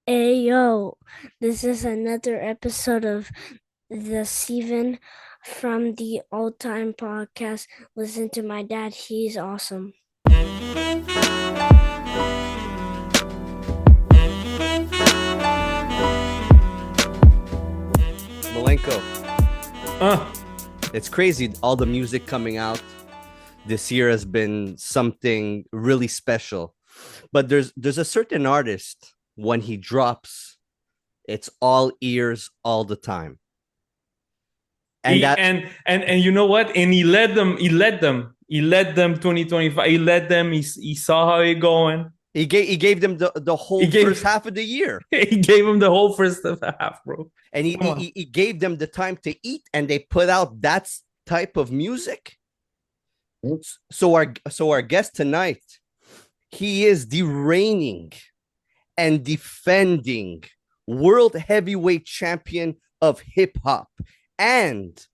Hey yo, this is another episode of the Steven from the Old Time Podcast. Listen to my dad, he's awesome. Malenko, Uh, it's crazy. All the music coming out this year has been something really special. But there's a certain artist when he drops, it's all ears all the time. And he that and you know what? And he led them 2025. He led them. He saw how it going. he gave them the He whole first gave half of the year. he gave him the whole first half, bro. And he, Come on. he he gave them the time to eat, and they put out that type of music. So our guest tonight, he is the reigning and defending world heavyweight champion of hip hop and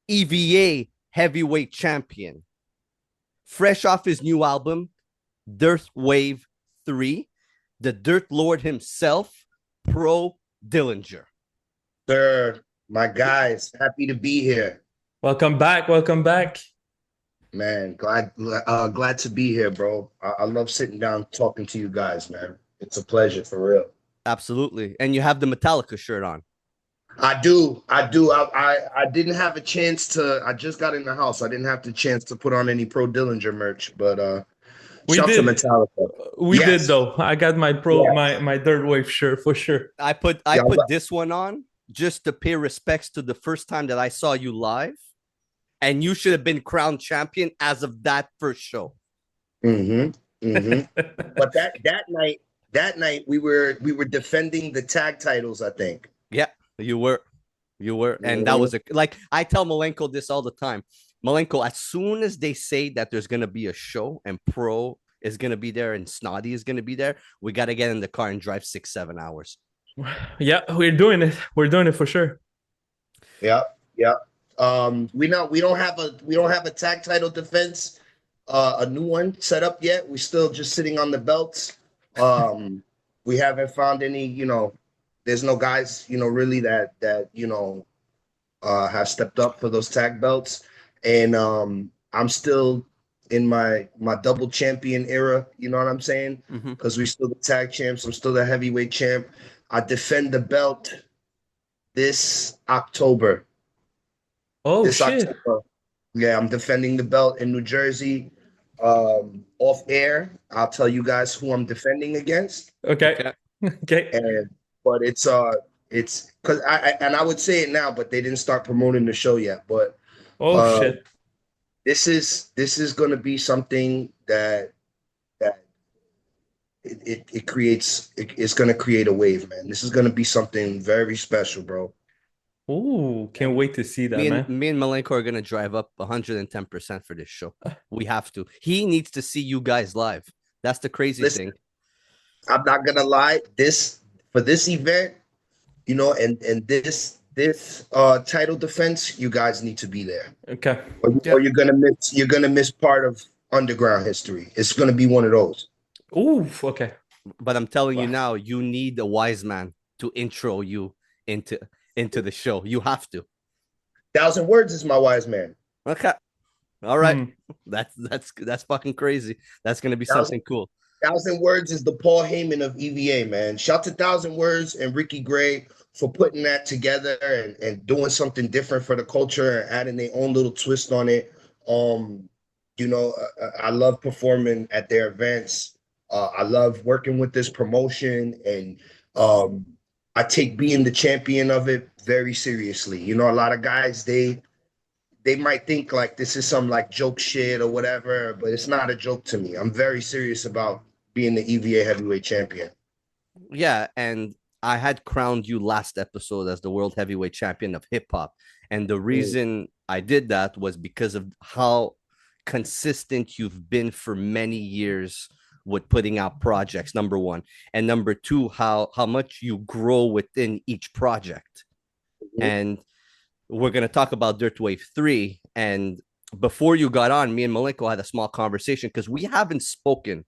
EVA heavyweight champion. Fresh off his new album, DIRTWAVE 3, the Dirt Lord himself, Pro Dillinger. Sir, my guys, happy to be here. Welcome back. Welcome back. Man, glad to be here, bro. I love sitting down talking to you guys, man. It's a pleasure for real. Absolutely. And you have the Metallica shirt on. I do. I didn't have a chance to. I just got in the house. I didn't have the chance to put on any Pro Dillinger merch, but We shout to did. Metallica. We did Yes, though. I got my yes. my Dirt Wave shirt for sure. I put this one on just to pay respects to the first time that I saw you live. And you should have been crowned champion as of that first show. Mm-hmm. Mm-hmm. But that night we were defending the tag titles, I think. Yeah, you were. You were. And that Mhm. was like I tell Malenko this all the time. Malenko, as soon as they say that there's gonna be a show and Pro is gonna be there and Snotty is gonna be there, we gotta get in the car and drive 6-7 hours. Yeah, we're doing it. We're doing it for sure. Yeah, yeah. We don't have a tag title defense, a new one set up yet. We're still just sitting on the belts. We haven't found any, there's no guys, really that have stepped up for those tag belts. And I'm still in my double champion era, you know what I'm saying? Mhm. Because we still the tag champs, I'm still the heavyweight champ. I defend the belt this October. Oh This shit. October. Yeah, I'm defending the belt in New Jersey. Off air, I'll tell you guys who I'm defending against. Okay. Okay. Okay. And but it's because I would say it now, but they didn't start promoting the show yet. But Oh uh shit. this is gonna be something that it's gonna create a wave, man. This is gonna be something very special, bro. Ooh, can't wait to see that, Me and man. me and Malenko are gonna drive up 110% for this show. We have to. He needs to see you guys live. That's the crazy Listen, thing. I'm not gonna lie, this event, and this title defense, you guys need to be there. Okay. Yeah. Or you're gonna miss part of underground history. It's gonna be one of those. Ooh, okay. But I'm telling you Wow. now, you need a wise man to intro you into into the show. You have to. Thousand Words is my wise man. Okay. All right. Hmm. That's fucking crazy. That's gonna be Thousand something cool. Thousand Words is the Paul Heyman of EVA, man. Shout to Thousand Words and Ricky Gray for putting that together and doing something different for the culture and adding their own little twist on it. Um, I love performing at their events. I love working with this promotion, and um, I take being the champion of it very seriously. A lot of guys they might think like this is some like joke shit or whatever, but it's not a joke to me. I'm very serious about being the EVA heavyweight champion. Yeah, and I had crowned you last episode as the world heavyweight champion of hip hop. And the Mm. reason I did that was because of how consistent you've been for many years with putting out projects, number one. And number two, how much you grow within each project. And we're gonna talk about Dirtwave 3. And before you got on, me and Malenko had a small conversation because we haven't spoken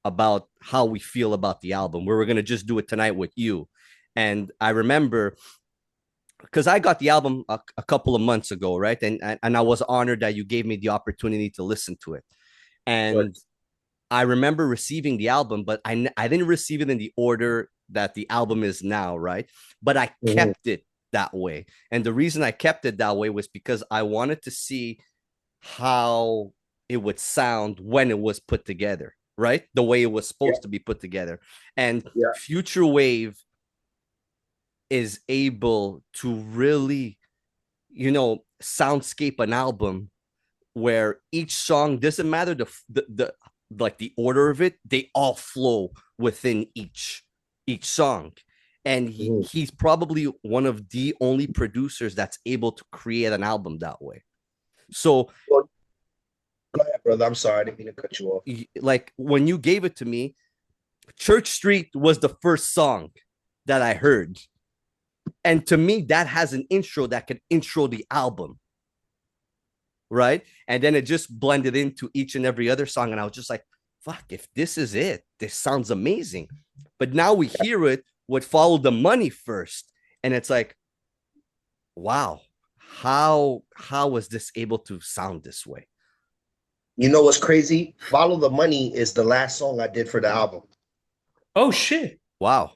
about how we feel about the album. We were gonna just do it tonight with you, and I remember because I got the album a couple of months ago, right? And I was honored that you gave me the opportunity to listen to it. And I remember receiving the album, but I didn't receive it in the order that the album is now, right? But I kept it that way. And the reason I kept it that way was because I wanted to see how it would sound when it was put together, right? The way it was supposed to be put together. And Futurewave is able to really, soundscape an album where each song doesn't matter the like the order of it, they all flow within each song. And he's probably one of the only producers that's able to create an album that way. So go ahead, brother. I'm sorry, I didn't mean to cut you off. Like when you gave it to me, Church Street was the first song that I heard. And to me, that has an intro that could intro the album. Right. And then it just blended into each and every other song. And I was just like, fuck, if this is it, this sounds amazing. But now we hear it with Follow the Money first. And it's like, wow, how was this able to sound this way? You know what's crazy? Follow the Money is the last song I did for the album. Oh, shit. Wow.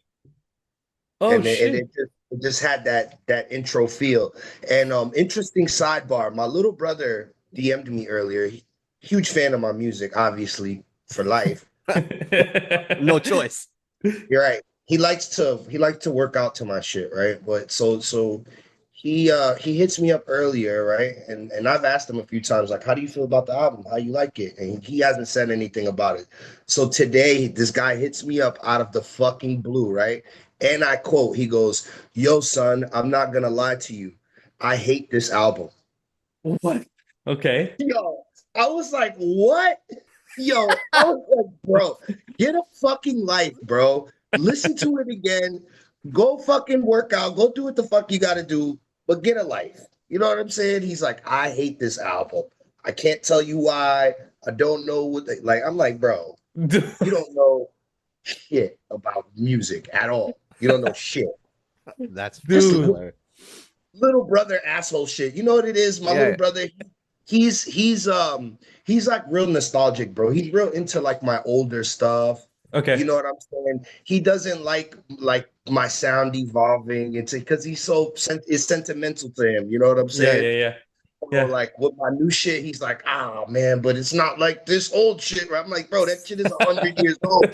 Oh, and shit. It just had that intro feel. And interesting sidebar, my little brother DM'd me earlier. Huge fan of my music, obviously, for life. No choice. You're right. He likes to work out to my shit, right? But so he hits me up earlier, right? And I've asked him a few times, like, how do you feel about the album? How you like it? And he hasn't said anything about it. So today this guy hits me up out of the fucking blue, right? And I quote, he goes, "Yo, son, I'm not gonna lie to you. I hate this album." What? Okay. Yo, I was like, what? Yo, I was like, bro, get a fucking life, bro. Listen to it again. Go fucking work out. Go do what the fuck you gotta do, but get a life. You know what I'm saying? He's like, I hate this album. I can't tell you why. I don't know what they like. I'm like, bro, you don't know shit about music at all. You don't know shit. That's little brother asshole shit. You know what it is? My little brother, he's like real nostalgic, bro. He's real into like my older stuff. Okay. You know what I'm saying? He doesn't like my sound evolving into because he's it's sentimental to him. You know what I'm saying? Yeah. So, like with my new shit, he's like, oh man, but it's not like this old shit. Right? I'm like, bro, that shit is 100 years old.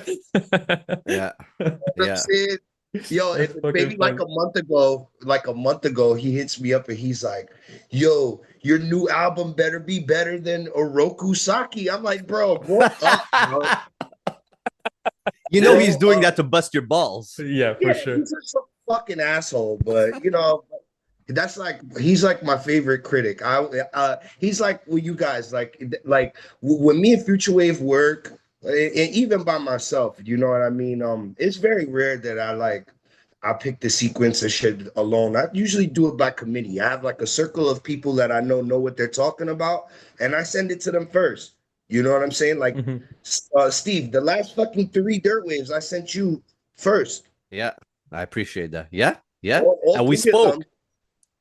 Yeah. You know what I'm saying? Yo, maybe like a month ago, he hits me up and he's like, yo, your new album better be better than Oroku Saki. I'm like, bro, what up, bro? You know he's doing that to bust your balls. Yeah, for sure. He's just some fucking asshole, but you know, that's like he's like my favorite critic. He's like you guys like when me and Futurewave work. And even by myself, you know what I mean? It's very rare that I pick the sequence of shit alone. I usually do it by committee. I have like a circle of people that I know what they're talking about, and I send it to them first. You know what I'm saying? Like, Steve, the last fucking 3 Dirtwaves I sent you first. Yeah, I appreciate that. Yeah. All And we spoke.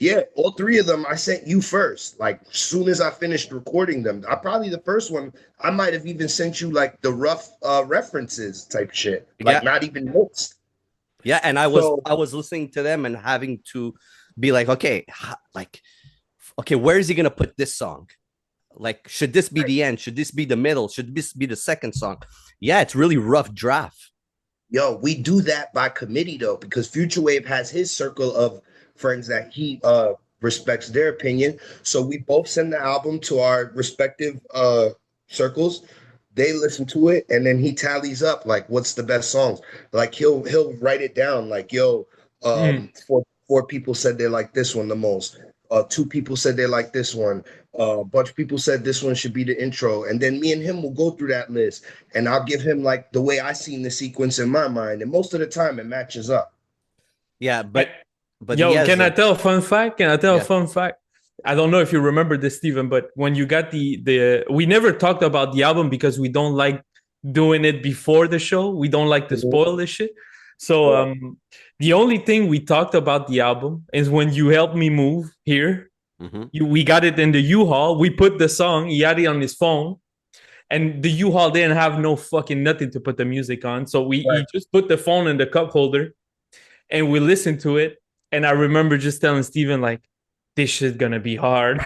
Yeah, all 3 of them I sent you first. Like, as soon as I finished recording them, probably the first one, I might have even sent you like the rough references type shit. Like, not even notes. Yeah, and I was listening to them and having to be like, okay, where is he gonna put this song? Like, should this be the end? Should this be the middle? Should this be the second song? Yeah, it's really rough draft. Yo, we do that by committee though, because Futurewave has his circle of friends that he respects their opinion. So we both send the album to our respective circles. They listen to it, and then he tallies up like what's the best songs. Like he'll write it down. Like, yo, four people said they like this one the most. 2 people said they like this one. A bunch of people said this one should be the intro. And then me and him will go through that list, and I'll give him like the way I seen the sequence in my mind. And most of the time it matches up. Yeah, but yo, can I tell a fun fact? A fun fact? I don't know if you remember this, Steven, but when you got the we never talked about the album because we don't like doing it before the show. We don't like to spoil this shit. So the only thing we talked about the album is when you helped me move here. We got it in the U-Haul. We put the song. He had it on his phone, and the U-Haul didn't have no fucking nothing to put the music on. So he just put the phone in the cup holder, and we listened to it. And I remember just telling Steven, like, this shit's gonna be hard.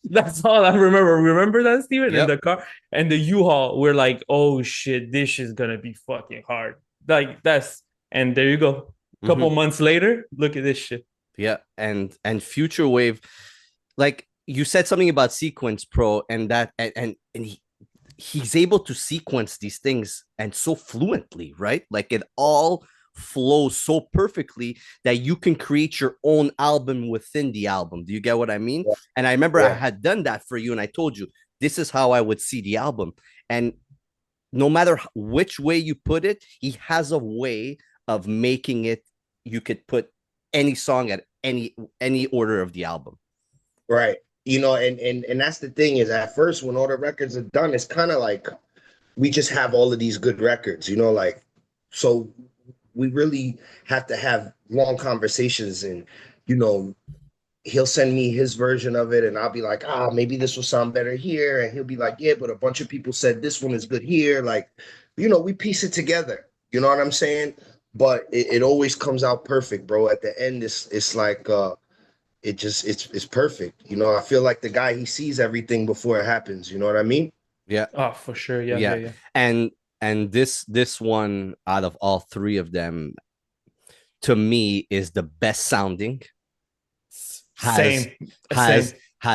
That's all I remember. Remember that, Steven? In the car and the U-Haul, we're like, oh shit, this is gonna be fucking hard. Like and there you go. A couple months later, look at this shit. Yeah, and Futurewave, like you said something about Sequence Pro, and that and he's able to sequence these things and so fluently, right? Like it all flows so perfectly that you can create your own album within the album. Do you get what I mean? Yeah. And I remember I had done that for you, and I told you this is how I would see the album. And no matter which way you put it, he has a way of making it. You could put any song at any order of the album. Right. You know, and that's the thing is at first when all the records are done, it's kind of like we just have all of these good records, you know, like, so we really have to have long conversations and, you know, he'll send me his version of it and I'll be like, maybe this will sound better here. And he'll be like, yeah, but a bunch of people said this one is good here. Like, you know, we piece it together. You know what I'm saying? But it always comes out perfect, bro. At the end, it's like, it's perfect. You know, I feel like the guy, he sees everything before it happens. You know what I mean? Yeah. Oh, for sure. Yeah. And this one out of all three of them, to me, is the best sounding. Has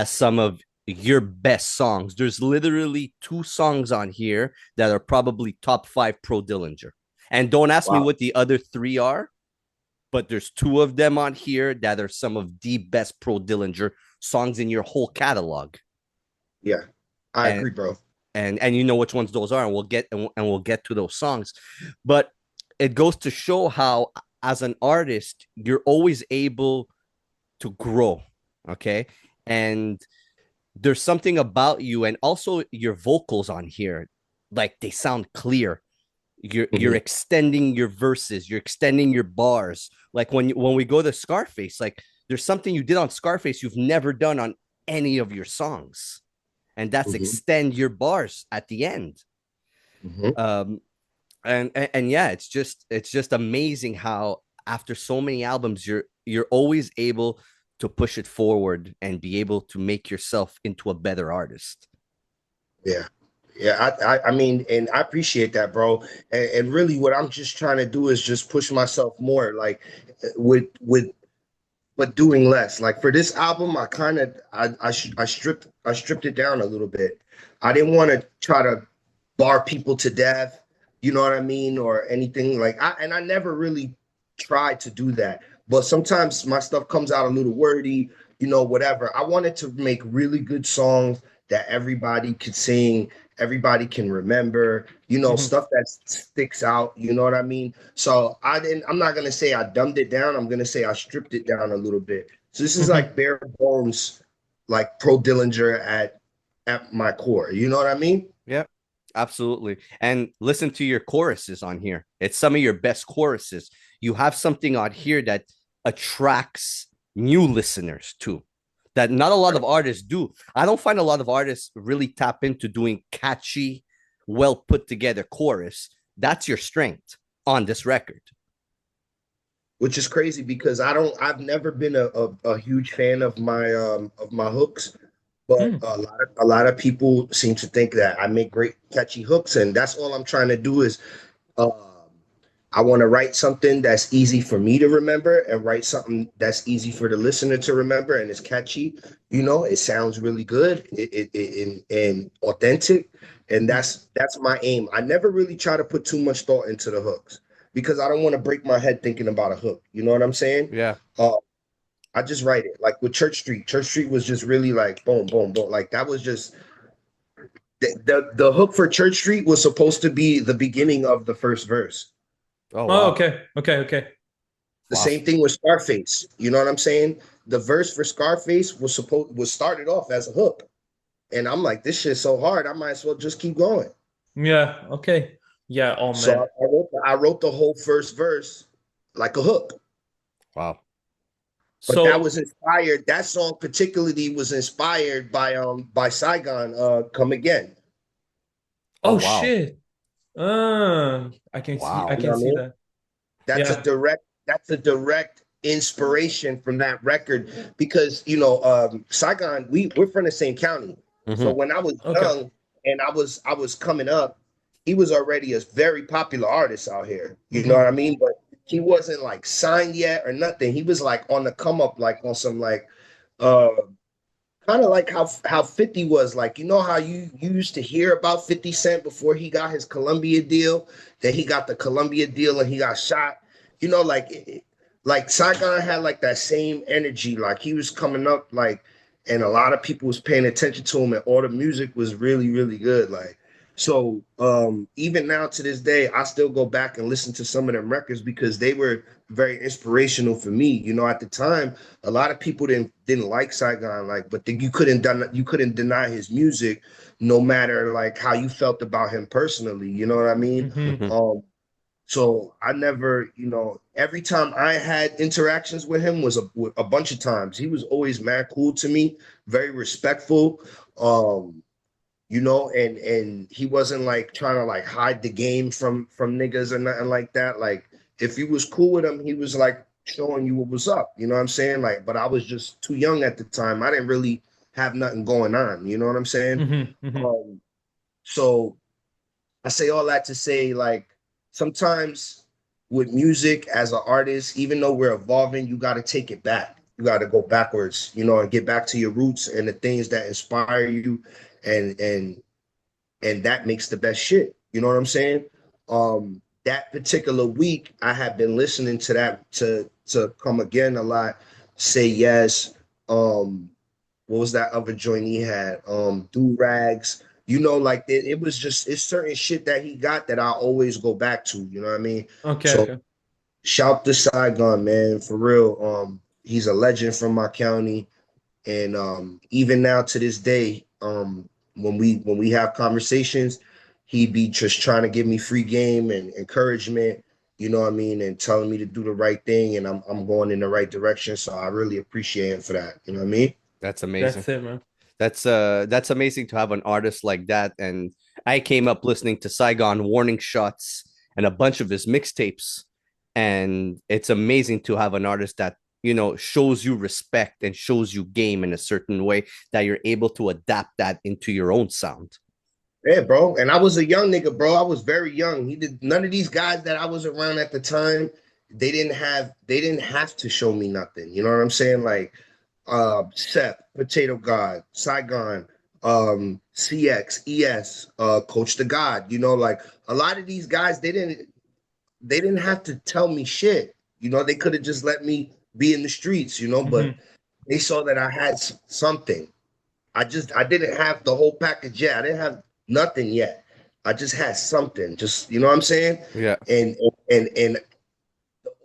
some of your best songs. There's literally 2 songs on here that are probably top 5 pro Dillinger. And don't ask me what the other 3 are, but there's 2 of them on here that are some of the best pro Dillinger songs in your whole catalog. Yeah, I agree, bro. And you know which ones those are, and we'll get to those songs. But it goes to show how, as an artist, you're always able to grow, okay? And there's something about you, and also your vocals on here, like they sound clear. You're extending your verses, you're extending your bars. Like when we go to Scarface, like there's something you did on Scarface you've never done on any of your songs, and that's extend your bars at the end. And yeah, it's just amazing how after so many albums you're always able to push it forward and be able to make yourself into a better artist. Yeah, I mean, and I appreciate that, bro. And really, what I'm just trying to do is just push myself more, like but doing less. Like for this album, I stripped it down a little bit. I didn't want to try to bar people to death, you know what I mean, or anything like. I never really tried to do that, but sometimes my stuff comes out a little wordy, you know, whatever. I wanted to make really good songs that everybody could sing, everybody can remember, you know, stuff that sticks out, you know what I mean? So I'm not gonna say I dumbed it down, I'm gonna say I stripped it down a little bit. So this is like bare bones, like pro Dillinger at my core, you know what I mean? Yeah, absolutely. And listen to your choruses on here. It's some of your best choruses. You have something on here that attracts new listeners too, that not a lot of artists do. I don't find a lot of artists really tap into doing catchy, well put together chorus. That's your strength on this record. Which is crazy because I've never been a huge fan of my hooks, but a lot of people seem to think that I make great catchy hooks, and that's all I'm trying to do is I want to write something that's easy for me to remember and write something that's easy for the listener to remember and it's catchy. You know, it sounds really good and authentic. And that's my aim. I never really try to put too much thought into the hooks because I don't want to break my head thinking about a hook. You know what I'm saying? Yeah. I just write it. Like with Church Street. Church Street was just really like boom, boom, boom. Like that was just the hook for Church Street was supposed to be the beginning of the first verse. Oh, wow. Okay. The same thing with Scarface. You know what I'm saying? The verse for Scarface was started off as a hook. And I'm like, this shit's so hard, I might as well just keep going. Yeah, okay. Yeah. Oh So man. I wrote the whole first verse like a hook. Wow. But that So was inspired. That song particularly was inspired by Saigon, Come Again. Oh oh wow. shit. I can see. I Wow. You know can what I see mean? that. That's Yeah. a direct inspiration from that record because Saigon, we're from the same county. So Mm-hmm. when I was Okay. young and I was coming up, he was already a very popular artist out here. You know what I Hmm. mean? But he wasn't like signed yet or nothing. He was like on the come up, like on some like uh kind of like how 50 was like, how you used to hear about 50 Cent before he got his Columbia deal, then he got the Columbia deal and he got shot. Like Saigon had like that same energy. Like he was coming up like, and a lot of people was paying attention to him and all the music was really, really good. Like, so even now to this day, I still go back and listen to some of them records because they were very inspirational for me. At the time, a lot of people didn't like Saigon, like, but you couldn't deny his music, no matter like how you felt about him personally. You know what I mean? Hmm. Mm-hmm. So I never, every time I had interactions with him was a bunch of times. He was always mad cool to me, very respectful. Um, and he wasn't like trying to like hide the game from niggas or nothing like that. Like if you was cool with him, he was like showing you what was up. You know what I'm saying? Like, but I was just too young at the time. I didn't really have nothing going on. You know what I'm saying? Hmm. Hmm. Um, so I say all that to say, like, sometimes with music as an artist, even though we're evolving, you got to take it back. You got to go backwards, and get back to your roots and the things that inspire you, and that makes the best shit. You know what I'm saying? That particular week, I have been listening to that to Come Again a lot. Say Yes. What was that other joint he had? Do Rags. Like it was just it's certain shit that he got that I always go back to. You know what I mean? Okay. So Okay. shout to Saigon, man, for real. He's a legend from my county. And even now to this day, when we have conversations, he be just trying to give me free game and encouragement, you know what I mean, and telling me to do the right thing, and I'm going in the right direction. So I really appreciate him for that. You know what I mean? That's amazing. That's it, man. That's amazing to have an artist like that. And I came up listening to Saigon Warning Shots and a bunch of his mixtapes. And it's amazing to have an artist that, shows you respect and shows you game in a certain way that you're able to adapt that into your own sound. Yeah, bro. And I was a young nigga, bro. I was very young. He did none of these guys that I was around at the time. They didn't have to show me nothing. You know what I'm saying? Like Seth, Potato God, Saigon, CX, ES, Coach the God. Like a lot of these guys, they didn't have to tell me shit. They could have just let me be in the streets. But Hmm. they saw that I had something. I didn't have the whole package yet. I didn't have nothing yet. I just had something. Just you know what I'm saying? Yeah. And the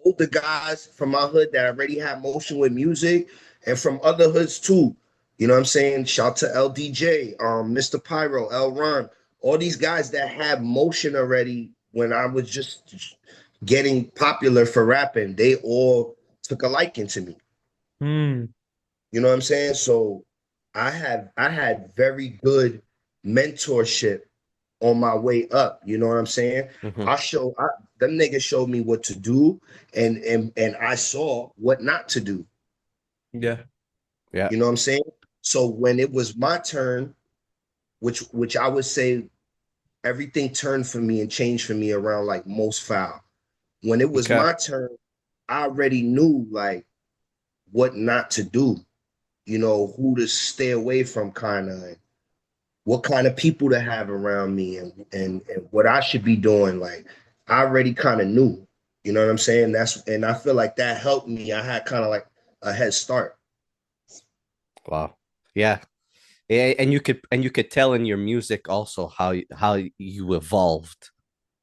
older guys from my hood that already had motion with music and from other hoods too. You know what I'm saying? Shout to LDJ, Mr. Pyro, L Ron, all these guys that had motion already when I was just getting popular for rapping, they all took a liking to me. Mm. You know what I'm saying? So I had very good mentorship on my way up. You know what I'm saying? Mm-hmm. Them niggas showed me what to do, and I saw what not to do. Yeah. Yeah. You know what I'm saying? So when it was my turn, which I would say everything turned for me and changed for me around like most foul. When it was Okay. my turn, I already knew like what not to do. Who to stay away from, kind of what kind of people to have around me, and what I should be doing. Like I already kind of knew. You know what I'm saying? And I feel like that helped me. I had kind of like a head start. Wow. Yeah. Yeah, and you could tell in your music also how you evolved,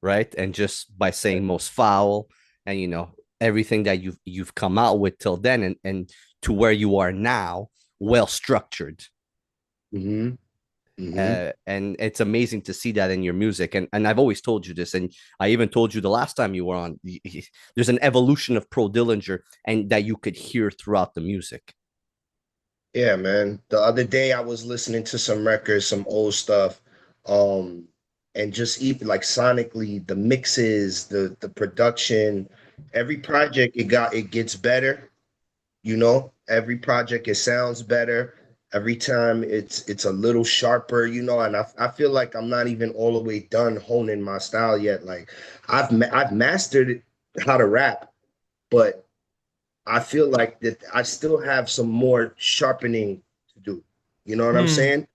right? And just by saying most foul and everything that you've come out with till then and to where you are now, well structured. Hmm. And it's amazing to see that in your music. And I've always told you this, and I even told you the last time you were on. There's an evolution of Pro Dillinger, and that you could hear throughout the music. Yeah, man. The other day I was listening to some records, some old stuff, um, and just even like sonically, the mixes, the production, every project it gets better. Every project it sounds better. Every time it's a little sharper, and I feel like I'm not even all the way done honing my style yet. Like I've mastered how to rap, but I feel like that I still have some more sharpening to do. You know what I'm saying?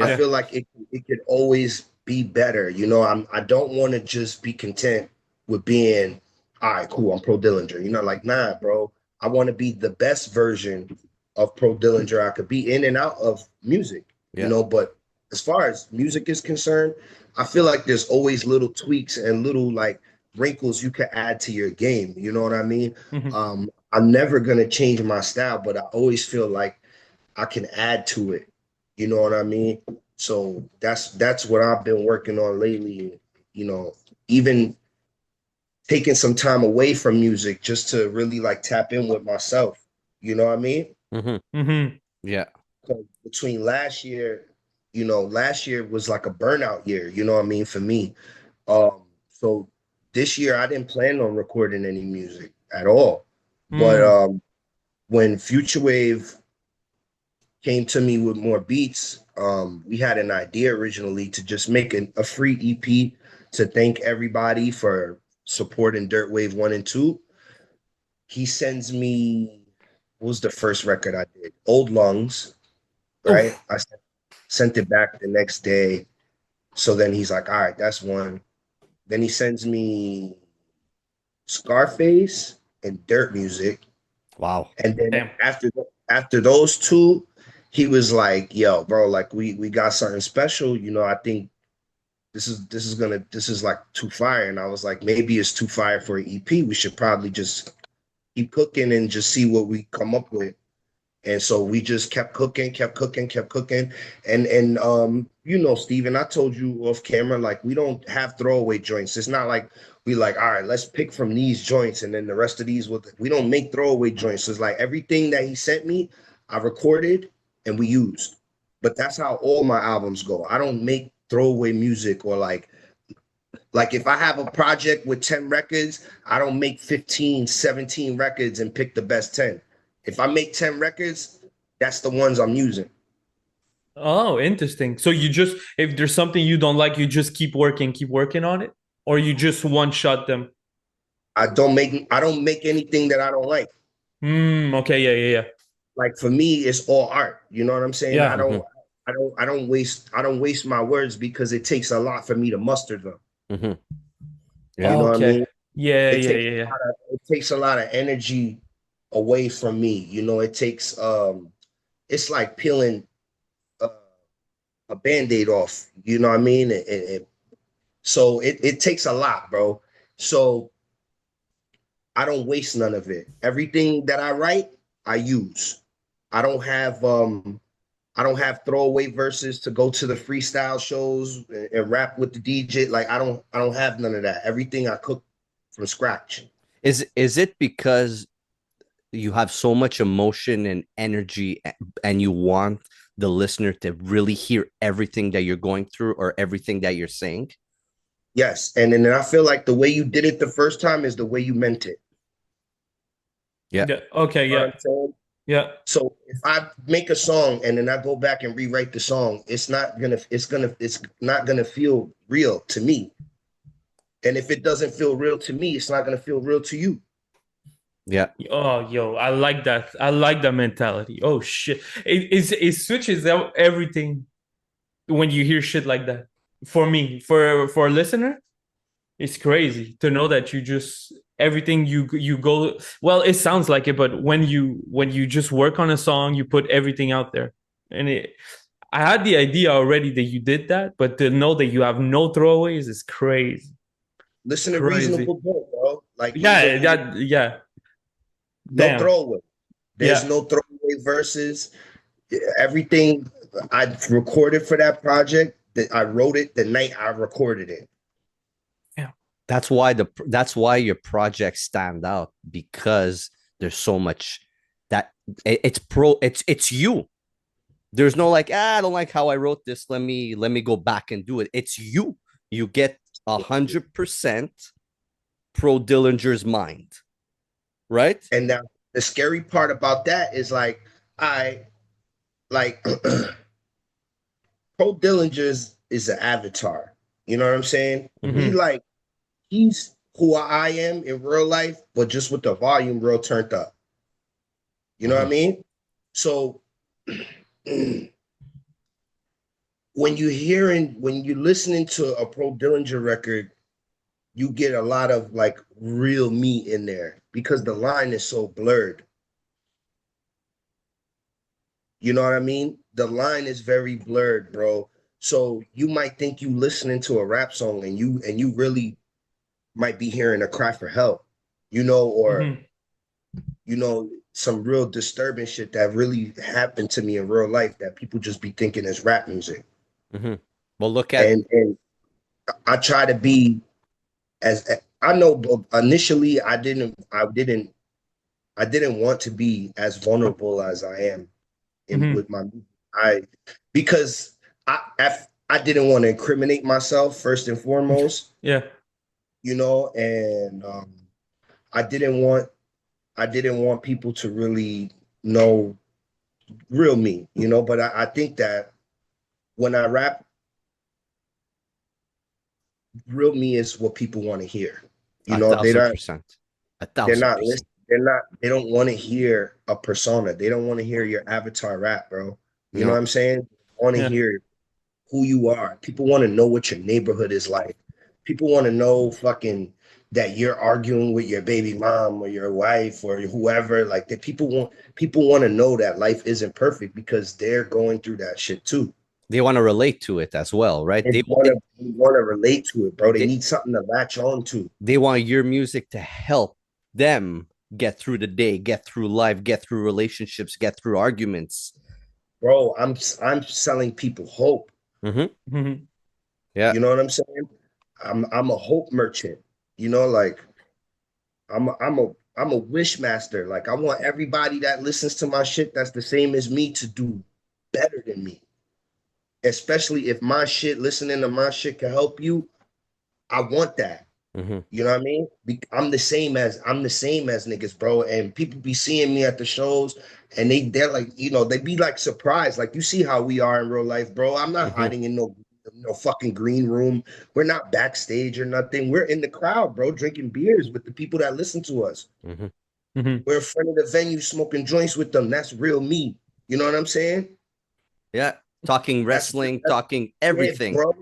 I Yeah. feel like it could always be better. I don't want to just be content with being all right, cool, I'm Pro Dillinger. Like nah, bro. I want to be the best version of Pro Dillinger I could be in and out of music. Yeah. But as far as music is concerned, I feel like there's always little tweaks and little like wrinkles you can add to your game. You know what I mean? I'm never gonna change my style, but I always feel like I can add to it. You know what I mean? So that's what I've been working on lately. Even taking some time away from music just to really like tap in with myself. You know what I mean? Yeah. So between last year was like a burnout year. You know what I mean for me. So this year I didn't plan on recording any music at all. But when Futurewave came to me with more beats, we had an idea originally to just make a free EP to thank everybody for supporting Dirtwave 1 and 2. He sends me, what was the first record I did? Old Lungs, right? Oof. I sent it back the next day. So then he's like, all right, that's one. Then he sends me Scarface and Dirt Music. Wow. And then Damn. after those two, he was like, "Yo, bro, like we got something special. I think this is like too fire." And I was like, maybe it's too fire for an EP. We should probably just keep cooking and just see what we come up with. And so we just kept cooking, kept cooking, kept cooking. And Steven, I told you off camera, like we don't have throwaway joints. It's not like we like, all right, let's pick from these joints and then the rest of these we don't make throwaway joints. So it's like everything that he sent me, I recorded and we used. But that's how all my albums go. I don't make throwaway music or like if I have a project with 10 records, I don't make 15, 17 records and pick the best 10. If I make 10 records, that's the ones I'm using. Oh, interesting. So you just, if there's something you don't like, you just keep working on it, or you just one shot them. I don't make anything that I don't like. Okay, yeah. Like for me, it's all art. You know what I'm saying? Yeah. I don't waste my words because it takes a lot for me to muster them. Yeah. You know what I mean? Yeah. It takes a lot of energy away from me. It takes it's like peeling a Band-Aid off. You know what I mean? So it takes a lot, bro. So I don't waste none of it. Everything that I write, I use. I don't have throwaway verses to go to the freestyle shows and rap with the DJ. Like I don't have none of that. Everything I cook from scratch. Is it because you have so much emotion and energy and you want the listener to really hear everything that you're going through or everything that you're saying? Yes. And then I feel like the way you did it the first time is the way you meant it. Yeah. Okay. Yeah. Yeah. So if I make a song and then I go back and rewrite the song, it's not gonna feel real to me. And if it doesn't feel real to me, it's not gonna feel real to you. Yeah. Oh, yo, I like that. I like that mentality. Oh shit, it switches out everything when you hear shit like that. For me, for a listener, it's crazy to know that you just everything you go. Well, it sounds like it, but when you just work on a song, you put everything out there, and I had the idea already that you did that, but to know that you have no throwaways is crazy. Listen to Reasonable Doubt, bro. Like Yeah. No throwaway. There's Yeah. no throwaway verses. Everything I recorded for that project. That I wrote it the night I recorded it. Yeah, that's why your projects stand out, because there's so much that it's you. There's no like, I don't like how I wrote this. Let me go back and do it. It's you. You get 100% pro Dillinger's mind, right? And now the scary part about that is like I like Pro Dillinger is an avatar. You know what I'm saying? He's who I am in real life, but just with the volume real turned up. You know what I mean? So when you're listening to a Pro Dillinger record, you get a lot of like real meat in there because the line is so blurred. You know what I mean? The line is very blurred, bro. So you might think you listening to a rap song and you really might be hearing a cry for help, or some real disturbing shit that really happened to me in real life that people just be thinking is rap music. Well, look at and I try to be as I know initially I didn't want to be as vulnerable as I am with my because I didn't want to incriminate myself first and foremost. Yeah. And I didn't want people to really know real me, but I think that when I rap, real me is what people want to hear. 1,000%. They're not listening. They don't want to hear a persona. They don't want to hear your avatar rap, bro. You know what I'm saying? They want to hear who you are. People want to know what your neighborhood is like. People want to know fucking that you're arguing with your baby mom or your wife or whoever. Like that people want to know that life isn't perfect because they're going through that shit too. They want to relate to it as well, right? They want to relate to it, bro. They need something to latch on to. They want your music to help them get through the day, get through life, get through relationships, get through arguments. Bro, I'm selling people hope. Yeah. You know what I'm saying? I'm a hope merchant. Like I'm a wish master. Like I want everybody that listens to my shit that's the same as me to do better than me. Especially if listening to my shit can help you. I want that. You know what I mean? I'm the same as niggas, bro. And people be seeing me at the shows and they're like, they be like surprised. Like you see how we are in real life, bro. I'm not hiding in no fucking green room. We're not backstage or nothing. We're in the crowd, bro, drinking beers with the people that listen to us. We're in front of the venue smoking joints with them. That's real me. You know what I'm saying? Yeah. Talking wrestling, talking everything. Yeah, bro.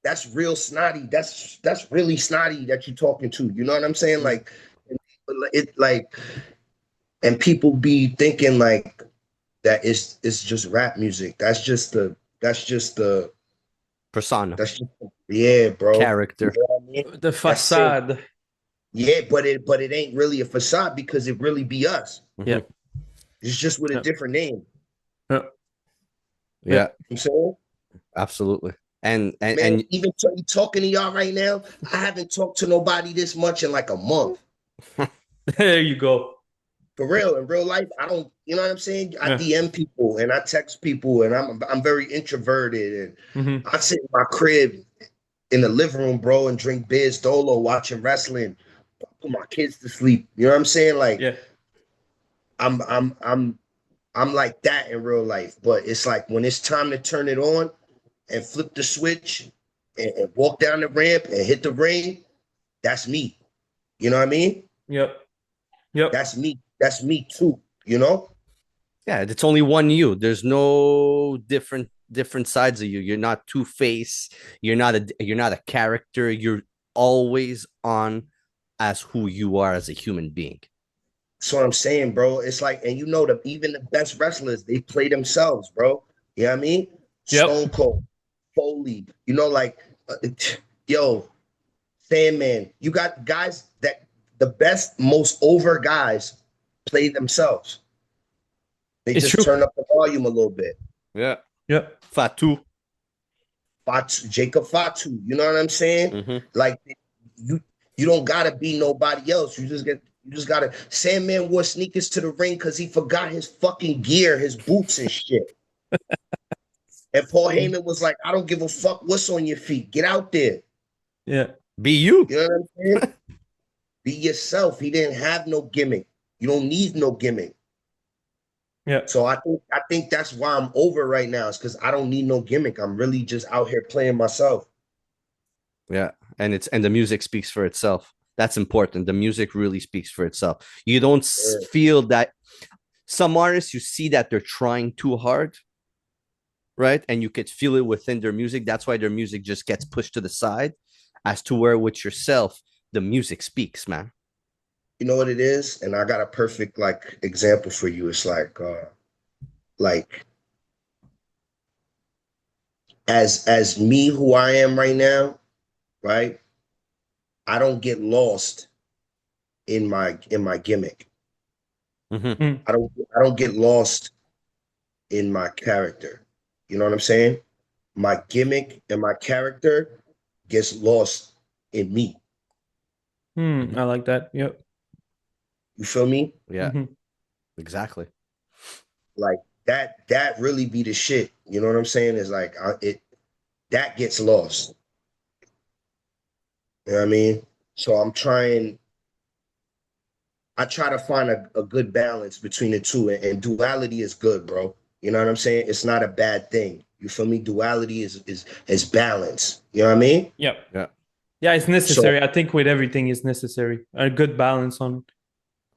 That's real snotty. That's really snotty that you're talking to. You know what I'm saying? Like and people be thinking like that it's just rap music. That's just the persona. That's just bro. Character. You know what I mean? The facade. Yeah, but it ain't really a facade because it really be us. Yeah. It's just with a different name. Yeah. I'm saying? Absolutely. And even talking to y'all right now, I haven't talked to nobody this much in like a month. There you go. For real, in real life, I don't. You know what I'm saying? I DM people and I text people, and I'm very introverted, and I sit in my crib in the living room, bro, and drink beers, dolo, watching wrestling, put my kids to sleep. You know what I'm saying? Like, I'm like that in real life, but it's like when it's time to turn it on and flip the switch and walk down the ramp and hit the ring, that's me. You know what I mean? Yep. That's me. That's me too. Yeah, it's only one you. There's no different sides of you. You're not Two-Face. You're not a character. You're always on as who you are as a human being. That's what I'm saying, bro. It's like, and even the best wrestlers, they play themselves, bro. You know what I mean? Yep. Stone Cold, Foley, Sandman. You got guys that the best, most over guys play themselves. They just turn up the volume a little bit. Yeah. Yeah. Fatu. Jacob Fatu. You know what I'm saying? Mm-hmm. Like you don't gotta be nobody else. You just gotta. Sandman wore sneakers to the ring because he forgot his fucking gear, his boots and shit. And Paul Heyman was like, I don't give a fuck what's on your feet. Get out there. Yeah. Be you. You know what I'm saying? Be yourself. He didn't have no gimmick. You don't need no gimmick. Yeah. So I think that's why I'm over right now. It's because I don't need no gimmick. I'm really just out here playing myself. Yeah. And the music speaks for itself. That's important. The music really speaks for itself. You don't feel that some artists, you see that they're trying too hard, right? And you could feel it within their music. That's why their music just gets pushed to the side. As to where with yourself, the music speaks, man. You know what it is? And I got a perfect like example for you. It's like as me who I am right now, right? I don't get lost in my gimmick. Mm-hmm. I don't get lost in my character. You know what I'm saying? My gimmick and my character gets lost in me. I like that. Yep. You feel me? Yeah. Exactly. Like that really be the shit. You know what I'm saying? Is like that gets lost. You know what I mean? So I try to find a good balance between the two, and duality is good, bro. You know what I'm saying? It's not a bad thing. You feel me? Duality is balance. You know what I mean? Yep. Yeah. Yeah, it's necessary. I think with everything is necessary. A good balance on.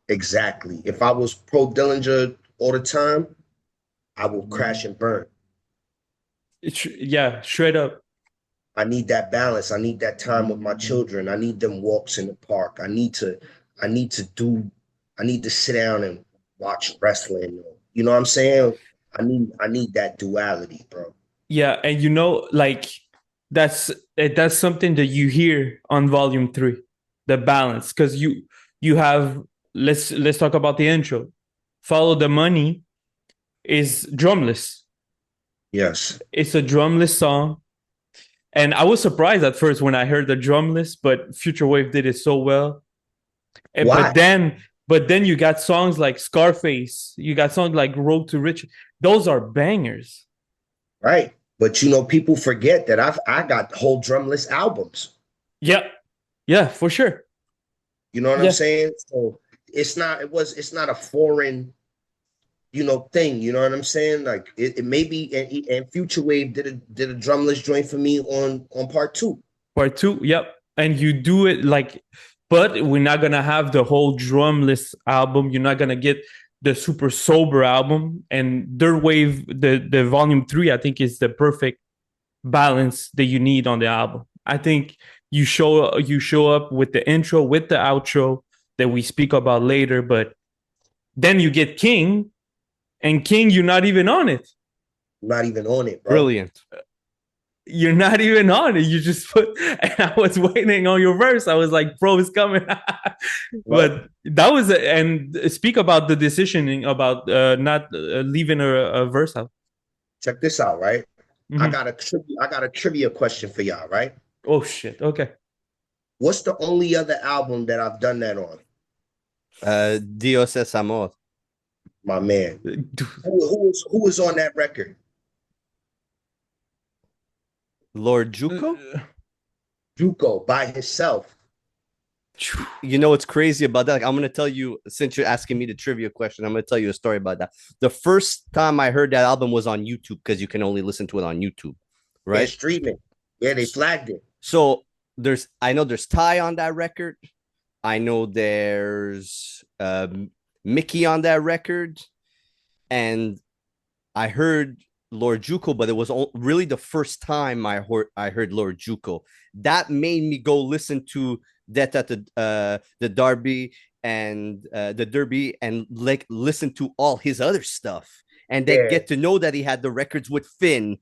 Exactly. If I was pro Dillinger all the time, I will crash and burn. Yeah, straight up. I need that balance. I need that time with my children. I need them walks in the park. I need to sit down and watch wrestling. You know what I'm saying? I need that duality, bro. Yeah, and like that's something that you hear on volume 3, the balance, because you have let's talk about the intro. Follow the Money is drumless. Yes, it's a drumless song, and I was surprised at first when I heard the drumless, but Futurewave did it so well. And, why? but then you got songs like Scarface, you got songs like Road to Riches. Those are bangers. Right. But people forget that I got whole drumless albums. Yeah. Yeah, for sure. You know what I'm saying? So it's not a foreign, thing. You know what I'm saying? Like it maybe and Futurewave did a drumless joint for me on part 2. Part 2, yep. And you do it like, but we're not gonna have the whole drumless album. You're not gonna get the super sober album. And Dirtwave, the volume 3, I think is the perfect balance that you need on the album. I think you show up with the intro, with the outro that we speak about later, but then you get King, and King, you're not even on it. Not even on it, bro. Brilliant. You're not even on it. You just put, and I was waiting on your verse. I was like, bro, it's coming. But that was, and speak about the decision about not leaving a verse out. Check this out, right? Mm-hmm. I got a trivia question for y'all, right? Oh shit. Okay. What's the only other album that I've done that on? Dios es amor. My man. Who was on that record? Lord Juco? Juco by himself. You know what's crazy about that? Like, I'm going to tell you, since you're asking me the trivia question, I'm going to tell you a story about that. The first time I heard that album was on YouTube, because you can only listen to it on YouTube, right? They're streaming. Yeah, they flagged it. So I know there's Ty on that record. I know there's Mickey on that record. And I heard Lord Juco, but it was really the first time I heard Lord Juco. That made me go listen to Death at the Derby and the Derby, and like listen to all his other stuff, and then get to know that he had the records with Finn.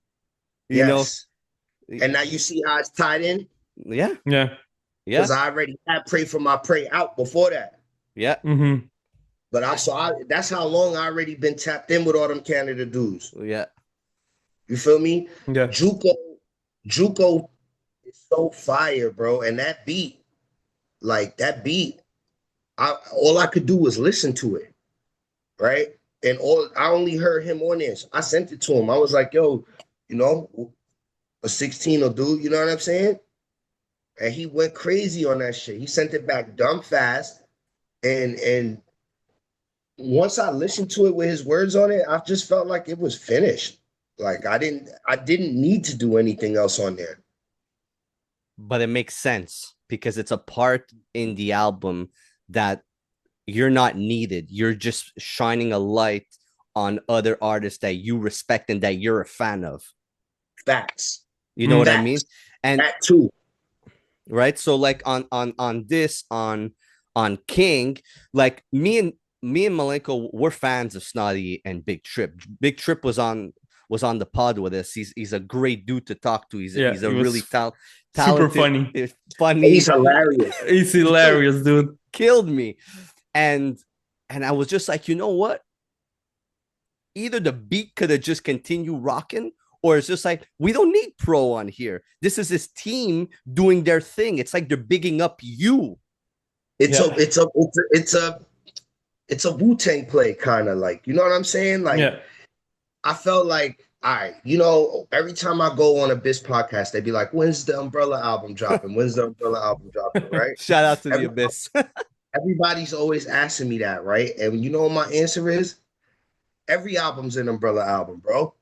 You know, and now you see how it's tied in. Yeah. Because I already had Pray for My Pray out before that. Yeah. Mm-hmm. But that's how long I already been tapped in with all them Canada dudes. Yeah. You feel me? Yeah. Juco is so fire, bro. And that beat, all I could do was listen to it, right? And I only heard him on this. I sent it to him. I was like, yo, you know, a 16 will do, you know what I'm saying? And he went crazy on that shit. He sent it back dumb fast. And once I listened to it with his words on it, I just felt like it was finished. Like I didn't need to do anything else on there. But it makes sense because it's a part in the album that you're not needed. You're just shining a light on other artists that you respect and that you're a fan of. Facts. You know what I Facts. mean? And that too. right. So like on King, like me and Malenko, we're fans of Snotty and Big Trip. Big Trip was on the pod with us. He's a great dude to talk to. He's a really talented, super funny. He's hilarious. He's hilarious, dude. Killed me. And I was just like, you know what? Either the beat could have just continued rocking, or it's just like, we don't need Pro on here. This is his team doing their thing. It's like they're bigging up you. It's a Wu-Tang play, kind of like, you know what I'm saying? Like, I felt like, all right, you know, every time I go on a Abyss podcast, they'd be like, when's the Umbrella album dropping? When's the Umbrella album dropping, right? Shout out to the Abyss. Everybody's always asking me that, right? And you know what my answer is? Every album's an Umbrella album, bro.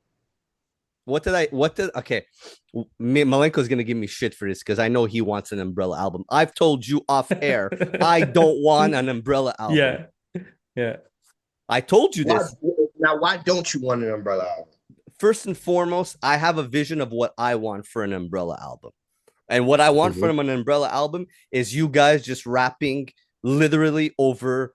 Okay. Malenko's going to give me shit for this because I know he wants an Umbrella album. I've told you off air, I don't want an Umbrella album. Yeah. I told you this. Now, why don't you want an Umbrella album? First and foremost, I have a vision of what I want for an Umbrella album. And what I want from an Umbrella album is you guys just rapping literally over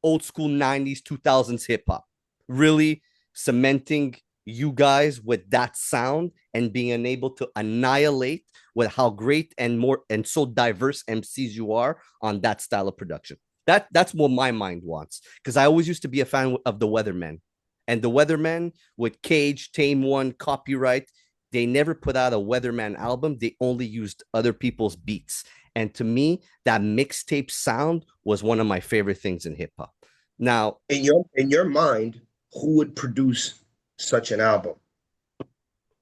old school 90s, 2000s hip hop. Really cementing you guys with that sound and being able to annihilate with how great and so diverse MCs you are on that style of production. That's what my mind wants. Because I always used to be a fan of the Weathermen. And the Weathermen with Cage, Tame One, Copyright, they never put out a Weatherman album. They only used other people's beats. And to me, that mixtape sound was one of my favorite things in hip hop. Now, in your mind, who would produce such an album?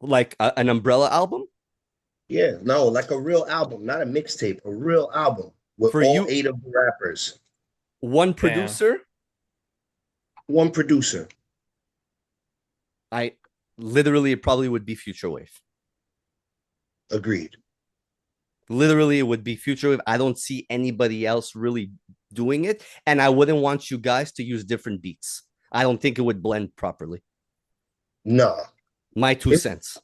Like an Umbrella album? Yeah, no, like a real album, not a mixtape, a real album with for all you, 8 of the rappers. One producer? One producer. I literally, it probably would be Futurewave. Agreed. Literally, it would be Futurewave. I don't see anybody else really doing it. And I wouldn't want you guys to use different beats. I don't think it would blend properly. No. My 2 cents.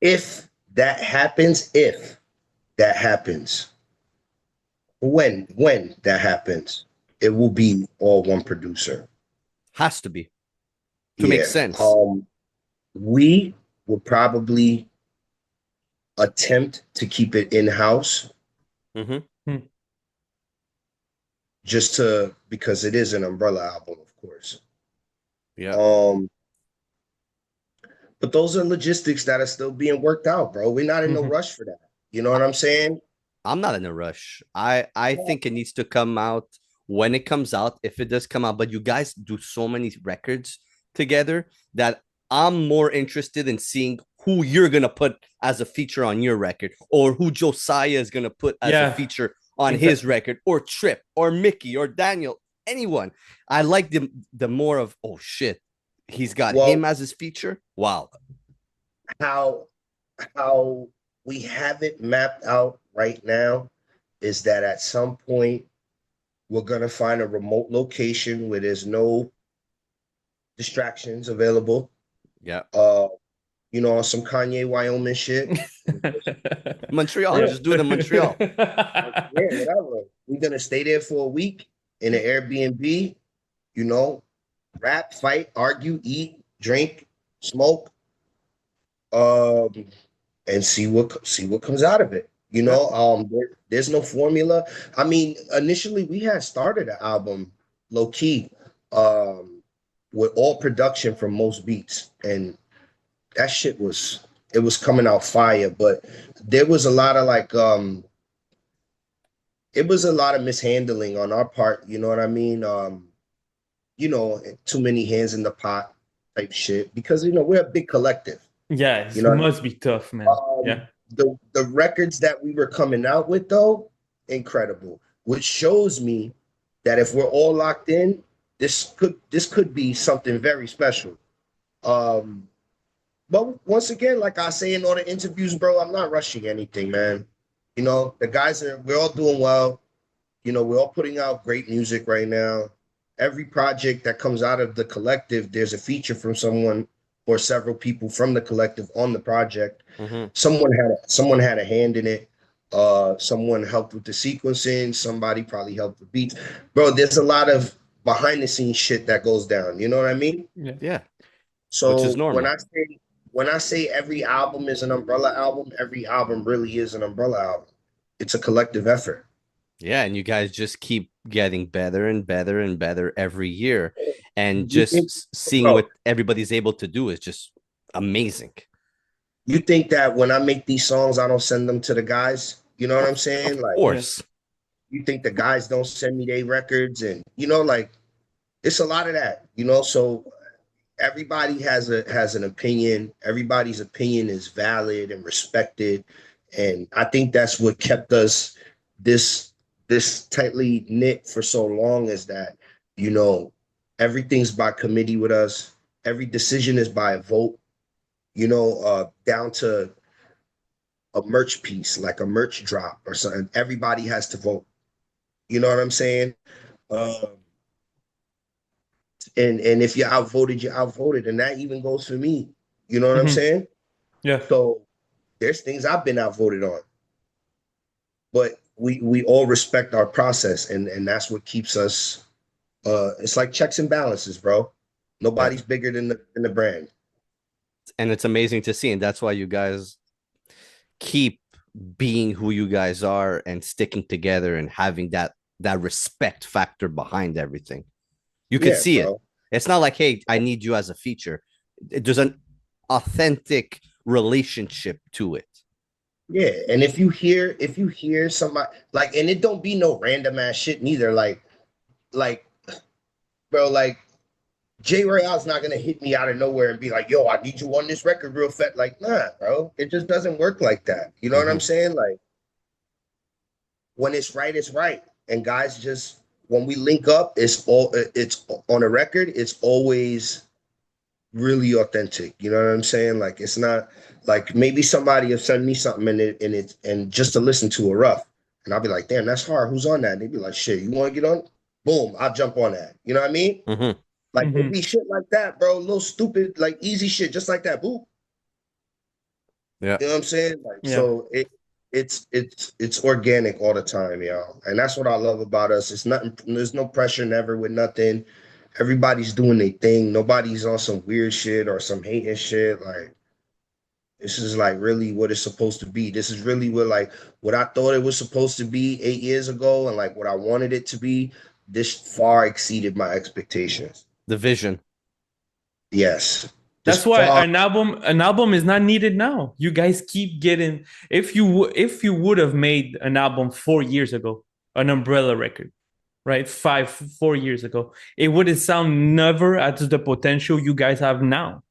If that happens, when that happens, it will be all one producer. Has to be. To make sense. We will probably attempt to keep it in-house. Because it is an Umbrella album, of course. Yeah. But those are logistics that are still being worked out, bro. We're not in no rush for that. You know what I'm saying? I'm not in a rush. I think it needs to come out when it comes out, if it does come out. But you guys do so many records together that I'm more interested in seeing who you're going to put as a feature on your record, or who Josiah is going to put as a feature on his record, or Trip, or Mickey, or Daniel, anyone. I like the more of, oh shit, he's got him as his feature. Wow. How we have it mapped out right now is that at some point we're going to find a remote location where there's no distractions available. Yeah. You know, some Kanye Wyoming shit. Montreal. Just do it in Montreal. Yeah, whatever. We're going to stay there for a week in an Airbnb, you know, rap, fight, argue, eat, drink, smoke, and see what comes out of it. You know, there's no formula. I mean, initially we had started an album low key, with all production from Most Beats, and that shit was coming out fire, but there was a lot of like it was a lot of mishandling on our part, you know what I mean? Too many hands in the pot type shit because we're a big collective. Yeah, You it know what I must mean? be tough, man. Yeah. The records that we were coming out with though, incredible. Which shows me that if we're all locked in, this could be something very special. Um, but once again, like I say in all the interviews, bro, I'm not rushing anything, man. The guys we're all doing well. We're all putting out great music right now. Every project that comes out of the collective, there's a feature from someone or several people from the collective on the project. Mm-hmm. Someone had a hand in it. Someone helped with the sequencing. Somebody probably helped with beats. Bro, there's a lot of behind the scenes shit that goes down. You know what I mean? Yeah, which is So normal. when I say every album is an umbrella album, every album really is an umbrella album. It's a collective effort. Yeah, and you guys just keep getting better and better and better every year. And You think, just seeing bro, what everybody's able to do is just amazing. you think that when I make these songs, I don't send them to the guys? You know what I'm Of saying? Like, course. you think the guys don't send me their records, and like it's a lot of that. So everybody has an opinion. Everybody's opinion is valid and respected, and I think that's what kept us this tightly knit for so long. Is that everything's by committee with us. Every decision is by a vote. Down to a merch piece, like a merch drop or something. Everybody has to vote. You know what I'm saying? Um, and if you're outvoted, you're outvoted, and that even goes for me. You know what I'm Hmm. saying? Yeah. So there's things I've been outvoted on, but we all respect our process, and that's what keeps us. It's like checks and balances, bro. Yeah. Nobody's bigger than the brand. And it's amazing to see. And that's why you guys keep being who you guys are and sticking together and having that respect factor behind everything. You could Yeah, see it. bro. It's not like, hey, I need you as a feature. There's an authentic relationship to it. Yeah, and if you hear somebody like, and it don't be no random ass shit neither. Like, bro, like J. Royale's not gonna hit me out of nowhere and be like, "Yo, I need you on this record real fast." Like, nah, bro, it just doesn't work like that. You know what I'm Mm-hmm. saying? Like, when it's right. And guys, just when we link up, it's on a record. It's always really authentic. You know what I'm saying? Like, it's not like maybe somebody will send me something and just to listen to a rough, and I'll be like, "Damn, that's hard. Who's on that?" And they'd be like, "Shit, you want to get on?" Boom, I'll jump on that. You know what I mean? Mm-hmm. Like, it Hmm. be shit like that, bro. Little stupid, like easy shit, just like that. Boop. Yeah. You know what I'm saying? Like, Yeah. so it's organic all the time, y'all. And that's what I love about us. It's nothing, there's no pressure never with nothing. Everybody's doing their thing. Nobody's on some weird shit or some hating shit. Like, this is like really what it's supposed to be. This is really what I thought it was supposed to be 8 years ago, and like what I wanted it to be. This far exceeded my expectations. The vision. Yes. That's This why far. an album is not needed now. You guys keep getting, if you would have made an album 4 years ago, an umbrella record, right? 4 years ago, it wouldn't sound never at the potential you guys have now.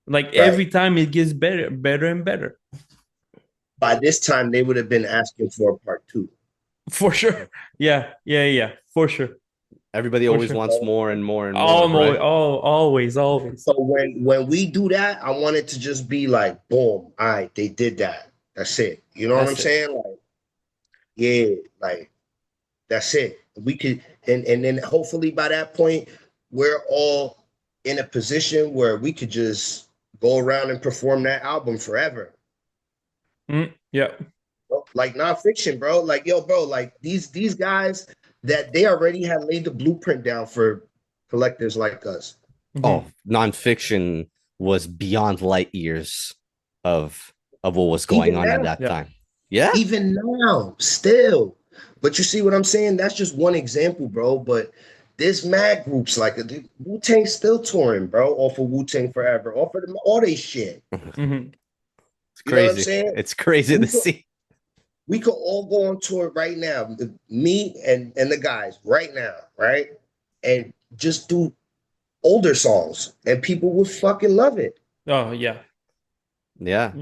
Like Right. every time it gets better, better and better. By this time, they would have been asking for a part two. For sure. Yeah. For sure. Everybody For always sure. wants more and more and more, Almost, right? always. So when we do that, I want it to just be like, boom, all right, they did that. That's it. You know what I'm That's it. saying? Like, yeah, like that's it. We could, and then hopefully by that point, we're all in a position where we could just go around and perform that album forever. Yeah. Like nonfiction, bro. Like, yo, bro, like these guys that they already had laid the blueprint down for collectors like us. Oh, Mm-hmm. nonfiction was beyond light years of what was going Even on at now, that Yeah. time. Yeah. even now, still. But you see what I'm saying? That's just one example, bro. But There's mad groups like Wu-Tang's still touring, bro, off of Wu-Tang Forever, off of all they shit. Mhm. It's You know what I'm crazy. saying? It's crazy to see. We could all go on tour right now, me and the guys right now, right? And just do older songs and people would fucking love it. Oh yeah. Yeah.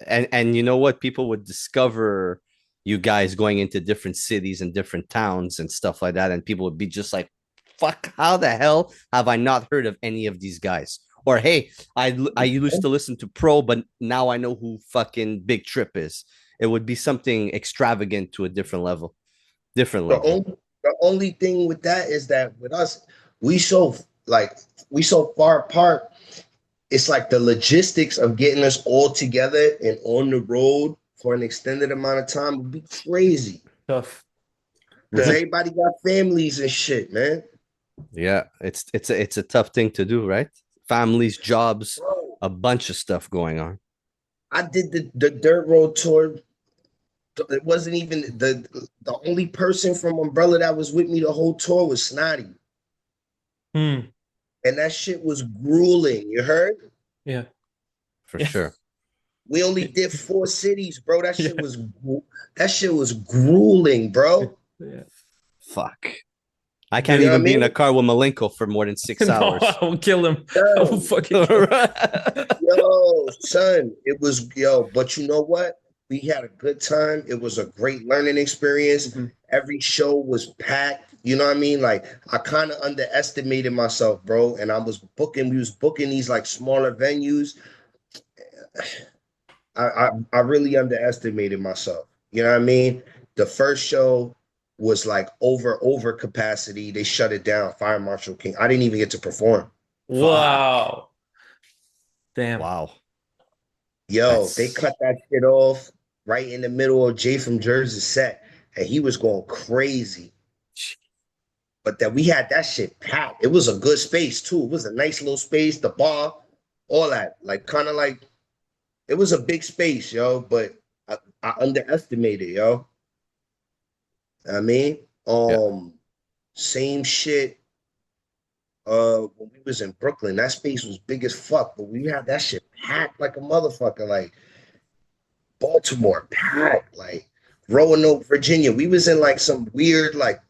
And you know what? People would discover you guys going into different cities and different towns and stuff like that. And people would be just like, fuck, how the hell have I not heard of any of these guys? Or hey, I used to listen to Pro, but now I know who fucking Big Trip is. It would be something extravagant to a different level. Different level. The only thing with that is that with us, we so far apart. It's like the logistics of getting us all together and on the road for an extended amount of time would be crazy. Tough. Because everybody got families and shit, man. Yeah, it's a tough thing to do, right? Families, jobs, Bro, a bunch of stuff going on. I did the Dirt Road tour. It wasn't even the only person from Umbrella that was with me the whole tour was Snotty. Hmm. And that shit was grueling. You heard? Yeah. For sure. We only did 4 cities, bro. That shit was grueling, bro. Yeah. Fuck. I can't even be in a car with Malenko for more than 6 hours. I will kill him. I will fucking kill him. Yo, son, but you know what? We had a good time. It was a great learning experience. Mm-hmm. Every show was packed. You know what I mean? Like, I kind of underestimated myself, bro. And we was booking these like smaller venues. I really underestimated myself. You know what I mean? The first show was like over capacity. They shut it down. Fire Marshal King. I didn't even get to perform. Wow. Damn. Wow. Yo, they cut that shit off right in the middle of Jay from Jersey's set, and he was going crazy. But that we had that shit packed. It was a good space too. It was a nice little space, the bar, all that. Like kind of like it was a big space, yo. But I underestimated, yo. I mean, same shit. When we was in Brooklyn, that space was big as fuck, but we had that shit packed like a motherfucker. Like Baltimore, packed. Like Roanoke, Virginia. We was in like some weird like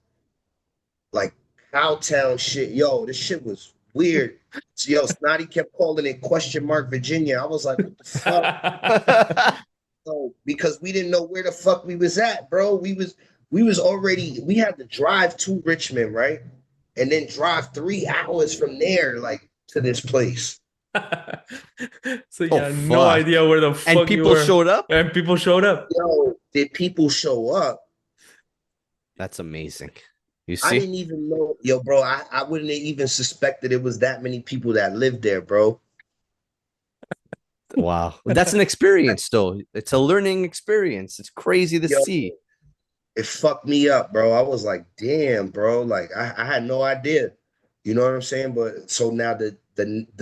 Cowtown shit. Yo, this shit was weird. So, yo, Snotty kept calling it question mark Virginia. I was like, what the fuck? So, because we didn't know where the fuck we was at, bro. We had to drive to Richmond, right? And then drive 3 hours from there, like to this place. So you had no idea where the fuck and people showed up. And people showed up. Yo, did people show up? That's amazing. You see? I didn't even know, yo, bro. I wouldn't have even suspected it was that many people that lived there, bro. Wow, that's an experience, though. It's a learning experience. It's crazy to see. It fucked me up, bro. I was like, damn, bro. Like I had no idea. You know what I'm saying? But so now the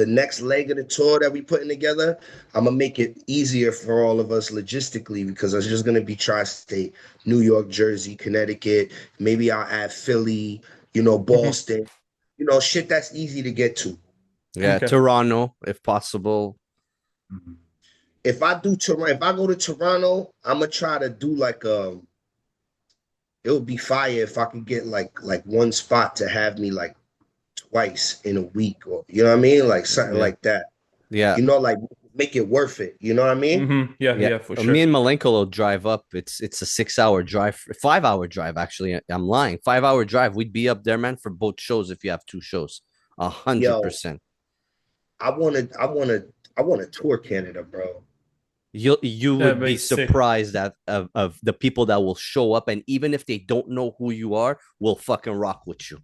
next leg of the tour that we putting together, I'm gonna make it easier for all of us logistically because it's just gonna be tri-state, New York, Jersey, Connecticut. Maybe I'll add Philly, Boston, shit that's easy to get to. Yeah, okay. Toronto, if possible. If I go to Toronto, I'm gonna try to do like it would be fire if I could get like one spot to have me like twice in a week, or you know what I mean, like something like that. Yeah, like make it worth it. You know what I mean? Mm-hmm. Yeah, for sure. Me and Malenko will drive up. It's a 6-hour drive, 5-hour drive. Actually, I'm lying. 5-hour drive. We'd be up there, man, for both shows if you have 2 shows. 100%. I want to tour Canada, bro. You would be surprised of the people that will show up, and even if they don't know who you are, will fucking rock with you.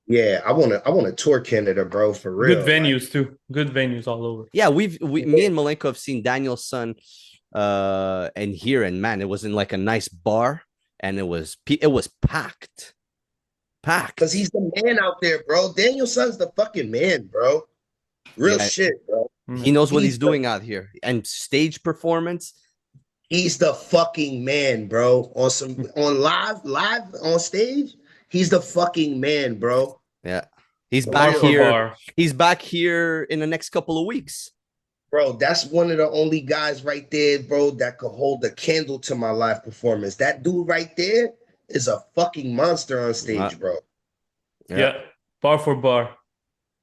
Yeah, I want to tour Canada, bro, for real. Good venues too. Good venues all over. Yeah, me and Malenko have seen Daniel's son and here, and man, it was in like a nice bar, and it was packed. Because he's the man out there, bro. Daniel's son's the fucking man, bro. Real shit, bro. He knows what he's doing out here. And stage performance. He's the fucking man, bro. On live on stage, he's the fucking man, bro. Yeah. He's For back Bar for real. here. bar. He's back here in the next couple of weeks. Bro, that's one of the only guys right there, bro, that could hold a candle to my live performance. That dude right there is a fucking monster on stage, bro. Yeah. Bar for bar.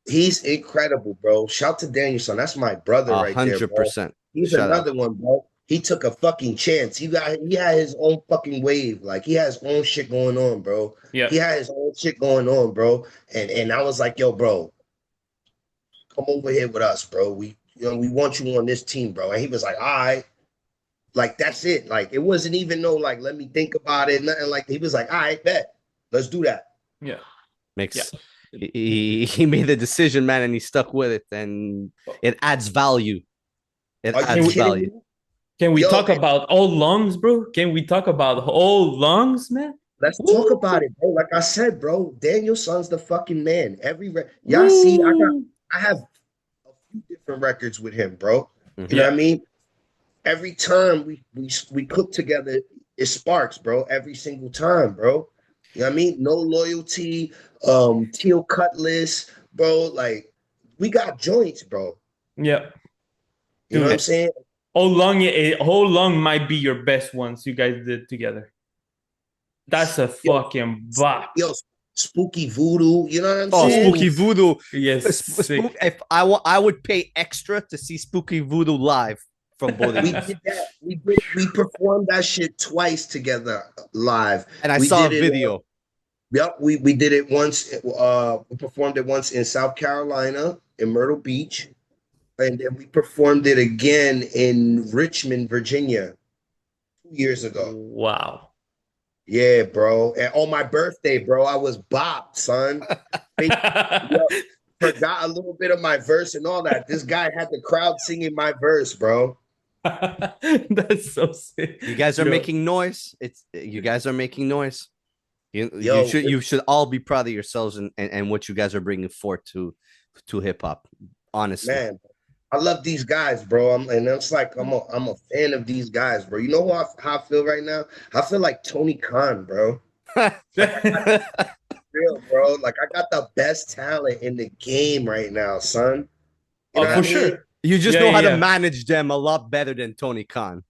He's incredible, bro. Shout to Danielson. That's my brother right there, bro. 100%. He's Shout out. another one, bro. He took a fucking chance. He had his own fucking wave. Like he has his own shit going on, bro. Yeah. He had his own shit going on, bro. And I was like, yo, bro, come over here with us, bro. We want you on this team, bro. And he was like, all right. Like that's it. Like it wasn't even no like let me think about it, nothing like that. He was like, all right, bet. Let's do that. Yeah. Makes he made the decision, man, and he stuck with it, and it adds value. It Are you adds kidding value. me? Can we Yo, talk about old lungs, bro? Can we talk about old lungs, man? Let's Woo! talk about it, bro. Like I said, bro, Danielson's the fucking man. Y'all see, I have a few different records with him, bro. You know what I mean? Every time we cook together, it sparks, bro. Every single time, bro. You know what I mean? No loyalty, teal cutlass, bro. Like we got joints, bro. Yeah. You know what I'm saying? Old Long might be your best ones you guys did together. That's a fucking bop. Yo, Spooky Voodoo. You know what I'm Oh, saying? Spooky Voodoo. Yes. If I would pay extra to see Spooky Voodoo live from both of We you. did that. We performed that shit twice together live. And I We saw a did it, video. Yep, we did it once. We performed it once in South Carolina, in Myrtle Beach, and then we performed it again in Richmond, Virginia, 2 years ago. Wow. Yeah, bro. And on my birthday, bro, I was bopped, son. Forgot a little bit of my verse and all that. This guy had the crowd singing my verse, bro. That's so sick. You guys are making noise. You guys are making noise. Yo, You should all be proud of yourselves and what you guys are bringing forth to hip hop. Honestly, man, I love these guys, bro. And it's like I'm a fan of these guys, bro. You know how I feel right now? I feel like Tony Khan, bro. Real, bro. Like I got the best talent in the game right now, son. You know for what I mean? sure. You just know how to manage them a lot better than Tony Khan.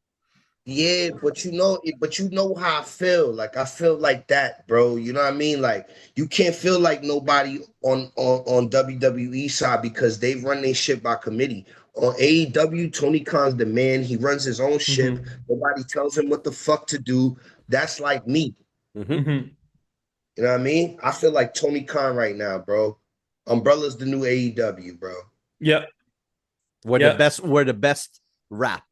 Yeah, but you know how I feel. Like I feel like that, bro. You know what I mean? Like you can't feel like nobody on WWE side because they run their shit by committee. On AEW, Tony Khan's the man. He runs his own ship. Nobody tells him what the fuck to do. That's like me. You know what I mean? I feel like Tony Khan right now, bro. Umbrella's the new AEW, bro. Yep. We're the best rap.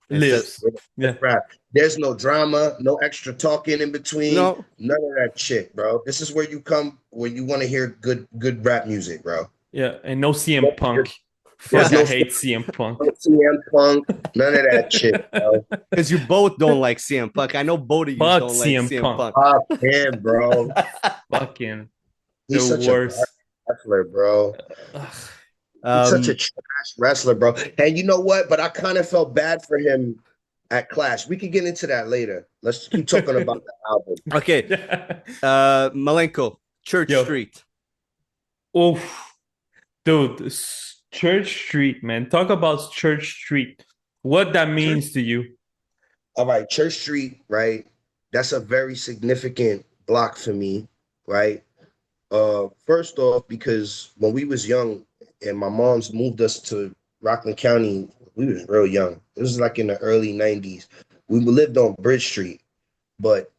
Lives. Rap. There's no drama, no extra talking in between. No. None of that shit, bro. This is where you come when you want to hear good rap music, bro. Yeah, and no CM Punk. Fuck, I hate CM Punk. No CM Punk, none of that shit, bro. Because you both don't like CM Punk. I know both of you don't like CM Punk. Fuck him, bro. Fuck him. He's such a wrestler, bro. He's such a trash wrestler, bro. And you know what? But I kind of felt bad for him at Clash. We could get into that later. Let's keep talking about the album. Okay. Malenko, Church Street. Oh, dude, Church Street, man. Talk about Church Street. What that means to you. All right, Church Street, right? That's a very significant block for me, right? First off, because when we was young and my mom's moved us to Rockland County, we was real young. It was like in the early 90s. We lived on Bridge Street, but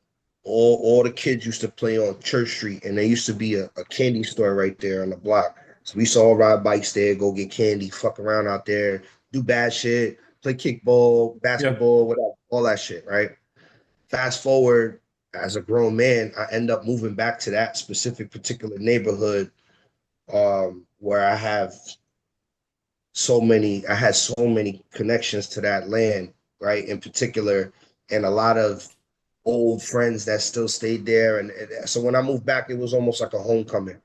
all the kids used to play on Church Street, and there used to be a candy store right there on the block. So we saw ride bikes there, go get candy, fuck around out there, do bad shit, play kickball, basketball, whatever, all that shit, right? Fast forward, as a grown man, I end up moving back to that specific particular neighborhood where I had so many connections to that land, right? In particular, and a lot of old friends that still stayed there. And so when I moved back, it was almost like a homecoming.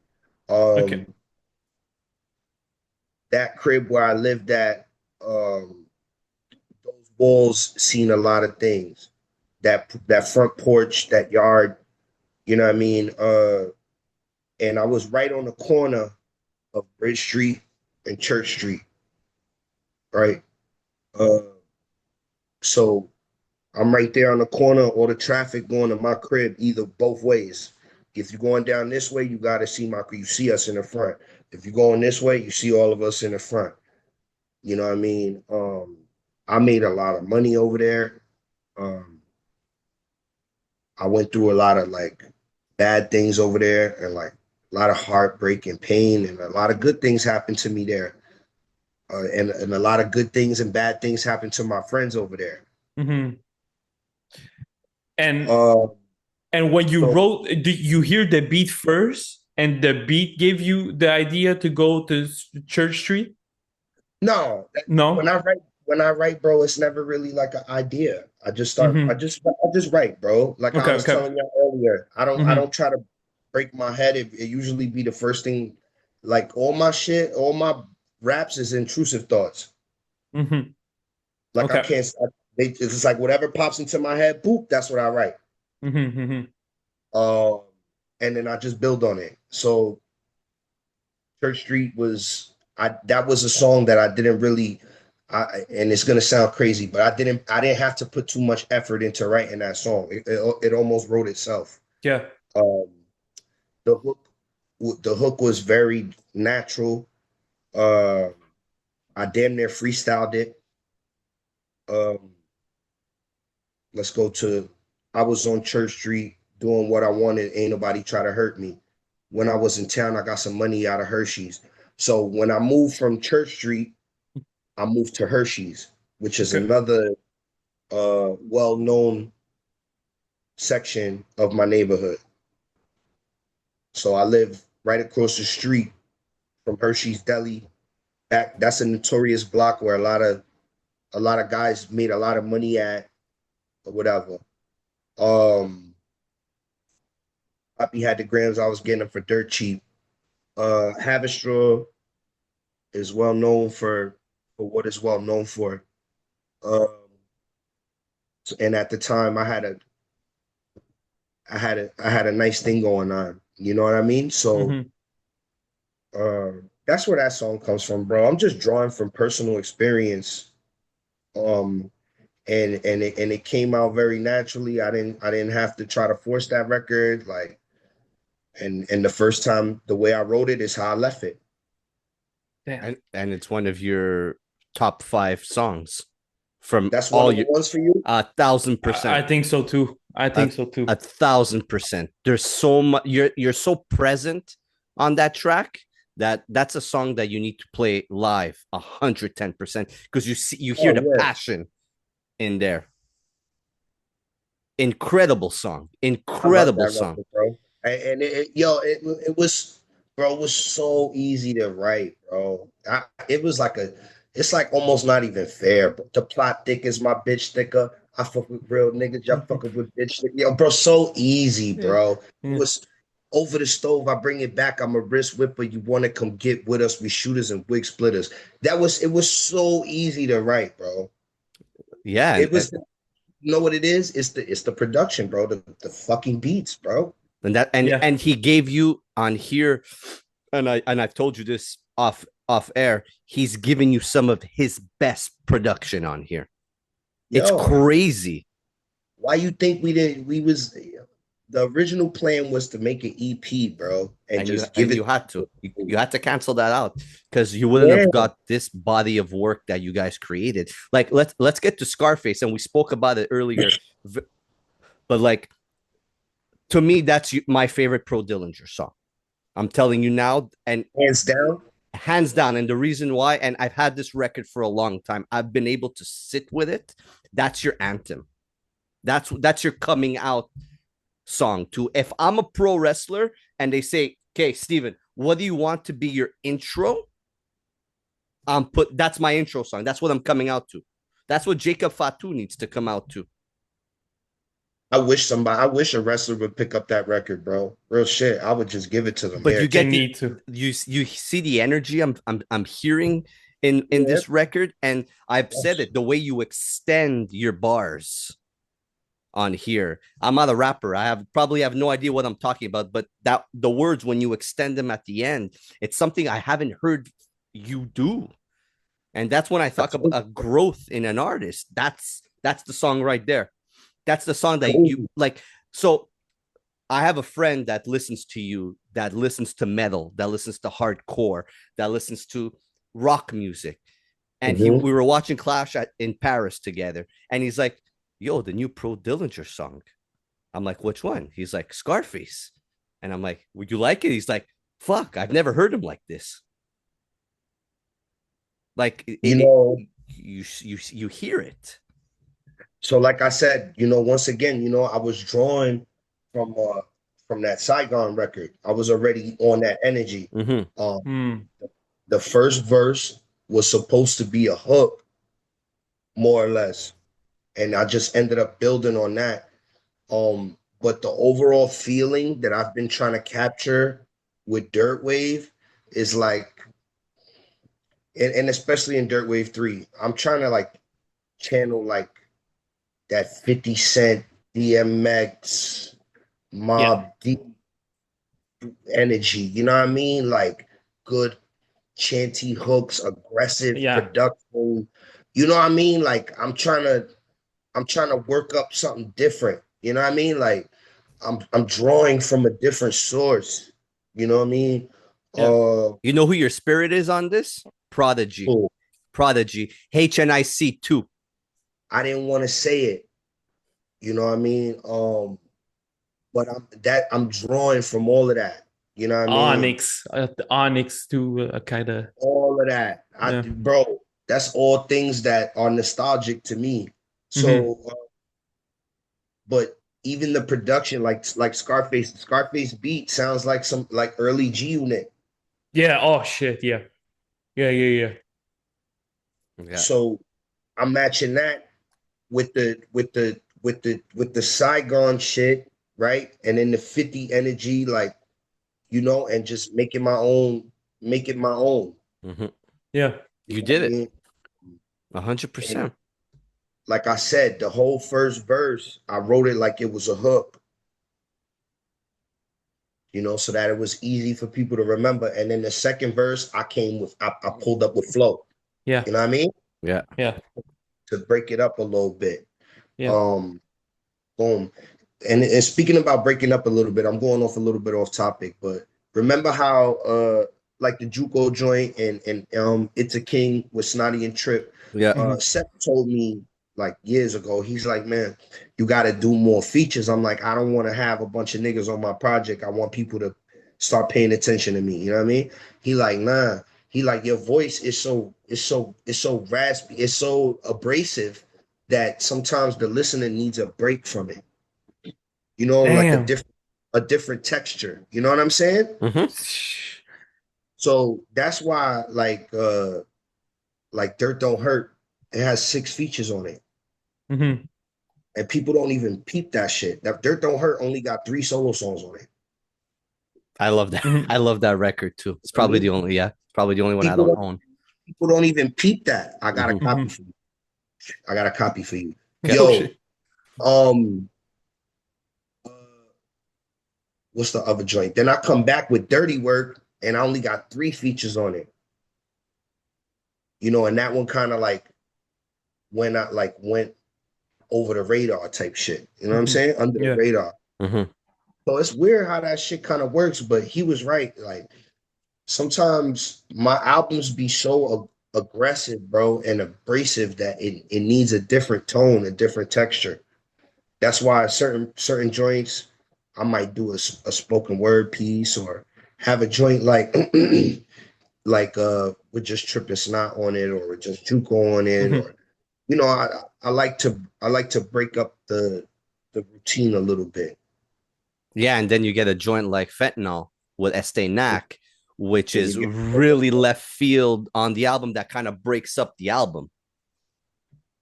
That crib where I lived at, those walls seen a lot of things. That front porch, that yard, you know what I mean? and I was right on the corner of Bridge Street and Church Street, right? So I'm right there on the corner, all the traffic going to my crib, either both ways. If you're going down this way, you gotta you see us in the front. If you're going this way, you see all of us in the front. You know what I mean? I made a lot of money over there. Um, I went through a lot of like bad things over there and like a lot of heartbreak and pain, and a lot of good things happened to me there. And a lot of good things and bad things happened to my friends over there. Mm-hmm. And Uh, and when you so wrote, did you hear the beat first, and the beat gave you the idea to go to Church Street? no, when No. I write, bro, it's never really like an idea. Mm-hmm. I just write, bro. Like I Okay. was Okay. telling you earlier, I Mm-hmm. don't try to break my head. It usually be the first thing. Like all my shit, all my raps is intrusive thoughts. Mm-hmm. Like I Okay. can't. It's just like whatever pops into my head, boop. That's what I write. Mm-hmm. Mm-hmm. Um, and then I just build on it. So Church Street was that was a song that I didn't really and it's gonna sound crazy, but I didn't have to put too much effort into writing that song. It almost wrote itself. Yeah. Um, the hook the hook was very natural. Uh, I damn near freestyled it. Um, let's go to I was on Church Street doing what I wanted. Ain't nobody try to hurt me. When I was in town, I got some money out of Hershey's. So when I moved from Church Street, I moved to Hershey's, which is Okay. another well-known section of my neighborhood. So I live right across the street from Hershey's Deli. That's a notorious block where a lot of guys made a lot of money at or whatever. Um, Poppy had the grams. I was getting them for dirt cheap. Havistraw is well known for what it's well known for. Um, and at the time, I had a nice thing going on. You know what I mean? So Mm-hmm. that's where that song comes from, bro. I'm just drawing from personal experience. Um, and it came out very naturally. I didn't have to try to force that record. Like, and the first time the way I wrote it is how I left it. Damn. And it's one of your top 5 songs from That's one all of the your ones for you. 1,000%. I think so too. I think so too. 1,000%. There's so much. You're so present on that track that's a song that you need to play live 110% because you hear Oh the yeah, passion in there. Incredible song. I love Incredible that song. record, bro. It was, bro. It was so easy to write, bro. It was like it's like almost not even fair. Bro. The plot thick is my bitch thicker. I fuck with real niggas. Y'all fucking with bitch thick. Yo, bro, so easy, Yeah. bro. It Yeah. was over the stove. I bring it back. I'm a wrist whipper. You want to come get with us? We shooters and wig splitters. It was so easy to write, bro. Yeah, It was. You know what it is? It's the production, bro. The fucking beats, bro. Yeah. and he gave you on here, and I've told you this off air. He's giving you some of his best production on here. It's Yo, crazy. why you think we didn't? We was the original plan was to make an EP, bro, and just give And it. you had to cancel that out because you wouldn't Yeah, have got this body of work that you guys created. Like let's get to Scarface, and we spoke about it earlier, but like to me that's my favorite Pro Dillinger song. I'm telling you now, and hands down. hands down. And the reason why, and I've had this record for a long time, I've been able to sit with it. That's your anthem. That's your coming out song too. If I'm a pro wrestler and they say, "Okay, Steven, what do you want to be your intro?" That's my intro song. That's what I'm coming out to. That's what Jacob Fatu needs to come out to. I wish a wrestler would pick up that record, bro. Real shit. I would just give it to them. But Here, you They get need to. you see the energy I'm hearing in yeah, this record, and I've said it, the way you extend your bars. on here. I'm not a rapper. I probably have no idea what I'm talking about, but that the words, when you extend them at the end, it's something I haven't heard you do. And that's when I talk about a growth in an artist. That's the song right there. That's the song that you like. So I have a friend that listens to you, that listens to metal, that listens to hardcore, that listens to rock music. And we were watching Clash in Paris together. And he's like, yo, the new Pro Dillinger song. I'm like, which one? He's like, Scarface. And I'm like, would you like it? He's like, fuck, I've never heard him like this. Like, you hear it. So, like I said, once again, I was drawing from that Saigon record. I was already on that energy. The first verse was supposed to be a hook, more or less, and I just ended up building on that. But the overall feeling that I've been trying to capture with Dirtwave is like, and especially in Dirtwave 3, I'm trying to like channel like that 50 Cent, DMX, Mob Deep energy. You know what I mean? Like good chanty hooks, aggressive production. You know what I mean? Like I'm trying to work up something different. You know what I mean? Like I'm drawing from a different source. You know what I mean? You know who your spirit is on this? Prodigy. Cool. Prodigy. HNIC 2. I didn't want to say it. You know what I mean? But I'm drawing from all of that. You know what I mean? Onyx too, kind of. All of that. Bro, that's all things that are nostalgic to me. So, but even the production, like Scarface beat sounds like some like early G Unit. Yeah. Oh shit. Yeah. So I'm matching that with the Saigon shit, right? And then the 50 energy, like, and just make it my own. Yeah. You did it. 100%. Like I said, the whole first verse, I wrote it like it was a hook. So that it was easy for people to remember. And then the second verse, I pulled up with flow. Yeah. You know what I mean? Yeah. To break it up a little bit. Yeah. Boom. And speaking about breaking up a little bit, I'm going off a little bit off topic, but remember how like the Juco joint and It's a King with Snotty and Trip. Yeah. Seth told me like years ago, he's like, man, you got to do more features. I'm like, I don't want to have a bunch of niggas on my project. I want people to start paying attention to me. You know what I mean? He like, nah. He like, your voice is so raspy, it's so abrasive that sometimes the listener needs a break from it. Like a different texture. You know what I'm saying? So that's why like Dirt Don't Hurt, it has 6 features on it. And people don't even peep that shit. That Dirt Don't Hurt only got 3 solo songs on it. I love that. I love that record too. It's probably the only one I don't own. People don't even peep that. I got a copy for you. I got a copy for you. Okay. Yo, what's the other joint? Then I come back with Dirty Work, and I only got 3 features on it. And that one kind of like went over the radar type shit. You know what I'm saying? Under the radar. So it's weird how that shit kind of works, but he was right. Like sometimes my albums be so aggressive, bro, and abrasive that it needs a different tone, a different texture. That's why certain joints, I might do a spoken word piece or have a joint like with just Trippin' Snot on it or with just Juco on it, or I like to break up the routine a little bit. Yeah, and then you get a joint like Fentanyl with Estee Nack, which is really left field on the album that kind of breaks up the album.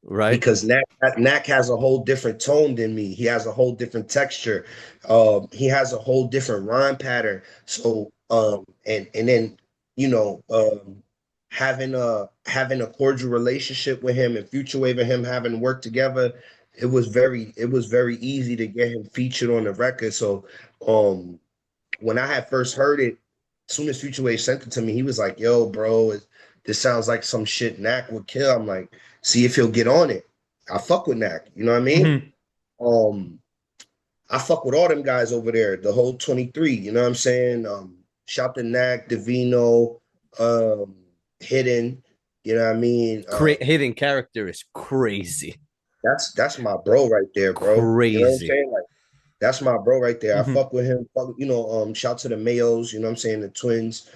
Right? Because Nack has a whole different tone than me. He has a whole different texture. He has a whole different rhyme pattern. So and then having a cordial relationship with him and Futurewave and him having worked together, it was very easy to get him featured on the record. So when I had first heard it, as soon as Futurewave sent it to me, he was like, "Yo, bro, this sounds like some shit Knack would kill." I'm like, "See if he'll get on it." I fuck with Knack, you know what I mean? I fuck with all them guys over there, the whole 23, you know what I'm saying? Shout to Knack, Divino, Hidden, you know what I mean? Hidden character is crazy. That's my bro right there, bro. Crazy. You know what I'm saying? Like, that's my bro right there. I fuck with him. You know, shout to the Mayos, you know what I'm saying? The twins.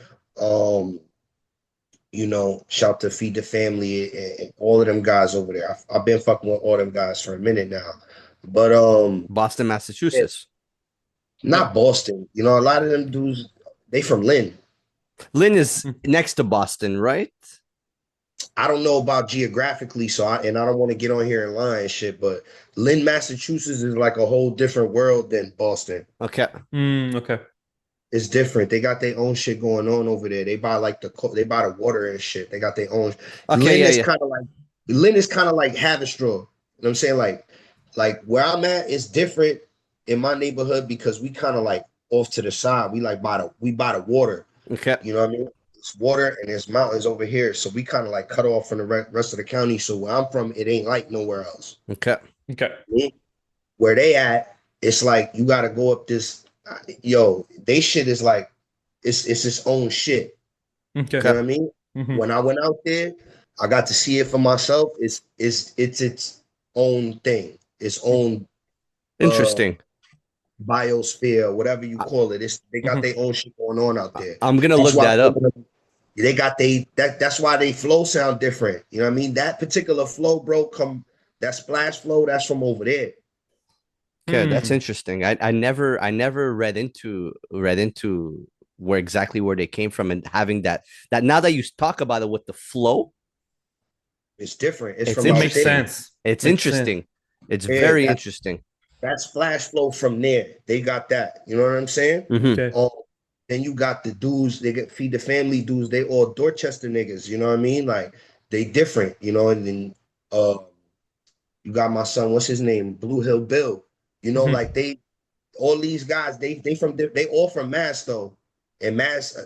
You know, shout to Feed the Family and all of them guys over there. I've been fucking with all them guys for a minute now. But Boston, Massachusetts. Not Boston. You know, a lot of them dudes, they from Lynn. Lynn is next to Boston, right? I don't know about geographically, I don't want to get on here and lie and shit, but Lynn, Massachusetts is like a whole different world than Boston. Okay. Okay. It's different. They got their own shit going on over there. They buy the water and shit. They got their own. Okay, Lynn is kind of like Haverstraw. You know what I'm saying? Like where I'm at is different in my neighborhood because we kind of like off to the side. We buy the water. Okay. You know what I mean? It's water and there's mountains over here. So we kind of like cut off from the rest of the county. So where I'm from, it ain't like nowhere else. Okay. Where they at, it's like you got to go up this. They shit is like it's its own shit. Okay. You know what I mean? When I went out there, I got to see it for myself. It's its own thing. Its own interesting biosphere, whatever you call it. They got their own shit going on out there. I'm gonna look that up. They got that's why they flow sound different. You know what I mean? That particular flow, bro, that splash flow, that's from over there. Okay, that's interesting. I never read into where they came from and having that now that you talk about it with the flow, it's different. It makes sense. It's interesting. It's very interesting. That's flash flow from there. They got that. You know what I'm saying? Okay. Then you got the dudes, they get Feed the Family dudes, they all Dorchester niggas, you know what I mean? Like they different, you know, and then you got my son, what's his name? Blue Hill Bill. You know, like all these guys, they all from Mass though. And Mass,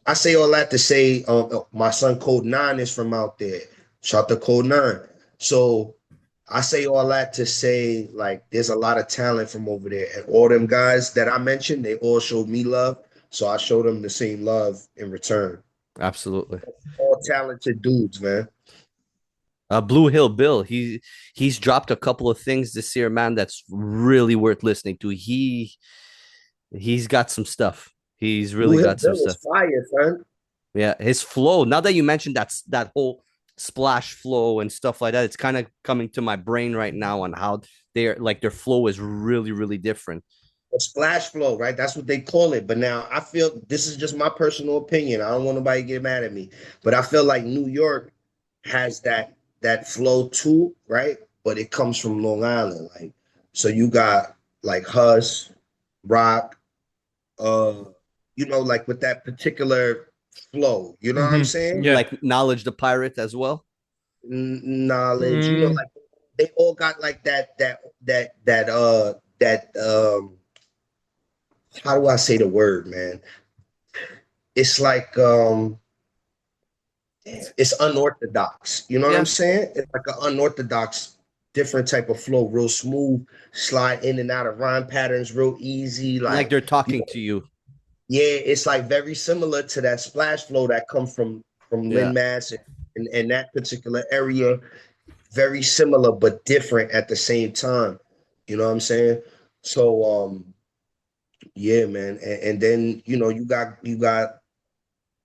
I say all that to say my son Code 9 is from out there. Shout to Code 9. So I say all that to say, like, there's a lot of talent from over there. And all them guys that I mentioned, they all showed me love. So I showed them the same love in return. Absolutely. All talented dudes, man. Blue Hill Bill, he's dropped a couple of things this year, man, that's really worth listening to. He's got some stuff. He's really got some stuff. Fire, son. Yeah, his flow. Now that you mentioned that whole splash flow and stuff like that, it's kind of coming to my brain right now on how their flow is really, really different. A splash flow, right? That's what they call it. But now I feel, this is just my personal opinion. I don't want nobody to get mad at me, but I feel like New York has that flow too, right? But it comes from Long Island, like, so you got like Huss, Rock, you know, like with that particular flow, you know what I'm saying? Yeah, like Knowledge the Pirate as well. Knowledge, you know, like they all got like that how do I say the word, man? It's like it's unorthodox. You know what I'm saying? It's like an unorthodox, different type of flow, real smooth, slide in and out of rhyme patterns, real easy. Like they're talking to you. Yeah, it's like very similar to that splash flow that comes from Lynn, Mass, and that particular area. Very similar, but different at the same time. You know what I'm saying? So yeah, man. And then, you know, you got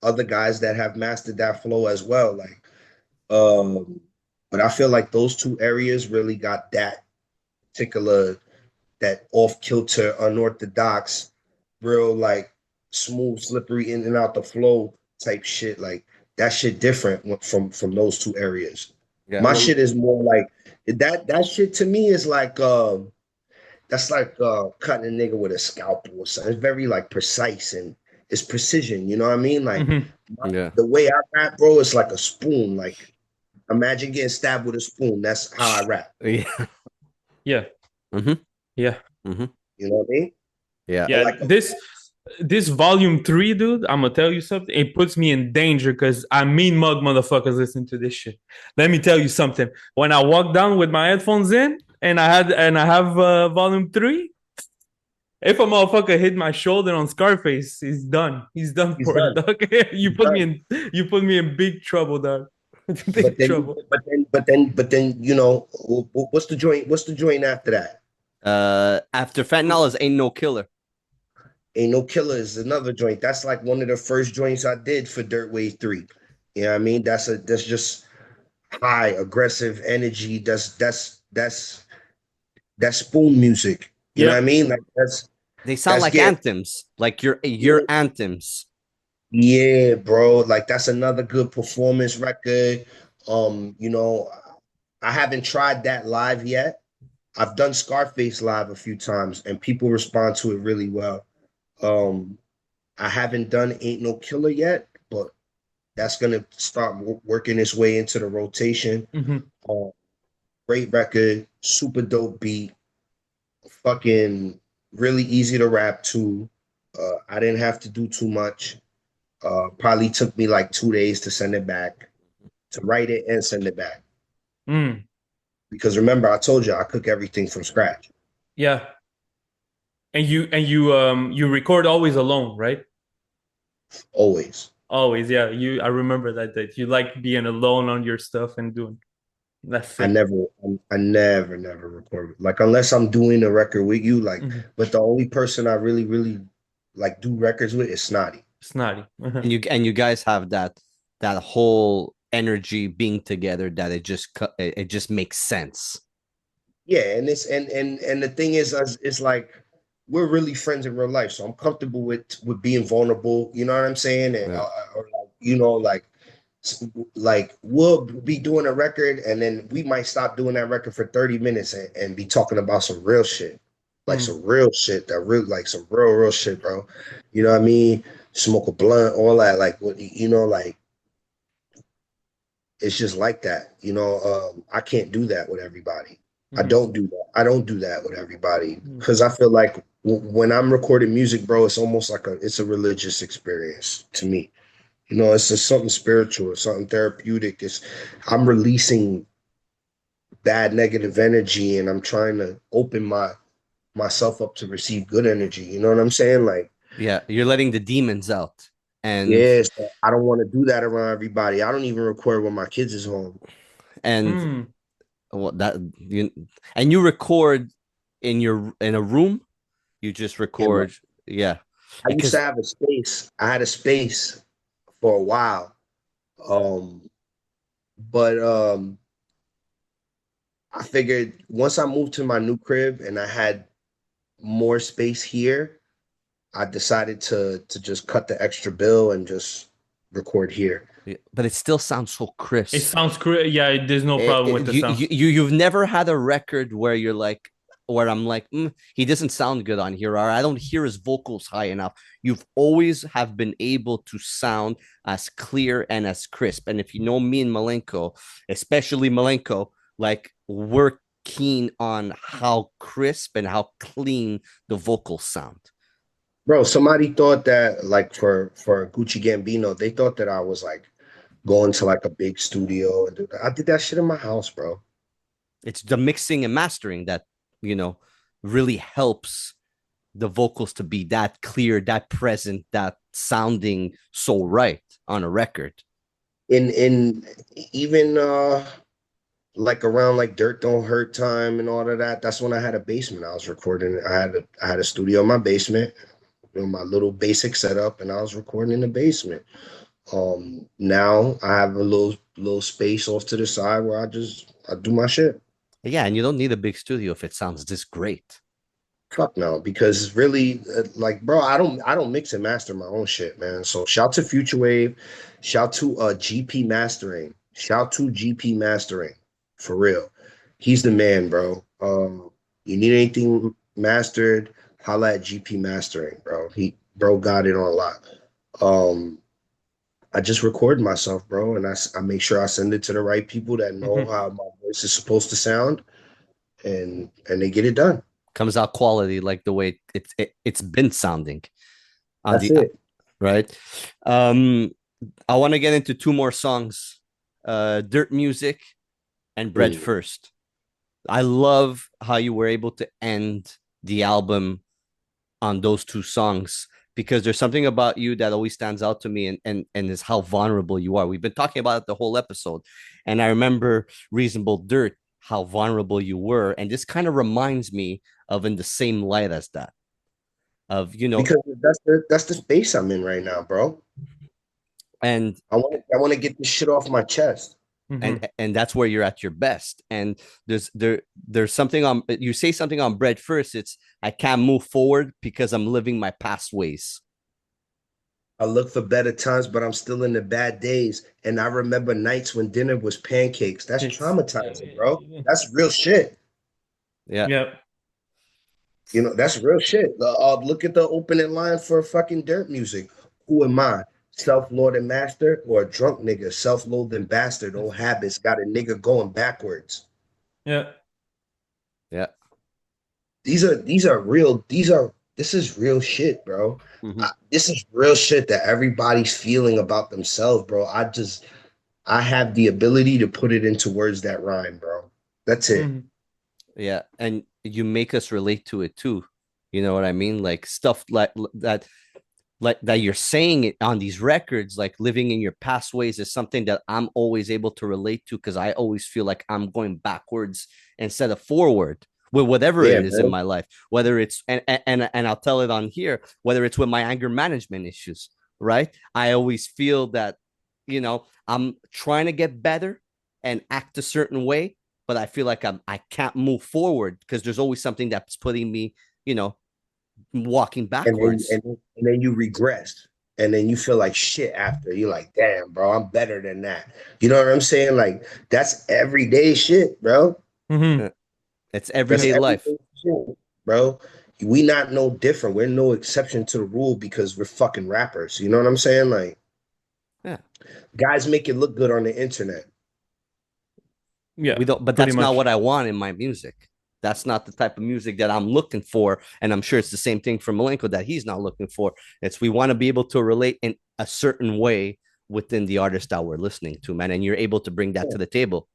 other guys that have mastered that flow as well. Like, but I feel like those two areas really got that particular, that off-kilter, unorthodox, real like smooth, slippery in and out the flow type shit. Like that shit different from those two areas. Yeah, my shit is more like that shit to me is like that's like cutting a nigga with a scalpel or something. It's very like precise and it's precision, you know what I mean? Like the way I rap, bro, it's like a spoon. Like imagine getting stabbed with a spoon. That's how I rap. Yeah. Yeah. Mm-hmm. Yeah. Mm-hmm. You know what I mean? Yeah. Yeah. Like This volume 3, dude, I'm gonna tell you something. It puts me in danger because I mean mug motherfuckers listen to this shit. Let me tell you something. When I walk down with my headphones in and I have volume 3, if a motherfucker hit my shoulder on Scarface, he's done. He's done he's for it, done. dog. He's done. You put me in big trouble, dog. But Big then, trouble. but then, you know, what's the joint? What's the joint after that? After fentanyl is ain't no killer. Ain't No Killer is another joint. That's like one of the first joints I did for Dirtwave 3. You know what I mean? That's just high, aggressive energy. That's spoon music. You know what I Yep. mean? Like They sound that's like get anthems, like your anthems. yeah, bro. Like that's another good performance record. You know, I haven't tried that live yet. I've done Scarface live a few times and people respond to it really well. Um, I haven't done Ain't No Killer yet, but that's gonna start working its way into the rotation. Mm-hmm. Uh, Great record, super dope beat, fucking really easy to rap to. I didn't have to do too much. Probably took me like 2 days to send it back, to write it and send it back. Mm. Because remember, I told you I cook everything from scratch. Yeah. And you record always alone, right? Always. Always, yeah. I remember that you like being alone on your stuff and doing. That's I sick. never, never record. Like unless I'm doing a record with you, like. Mm-hmm. But the only person I really like do records with is Snotty. Snotty. Uh-huh. And you guys have that whole energy being together that it just makes sense. Yeah, and it's and the thing is, it's like we're really friends in real life, so I'm comfortable with being vulnerable. You know what I'm saying? And Yeah. or like, you know, like we'll be doing a record, and then we might stop doing that record for 30 minutes and be talking about some real shit, like Mm. some real shit that real like some real shit, bro. You know what I mean? Smoke a blunt, all that. Like what you know, like it's just like that. You know, I can't do that with everybody. I Mm-hmm. don't do that. I don't do that with everybody Mm. because I feel like when I'm recording music, bro, it's almost like it's a religious experience to me. You know, it's just something spiritual, it's something therapeutic. I'm releasing bad negative energy, and I'm trying to open myself up to receive good energy. You know what I'm saying? Like, Yeah, you're letting the demons out. And yes, I don't want to do that around everybody. I don't even record when my kids is home. and Mm. what that you and you record in a room. You just In my, record. Yeah. I used to Because have a space. I had a space for a while. But I figured once I moved to my new crib and I had more space here, I decided to just cut the extra bill and just record here. but it still sounds so It crisp. sounds great. Yeah, there's no problem with the sound. You've never had a record where you're like, where I'm like, he doesn't sound good on here, or I don't hear his vocals high enough. You've always have been able to sound as clear and as crisp. And if you know me and Malenko, especially Malenko, like we're keen on how crisp and how clean the vocals sound. Bro, somebody thought that like for Gucci Gambino, they thought that I was like going to like a big studio and I did that shit in my house, bro. It's the mixing and mastering that, really helps the vocals to be that clear, that present, that sounding so right on a record. In even like around like Dirt Don't Hurt time and all of that, that's when I had a basement. I was recording. I had a studio in my basement, my little basic setup, and I was recording in the basement. Now I have a little space off to the side where I do my shit. Yeah, and you don't need a big studio if it sounds this great. Fuck no, because really, like, bro, I don't mix and master my own shit, man. So shout to Futurewave, shout to GP Mastering, shout to GP Mastering, for real. He's the man, bro. You need anything mastered, holla at GP Mastering, bro. Bro got it on a lot. I just record myself, bro, and I make sure I send it to the right people that know Mm-hmm. how my voice is supposed to sound, and they get it done. Comes out quality like the way it's been sounding on That's it. right. I want to get into two more songs, Dirt Music and Bread First. I love how you were able to end the album on those two songs, because there's something about you that always stands out to me, and is how vulnerable you are. We've been talking about it the whole episode, and I remember Reasonable Dirt, how vulnerable you were, and this kind of reminds me of In the Same Light as that, of, you know, because that's the space I'm in right now, bro. And I want to get this shit off my chest. And that's where you're at your best. And there's something on, you say something on Bread First. It's, I can't move forward because I'm living my past ways. I look for better times, but I'm still in the bad days. And I remember nights when dinner was pancakes. That's traumatizing, bro. That's real shit. Yeah. You know, that's real shit. Look at the opening line for fucking Dirt Music. Who am I? Self-loathing master or a drunk nigga? Self-loathing bastard. Old habits got a nigga going backwards. Yeah. This is real shit, bro. This is real shit that everybody's feeling about themselves, bro. I have the ability to put it into words that rhyme, bro. That's it. Yeah. And you make us relate to it too. You know what I mean? Like stuff like that you're saying it on these records, like living in your past ways, is something that I'm always able to relate to, because I always feel like I'm going backwards instead of forward with whatever it is in my life, whether it's and I'll tell it on here, whether it's with my anger management issues, right? I always feel that, you know, I'm trying to get better and act a certain way, but I feel like I can't move forward because there's always something that's putting me, you know, walking backwards. And then you regress. And then you feel like shit after. You're like, damn, bro, I'm better than that. You know what I'm saying? Like, that's everyday shit, bro. It's everyday life, shit, bro. We not no different. We're no exception to the rule because we're fucking rappers. You know what I'm saying? Like, yeah, guys make it look good on the internet. Yeah, we don't, but that's not what I want in my music. That's not the type of music that I'm looking for. And I'm sure it's the same thing for Malenko that he's not looking for. It's, we want to be able to relate in a certain way within the artist that we're listening to, man. And you're able to bring that to the table.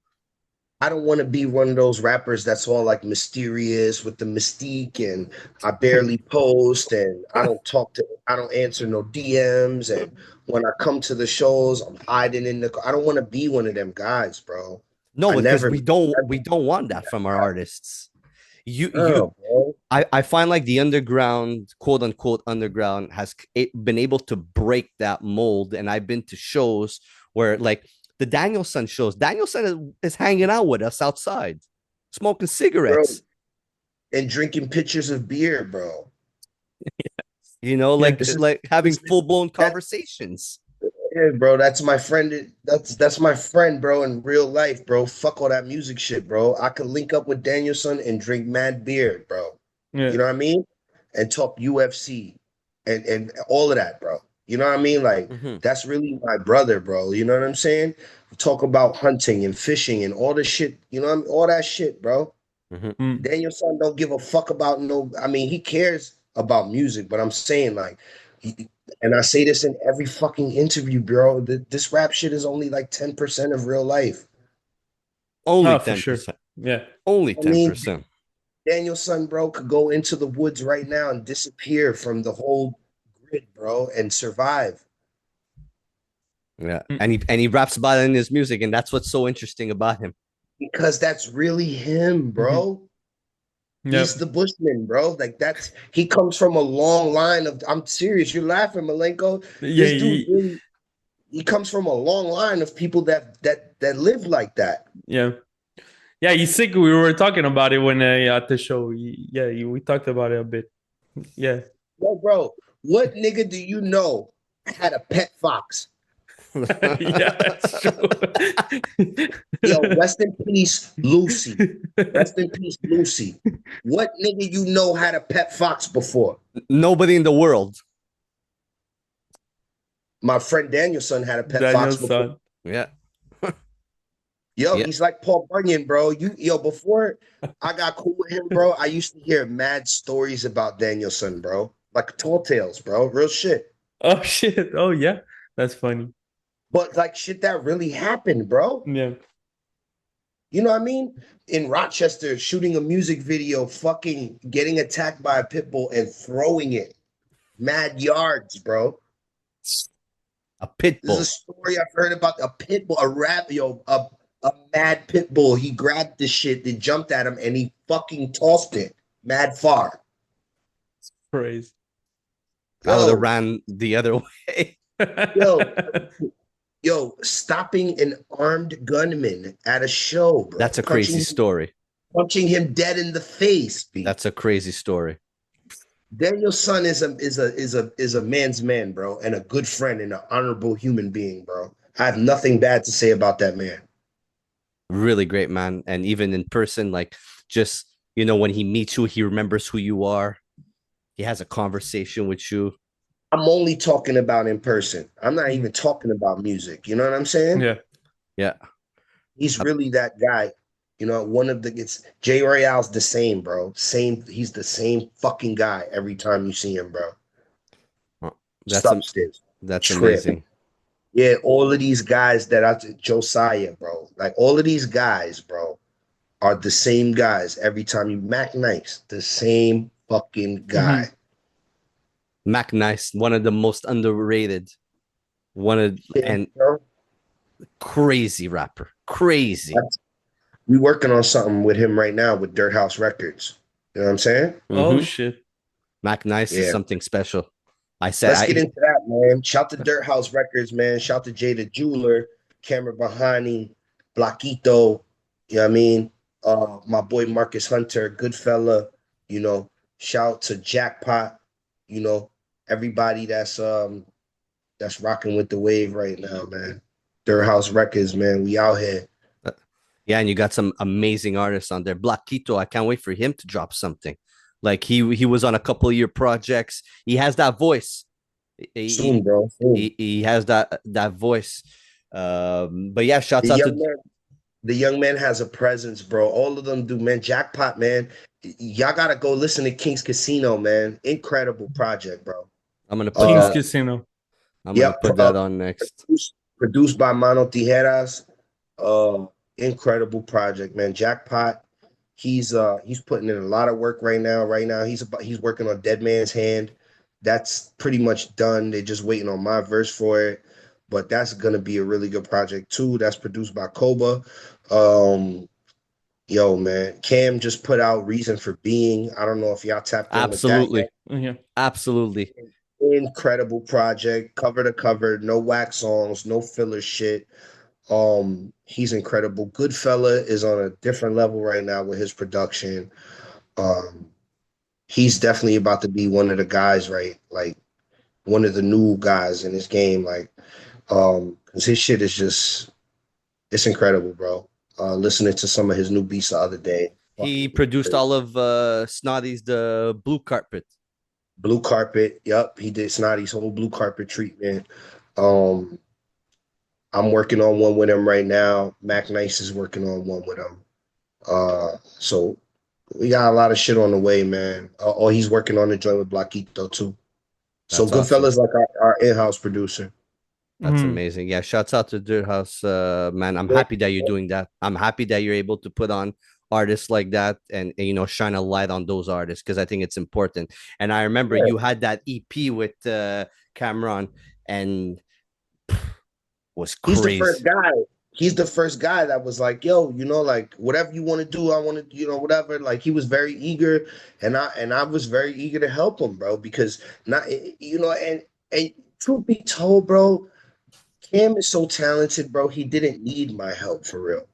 I don't want to be one of those rappers that's all like mysterious with the mystique and I barely post and I don't answer no DMs. And when I come to the shows, I'm hiding in the, I don't want to be one of them guys, bro. No, because we don't want that from our artists. I find like the underground, quote unquote underground, has been able to break that mold. And I've been to shows where, like the Danielson shows, Danielson is hanging out with us outside, smoking cigarettes, bro, and drinking pitchers of beer, bro. You know, like having full-blown conversations. Yeah, bro, that's my friend. That's my friend, bro, in real life, bro. Fuck all that music shit, bro. I could link up with Danielson and drink mad beer, bro. You know what I mean? And talk UFC and all of that, bro. You know what I mean? Like, that's really my brother, bro. You know what I'm saying? We talk about hunting and fishing and all the shit, you know what I mean? All that shit, bro. Danielson don't give a fuck about no, I mean, he cares about music, but I'm saying, like, and I say this in every fucking interview, bro, this rap shit is only like 10% of real life. Only 10%. Sure. Yeah. Only 10%. I mean, Danielson, bro, could go into the woods right now and disappear from the whole grid, bro, and survive. Yeah. And he raps about it in his music, and that's what's so interesting about him. Because that's really him, bro. He's the Bushman, bro. Like, that's, he comes from a long line of, I'm serious, you're laughing, Malenko. This dude really, he comes from a long line of people that live like that. Yeah. Yeah, he's sick. We were talking about it when at the show. We talked about it a bit. Yeah. Yo, bro, what nigga do you know had a pet fox? Yeah, that's true. Yo, rest in peace, Lucy. Rest in peace, Lucy. What nigga you know had a pet fox before? Nobody in the world. My friend Danielson had a pet fox before. Yeah. Yo, Yeah. he's like Paul Bunyan, bro. Before I got cool with him, bro, I used to hear mad stories about Danielson, bro. Like tall tales, bro. Real shit. Oh shit. Oh yeah. That's funny. But like shit that really happened, bro. Yeah. You know what I mean? In Rochester, shooting a music video, fucking getting attacked by a pit bull and throwing it mad yards, bro. A pit This is a bull. story I've heard about a pit bull, a mad pit bull. He grabbed the shit, they jumped at him, and he fucking tossed it mad far. Praise. I would have Yo, ran the other way. yo, stopping an armed gunman at a show, bro. That's a crazy story. Punching him dead in the face. B. That's a crazy story. Daniel's son is a man's man, bro, and a good friend and an honorable human being, bro. I have nothing bad to say about that man. Really great, man. And even in person, like just, when he meets you, he remembers who you are. He has a conversation with you. I'm only talking about in person. I'm not even talking about music. You know what I'm saying? Yeah. Yeah. He's really that guy. It's Jay Royale's the same, bro. He's the same fucking guy every time you see him, bro. Substance. That's Trip. amazing. Yeah, all of these guys Josiah, bro. Like all of these guys, bro, are the same guys every time you Mac Nice, the same fucking guy. Mac Nice, one of the most underrated, and crazy rapper. Crazy. We working on something with him right now with Dirt House Records. You know what I'm saying? Oh shit. Mac Nice is something special. Let's get into that, man. Shout to Dirt House Records, man. Shout to Jay the Jeweler, Camera Bahani, Blaquito. You know what I mean? My boy Marcus Hunter, good fella. Shout to Jackpot. Everybody that's rocking with the wave right now, man. Dirt House Records, man. We out here. Yeah, and you got some amazing artists on there. Blaquito, I can't wait for him to drop something. Like he was on a couple of your projects. He has that voice. Soon, bro. Soon. He has that voice. But yeah, shouts out to the young man has a presence, bro. All of them do, man. Jackpot, man. Y'all gotta go listen to King's Casino, man. Incredible project, bro. I'm gonna put King's Casino. I'm gonna put that on next. Produced by Mano Tijeras. Incredible project, man. Jackpot. He's putting in a lot of work right now. He's working on Dead Man's Hand. That's pretty much done. They're just waiting on my verse for it. But that's gonna be a really good project too. That's produced by Koba. Yo, man, Cam just put out Reason for Being. I don't know if y'all tapped in Absolutely. with that. Yeah. Absolutely. Incredible project, cover to cover, no wax songs, no filler shit. He's incredible. Goodfella is on a different level right now with his production. He's definitely about to be one of the guys, right? Like one of the new guys in this game. Like, because his shit is just, it's incredible, bro. Listening to some of his new beats the other day. He produced all of Snotty's The Blue Carpet. Blue Carpet, yep. He did Snotty's whole Blue Carpet treatment. I'm working on one with him right now. Mac Nice is working on one with him. So we got a lot of shit on the way, man. He's working on the joint with Blaquito too. So Goodfellas like our in-house producer. That's amazing. Yeah, shouts out to Dirt House, man. I'm happy that you're doing that. I'm happy that you're able to put on artists like that and shine a light on those artists because I think it's important. And I remember you had that EP with Cameron and was crazy. He's the first guy. He's the first guy that was like, yo, like whatever you want to do, I want to, whatever. Like he was very eager and I was very eager to help him, bro, because and truth be told, bro, Cam is so talented, bro. He didn't need my help for real.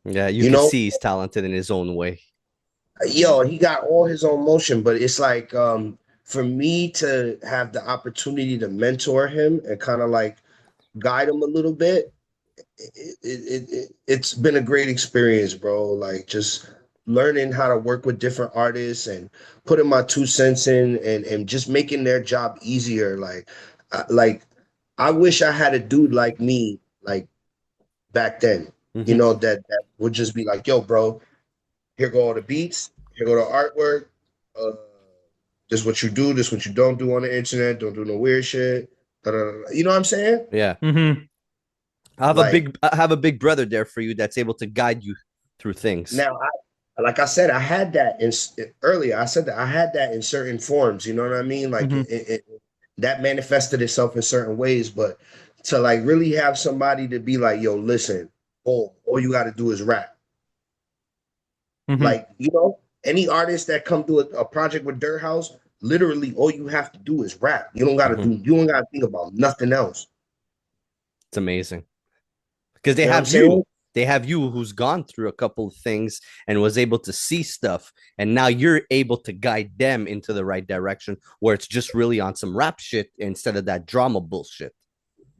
Yeah, you can see he's talented in his own way. Yo, he got all his own motion, but it's like for me to have the opportunity to mentor him and kind of like guide him a little bit, it's been a great experience, bro. Like just learning how to work with different artists and putting my 2 cents in and just making their job easier. Like I wish I had a dude like me, like back then. you know, that would just be like, yo, bro, here go all the beats, here go the artwork. This what you do, this what you don't do on the internet. Don't do no weird shit. Da, da, da, da. You know what I'm saying? Yeah. Mm-hmm. Like I have a big brother there for you that's able to guide you through things. now, like I said, I had that earlier. I said that I had that in certain forms. You know what I mean? Like Mm-hmm. that manifested itself in certain ways. But to like really have somebody to be like, yo, listen, all you got to do is rap. Mm-hmm. Like, you know, any artist that come to a project with Dirt House, literally all you have to do is rap. You don't gotta Mhm. do, you don't gotta think about nothing else. It's amazing because You know what I'm saying? they have you who's gone through a couple of things and was able to see stuff, and now you're able to guide them into the right direction where it's just really on some rap shit instead of that drama bullshit.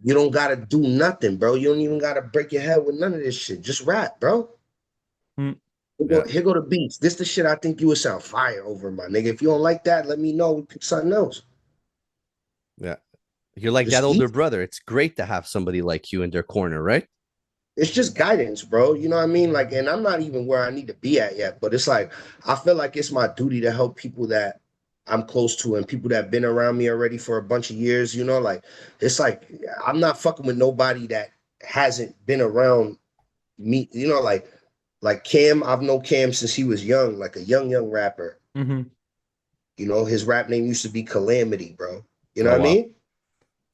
You don't gotta do nothing, bro. You don't even gotta break your head with none of this shit. Just rap, bro. Yeah. Here go the beats. This the shit I think you would sound fire over, my nigga. If you don't like that, let me know. We pick something else. Yeah. You're like that Just older eat. brother. It's great to have somebody like you in their corner, right? It's just guidance, bro. You know what I mean? Like, and I'm not even where I need to be at yet, but it's like I feel like it's my duty to help people that I'm close to and people that have been around me already for a bunch of years. You know, like it's like I'm not fucking with nobody that hasn't been around me. You know, like Cam. I've known Cam since he was young, like a young rapper. Mm-hmm. You know, his rap name used to be Calamity, bro. You know Oh what I wow. mean?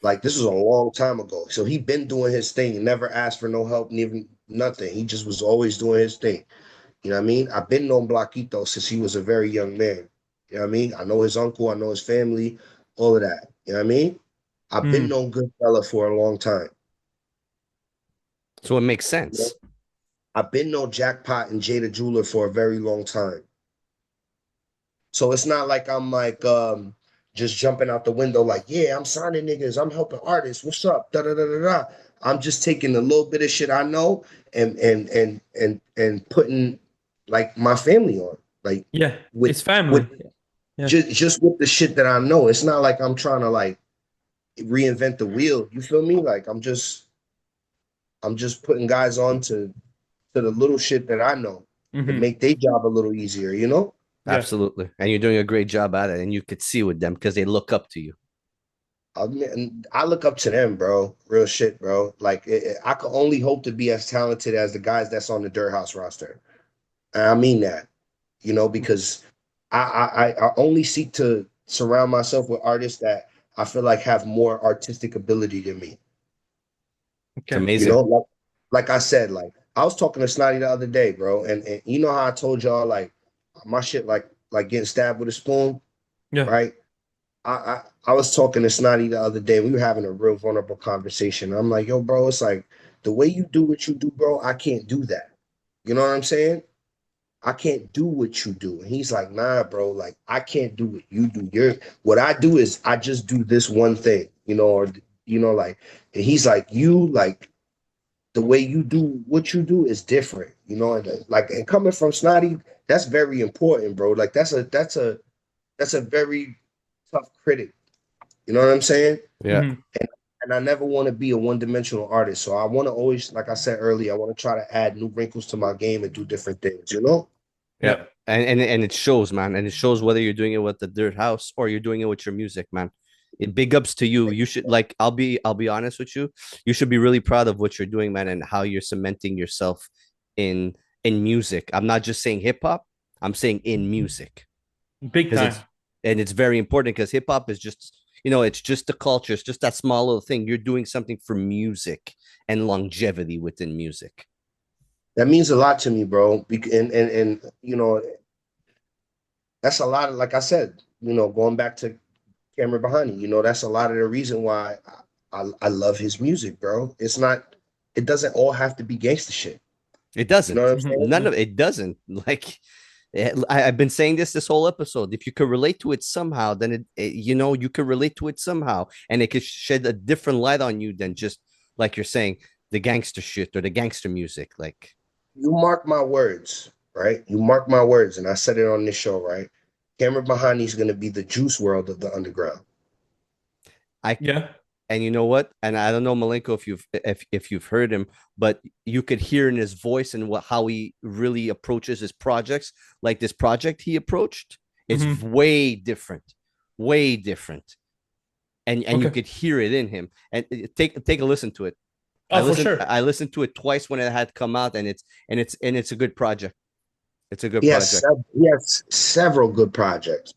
Like this was a long time ago. So he been doing his thing, never asked for no help, even nothing. He just was always doing his thing. You know what I mean? I've been known Blaquito since he was a very young man. You know what I mean? I know his uncle, I know his family, all of that. You know what I mean? I've been Mm. known Goodfella for a long time. So it makes You know? sense. I've been known Jackpot and Jada Jeweler for a very long time. So it's not like I'm like just jumping out the window like, yeah, I'm signing niggas, I'm helping artists. What's up? Da da da da da. I'm just taking a little bit of shit I know and putting like my family on. Like Yeah, with it's family. with Yeah. just with the shit that I know. It's not like I'm trying to like reinvent the wheel. You feel me? Like I'm just putting guys on to the little shit that I know and Mm-hmm. make their job a little easier, you know? Yeah. Absolutely. And you're doing a great job at it. And you could see with them because they look up to you. I look up to them, bro. Real shit, bro. Like I can only hope to be as talented as the guys that's on the Dirt House roster. And I mean that, you know, because I only seek to surround myself with artists that I feel like have more artistic ability than me. It's Okay. You amazing. know, like I said, like I was talking to Snotty the other day, bro, and you know how I told y'all like my shit like getting stabbed with a spoon, Yeah. right? I was talking to Snotty the other day. We were having a real vulnerable conversation. I'm like, yo, bro, it's like the way you do what you do, bro. I can't do that. You know what I'm saying? I can't do what you do. And he's like, nah, bro, like I can't do what you do. What I do is I just do this one thing, you know, or like, and he's like, you like the way you do what you do is different, you know, and like and coming from Snotty, that's very important, bro. Like that's a very tough critic. You know what I'm saying? Yeah. Mm-hmm. And I never want to be a one-dimensional artist. So I want to always, like I said earlier, I want to try to add new wrinkles to my game and do different things, you know? Yeah. Yeah. And it shows, man. And it shows whether you're doing it with the Dirt House or you're doing it with your music, man. It big ups to you. You should like I'll be honest with you. You should be really proud of what you're doing, man, and how you're cementing yourself in music. I'm not just saying hip hop, I'm saying in music. Big Because time. it's very important because hip hop is just it's just the culture, it's just that small little thing. You're doing something for music and longevity within music. That means a lot to me, bro. And you know, that's a lot of, like I said, you know, going back to Cameron Bahani, you know, that's a lot of the reason why I love his music, bro. It's not, it doesn't all have to be gangster shit. It You know what doesn't. I'm Mm-hmm. saying? None of it doesn't. Like I've been saying this whole episode. If you could relate to it somehow, then you could relate to it somehow, and it could shed a different light on you than just like you're saying the gangster shit or the gangster music. Like You mark my words, right? You mark my words, and I said it on this show, right? Cameron Bahani is going to be the Juice World of the underground. I Yeah. And you know what? And I don't know Malenko if you've heard him, but you could hear in his voice and how he really approaches his projects. Like this project he approached, it's way different, way different. And you could hear it in him. And take a listen to it. For sure. I listened to it twice when it had come out, and it's a good project. It's a good Yes, project. yes, several good projects.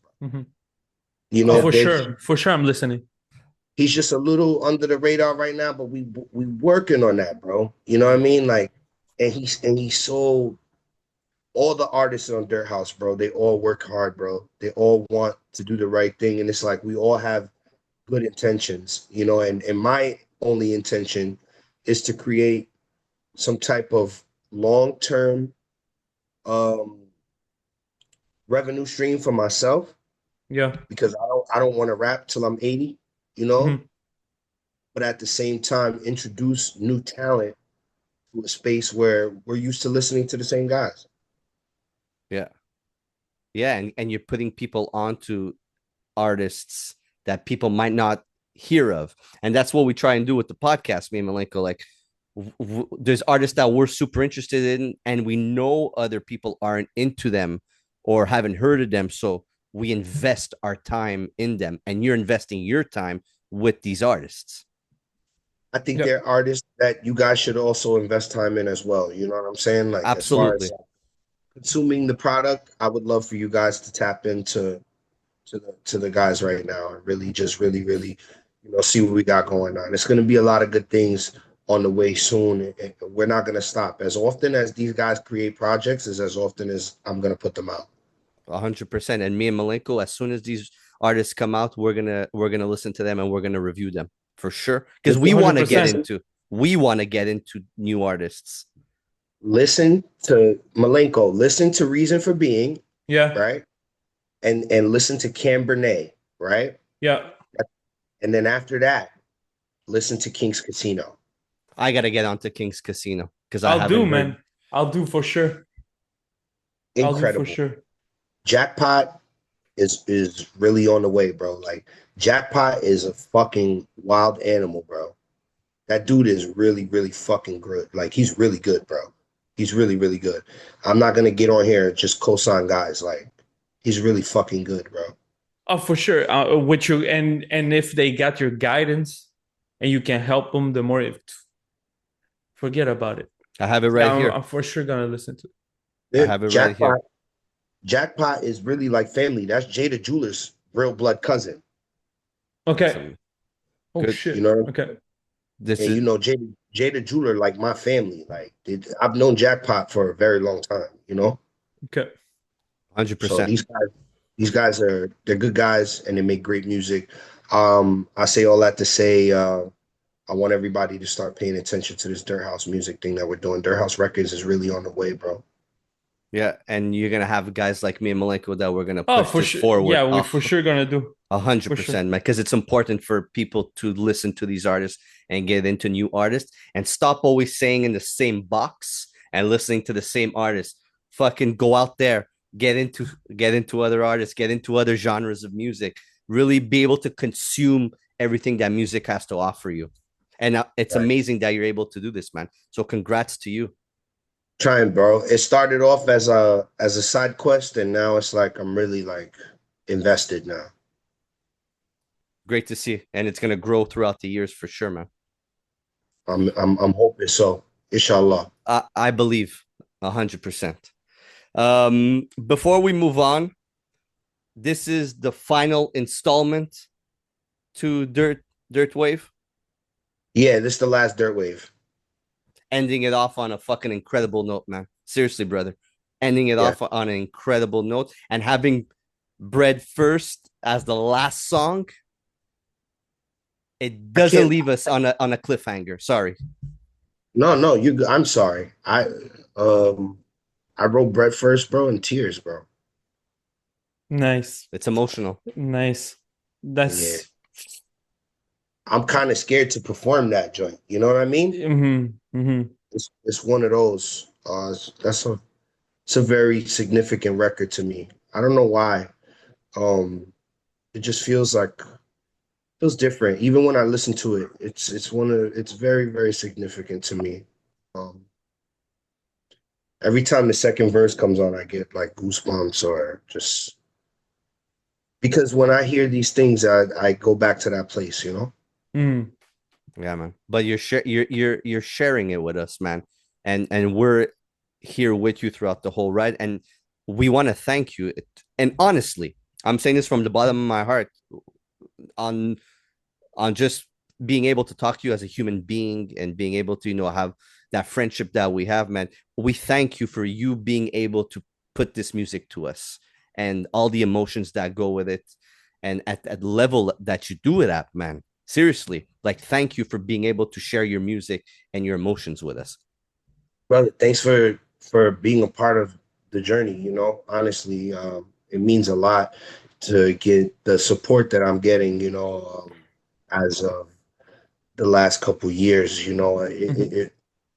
You know, for sure, I'm listening. He's just a little under the radar right now, but we working on that, bro. You know what I mean? Like, and he's so, all the artists on Dirt House, bro, they all work hard, bro. They all want to do the right thing, and it's like we all have good intentions, you know. And my only intention is to create some type of long-term revenue stream for myself. Yeah. Because I don't want to rap till I'm 80, you know. But at the same time, introduce new talent to a space where we're used to listening to the same guys. Yeah. Yeah, and you're putting people onto artists that people might not hear of. And that's what we try and do with the podcast, me and Malenko. Like, there's artists that we're super interested in, and we know other people aren't into them or haven't heard of them. So we invest our time in them, and you're investing your time with these artists. I think they're artists that you guys should also invest time in as well. You know what I'm saying? Like, absolutely. As far as consuming the product, I would love for you guys to tap into the guys right now and really see what we got going on. It's going to be a lot of good things on the way soon. We're not going to stop. As often as these guys create projects is as often as I'm going to put them out. 100%. And me and Malenko, as soon as these artists come out, we're gonna listen to them and we're gonna review them for sure, because we want to get into new artists. Listen to Malenko, listen to Reason for Being, right, and listen to Cam Bernay, right, and then after that, listen to King's Casino. I gotta get onto King's Casino because I'll do for sure. Incredible. I'll do for sure. Jackpot is really on the way, bro. Like, Jackpot is a fucking wild animal, bro. That dude is really, really fucking good. Like, he's really good, bro. He's really, really good. I'm not gonna get on here and just co-sign guys. Like, he's really fucking good, bro. Oh, for sure. With you and if they got your guidance and you can help them, the more forget about it. I have it right here. I'm for sure gonna listen to it. I have it right here. Jackpot is really like family. That's Jada Jeweler's real blood cousin. Okay. Oh shit. You know. Okay. You know, Jada Jeweler, like my family. Like, I've known Jackpot for a very long time. You know. Okay. 100%. So these guys they're good guys and they make great music. I say all that to say, I want everybody to start paying attention to this Dirt House music thing that we're doing. Dirt House Records is really on the way, bro. Yeah, and you're gonna have guys like me and Malenko that we're gonna push this forward. Yeah, we're for sure gonna do 100%, man, because it's important for people to listen to these artists and get into new artists and stop always saying in the same box and listening to the same artists. Fucking go out there, get into other artists, get into other genres of music. Really be able to consume everything that music has to offer you. And it's amazing that you're able to do this, man. So congrats to you. Trying, bro. It started off as a side quest, and now it's like I'm really like invested now. Great to see, and it's gonna grow throughout the years for sure, man. I'm hoping so. Inshallah. I believe 100%. Before we move on, this is the final installment to DIRTWAVE. Yeah, this is the last DIRTWAVE. Ending it off on a fucking incredible note, man. Seriously, brother. Ending it off on an incredible note and having Bread First as the last song. It doesn't leave us on a cliffhanger. Sorry. No, I'm sorry. I wrote Bread First, bro, in tears, bro. Nice. It's emotional. Nice. That's I'm kind of scared to perform that joint. You know what I mean? It's one of those. It's a very significant record to me. I don't know why. It just feels like feels different. Even when I listen to it, it's very, very significant to me. Um, every time the second verse comes on, I get like goosebumps or just because when I hear these things, I go back to that place, you know? Mm. Yeah, man. But you're sharing it with us, man. And we're here with you throughout the whole ride. And we want to thank you. And honestly, I'm saying this from the bottom of my heart on just being able to talk to you as a human being and being able to, have that friendship that we have, man. We thank you for you being able to put this music to us and all the emotions that go with it. And at the level that you do it at, man, seriously, like, thank you for being able to share your music and your emotions with us. Brother, thanks for being a part of the journey, you know? Honestly, it means a lot to get the support that I'm getting, as of the last couple years,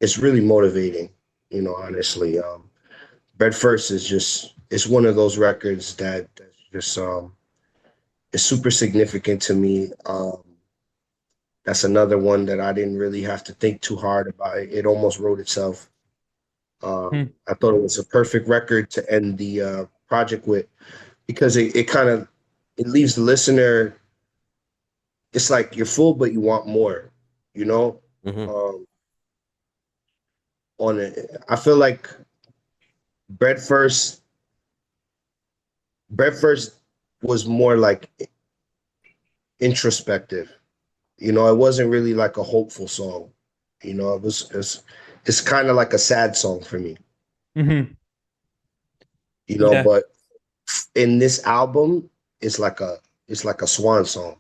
it's really motivating, honestly. Bread First is just it's one of those records that's just is super significant to me. That's another one that I didn't really have to think too hard about. It almost wrote itself. I thought it was a perfect record to end the project with because it kind of it leaves the listener. It's like you're full, but you want more. You know, on it, I feel like Bread First. Bread First was more like introspective. It wasn't really like a hopeful song. It's kind of like a sad song for me. Mm-hmm. Yeah. But in this album, it's like a swan song.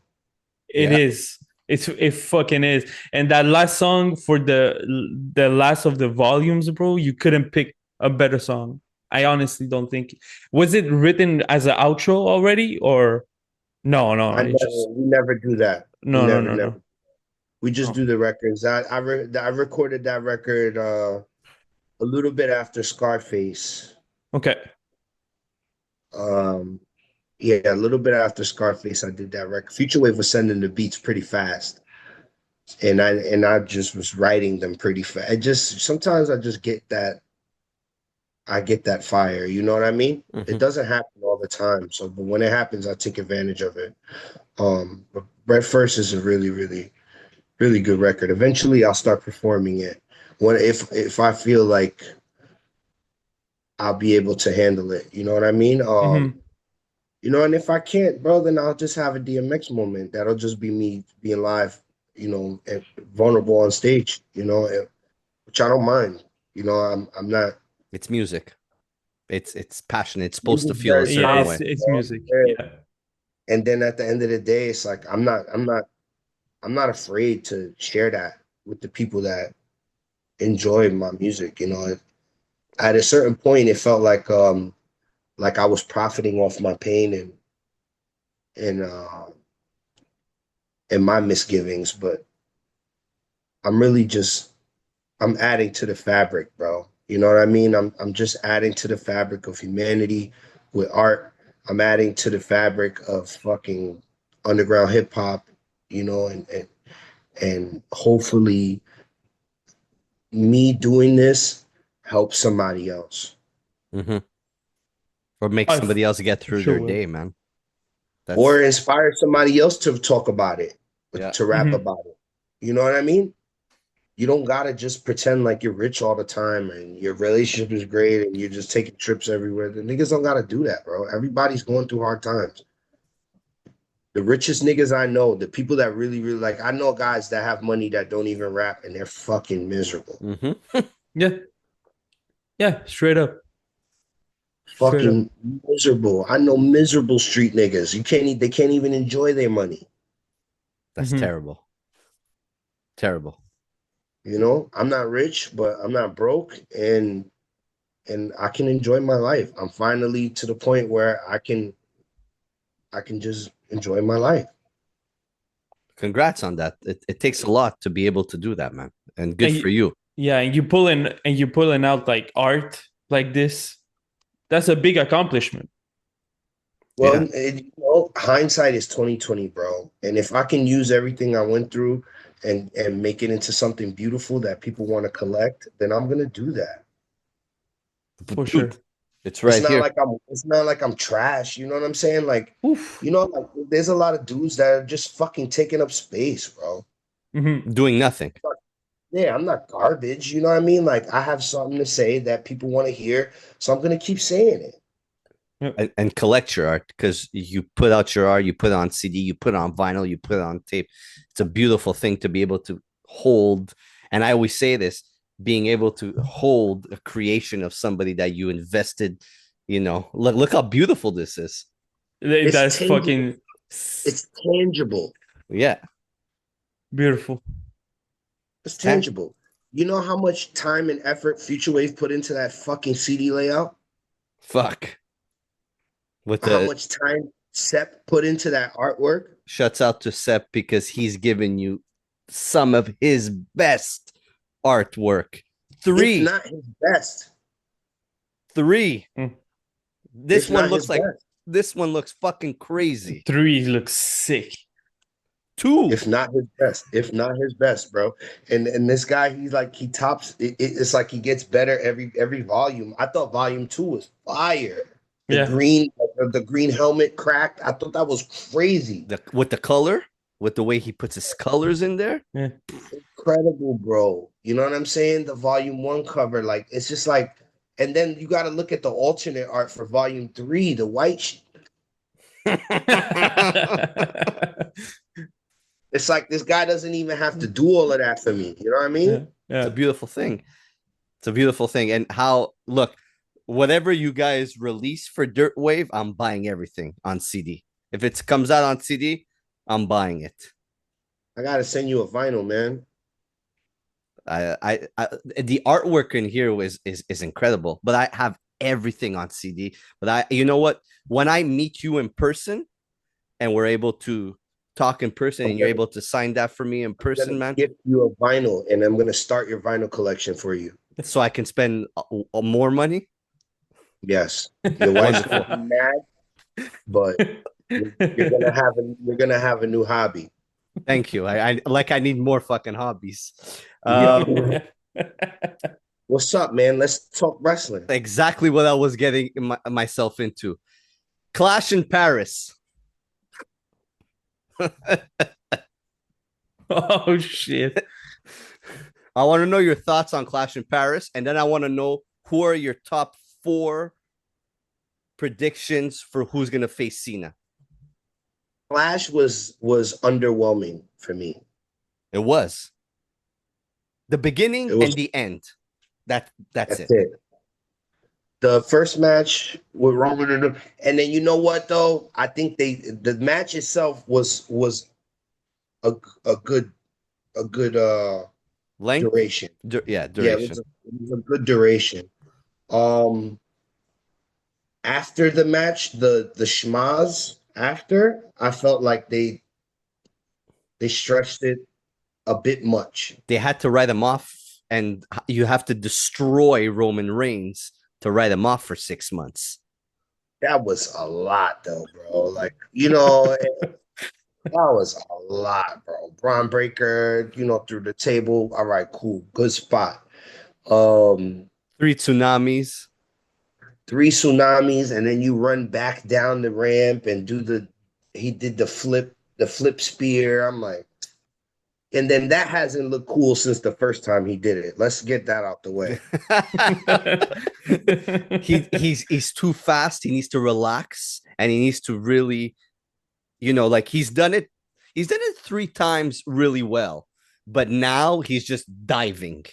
It is. It fucking is. And that last song for the last of the volumes, bro, you couldn't pick a better song. I honestly don't think. Was it written as an outro already or no? We never do that. We No. We just do the records. I recorded that record a little bit after Scarface. Okay. Yeah, a little bit after Scarface, I did that record. Futurewave was sending the beats pretty fast, and I just was writing them pretty fast. Sometimes I just get that. I get that fire. You know what I mean? It doesn't happen all the time. So, but when it happens, I take advantage of it. But Bread First is a really, really, really good record. Eventually, I'll start performing it. If I feel like I'll be able to handle it. You know what I mean? And if I can't, bro, then I'll just have a DMX moment. That'll just be me being live, and vulnerable on stage, which I don't mind. I'm not. It's music. It's passionate. It's supposed to feel a Yeah, certain way. it's music. Yeah. And then at the end of the day, it's like I'm not afraid to share that with the people that enjoy my music. At a certain point, it felt like I was profiting off my pain and my misgivings, but I'm adding to the fabric, bro. You know what I mean? I'm just adding to the fabric of humanity with art. I'm adding to the fabric of fucking underground hip hop, and hopefully me doing this helps somebody else. Or make somebody else get through their day, man. Or inspire somebody else to talk about it, to rap about it. You know what I mean? You don't gotta just pretend like you're rich all the time and your relationship is great and you're just taking trips everywhere. The niggas don't gotta do that, bro. Everybody's going through hard times. The richest niggas I know, the people that really, really I know guys that have money that don't even rap and they're fucking miserable. Yeah, straight up. Fucking miserable. I know miserable street niggas. They can't even enjoy their money. That's terrible. Terrible. I'm not rich, but I'm not broke, and I can enjoy my life. I'm finally to the point where I can just enjoy my life. Congrats on that. It takes a lot to be able to do that, man. And good for you. Yeah, and you pulling out like art like this. That's a big accomplishment. Well, hindsight is 2020, bro. And if I can use everything I went through and make it into something beautiful that people want to collect, then I'm gonna do that. For Dude, sure. it's right here. It's not like I'm trash. You know what I'm saying? Like, Oof. like there's a lot of dudes that are just fucking taking up space, bro. Doing nothing. Yeah, I'm not garbage. You know what I mean? Like, I have something to say that people want to hear, so I'm gonna keep saying it. And collect your art, because you put out your art, you put it on CD, you put it on vinyl, you put it on tape. It's a beautiful thing to be able to hold. And I always say this, being able to hold a creation of somebody that you invested, look how beautiful this is. That's tangible. fucking. It's tangible. Yeah. Beautiful. It's tangible. You know how much time and effort Futurewave put into that fucking CD layout? Fuck. How much time Sepp put into that artwork? Shuts out to Sepp because he's given you some of his best artwork. If not his best. 3. This one looks like best. This one looks fucking crazy. 3 looks sick. 2. If not his best, bro. And this guy, he tops. It's like he gets better every volume. I thought volume 2 was fire. The green helmet cracked. I thought that was crazy. With the color, with the way he puts his colors in there. Yeah. Incredible, bro. You know what I'm saying? The volume 1 cover, like, it's just like, and then you got to look at the alternate art for volume 3, the white. It's like this guy doesn't even have to do all of that for me. You know what I mean? Yeah. It's a beautiful thing. It's a beautiful thing. And look, whatever you guys release for Dirtwave, I'm buying everything on CD. If it comes out on CD, I'm buying it. I gotta send you a vinyl, man. The artwork in here is incredible, but I have everything on CD. But you know what? When I meet you in person and we're able to talk in person and you're able to sign that for me in person, man, give you a vinyl, and I'm gonna start your vinyl collection for you, so I can spend more money. Yes, your wife's gonna be mad, but you're gonna have a new hobby. Thank you. I need more fucking hobbies. What's up, man? Let's talk wrestling. Exactly what I was getting myself into. Clash in Paris. Oh shit. I want to know your thoughts on Clash in Paris, and then I want to know who are your top 4 predictions for who's gonna face Cena. Clash was underwhelming for me. It was the beginning and the end. That's it. The first match with Roman and then you know what though? I think the match itself was a good length, duration. Duration. Yeah, it was a good duration. After the match, the schmaz after, I felt like they stretched it a bit much. They had to write him off, and you have to destroy Roman Reigns to write him off for 6 months. That was a lot, though, bro. Like, that was a lot, bro. Braun Breaker, through the table. All right, cool, good spot. 3 tsunamis. 3 tsunamis, and then you run back down the ramp and he did the flip spear. I'm like, and then that hasn't looked cool since the first time he did it. Let's get that out the way. He's too fast. He needs to relax, and he needs to really, like he's done it 3 times really well, but now he's just diving.